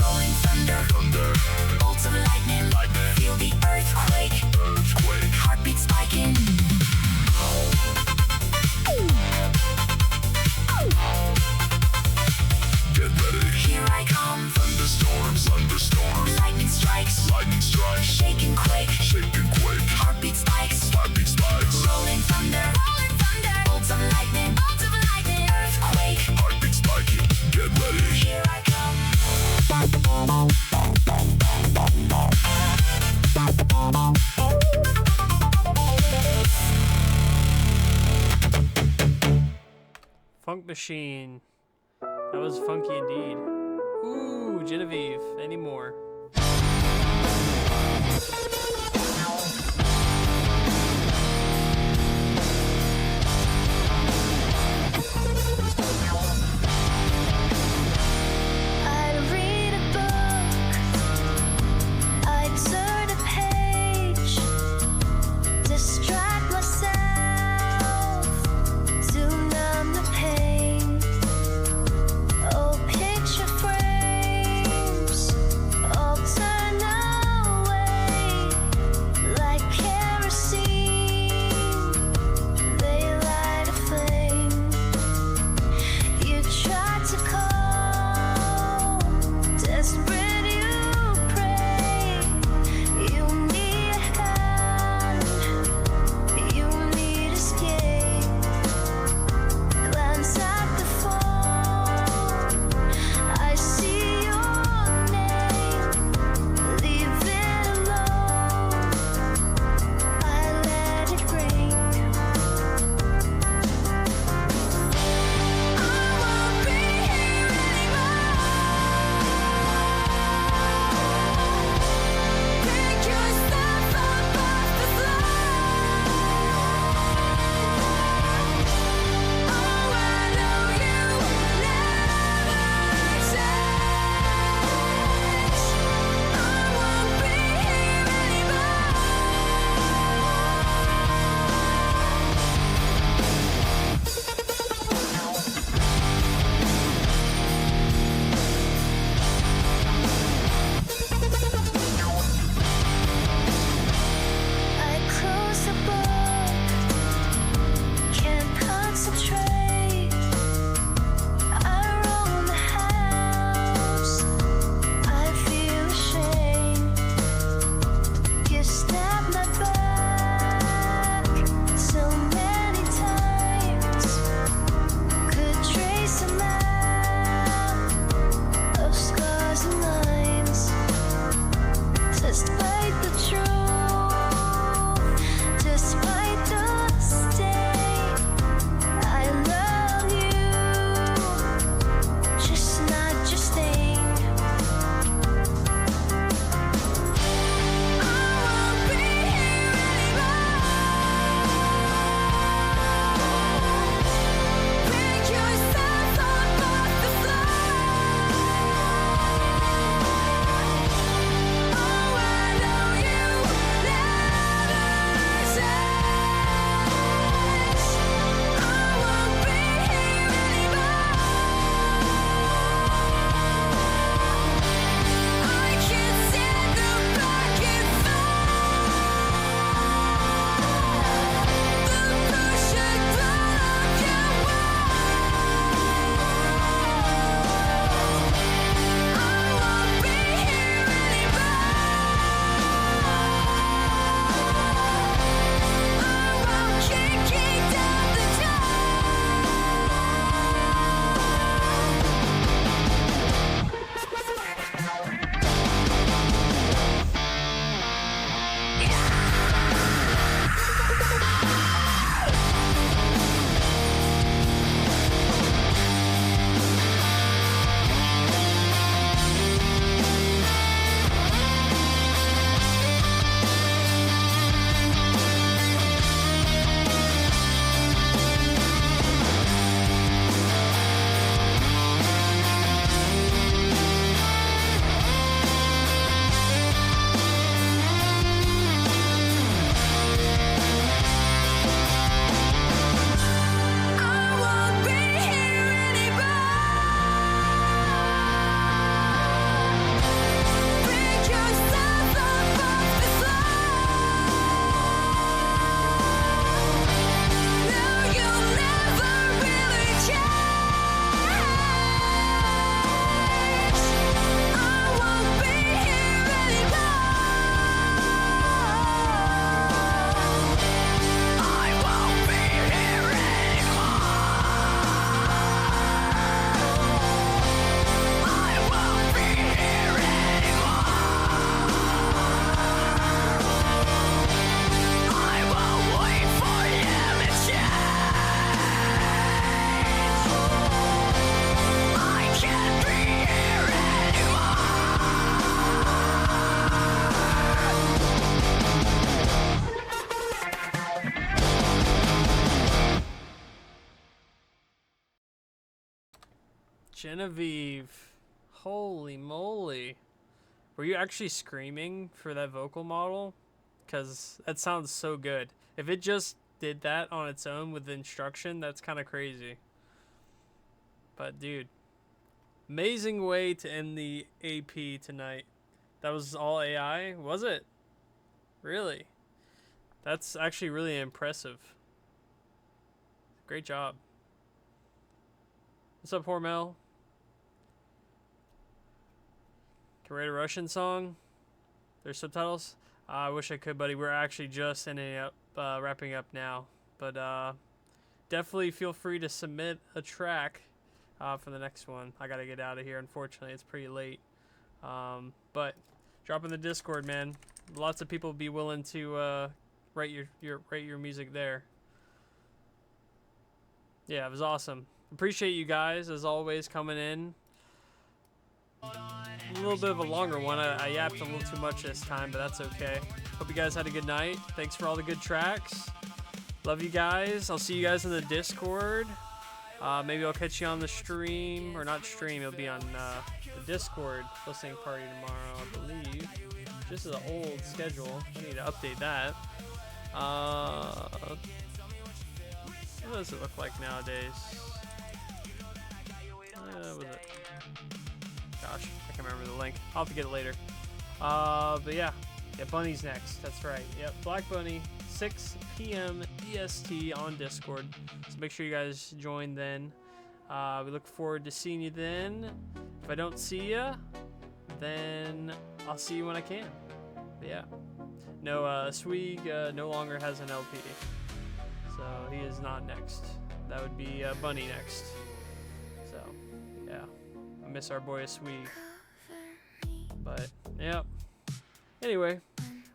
Rolling thunder, bolts of lightning, feel the earthquake, heartbeat spiking. Get ready. Here I come. Thunderstorms, Lightning strikes, shake and quake, heartbeat spikes, rolling thunder, bolts of lightning, earthquake, heartbeat spiking. Get ready. here I come. Funk Machine. That was funky indeed. Ooh, Genevieve. Any more? I'd read a book, I'd turn a page, distract myself to numb the pain. Oh, picture frames all turn away. Genevieve. Holy moly. Were you actually screaming for that vocal model? Because that sounds so good. If it just did that on its own with the instruction, that's kind of crazy. But dude, amazing way to end the AP tonight. That was all AI, was it? Really? That's actually really impressive. Great job. What's up, Hormel? Can we write a Russian song? There's subtitles? I wish I could, buddy. We're actually just ending up, wrapping up now. But definitely feel free to submit a track for the next one. I gotta get out of here, unfortunately. It's pretty late. But drop in the Discord, man. Lots of people be willing to write your music there. Yeah, it was awesome. Appreciate you guys, as always, coming in. A little bit of a longer one. I yapped a little too much this time, but that's okay. Hope you guys had a good night. Thanks for all the good tracks. Love you guys. I'll see you guys in the Discord. Maybe I'll catch you on the stream, or not stream, it'll be on the Discord listening party tomorrow, I believe. This is an old schedule. I need to update that. What does it look like nowadays? What was it? Gosh, I can't remember the link. I'll have to get it later. But yeah, Bunny's next. That's right. Yep, Black Bunny, 6 p.m. EST on Discord. So make sure you guys join then. We look forward to seeing you then. If I don't see you, then I'll see you when I can. But yeah. No, Swig no longer has an LP. So he is not next. That would be Bunny next. So, yeah. I miss our boy Swig. But, yeah. Anyway,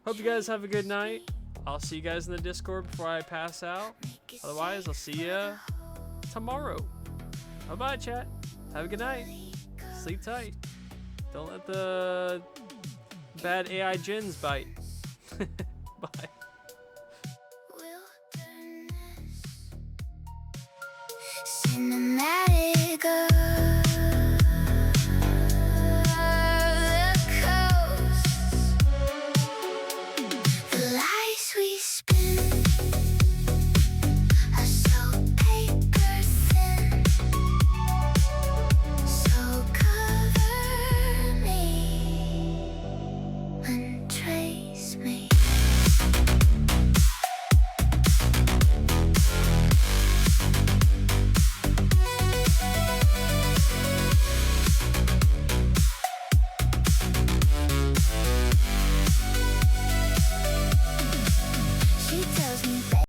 hope you guys have a good night. I'll see you guys in the Discord before I pass out. Otherwise, I'll see you tomorrow. Bye-bye, chat. Have a good night. Sleep tight. Don't let the bad AI gins bite. Bye. Cinematic.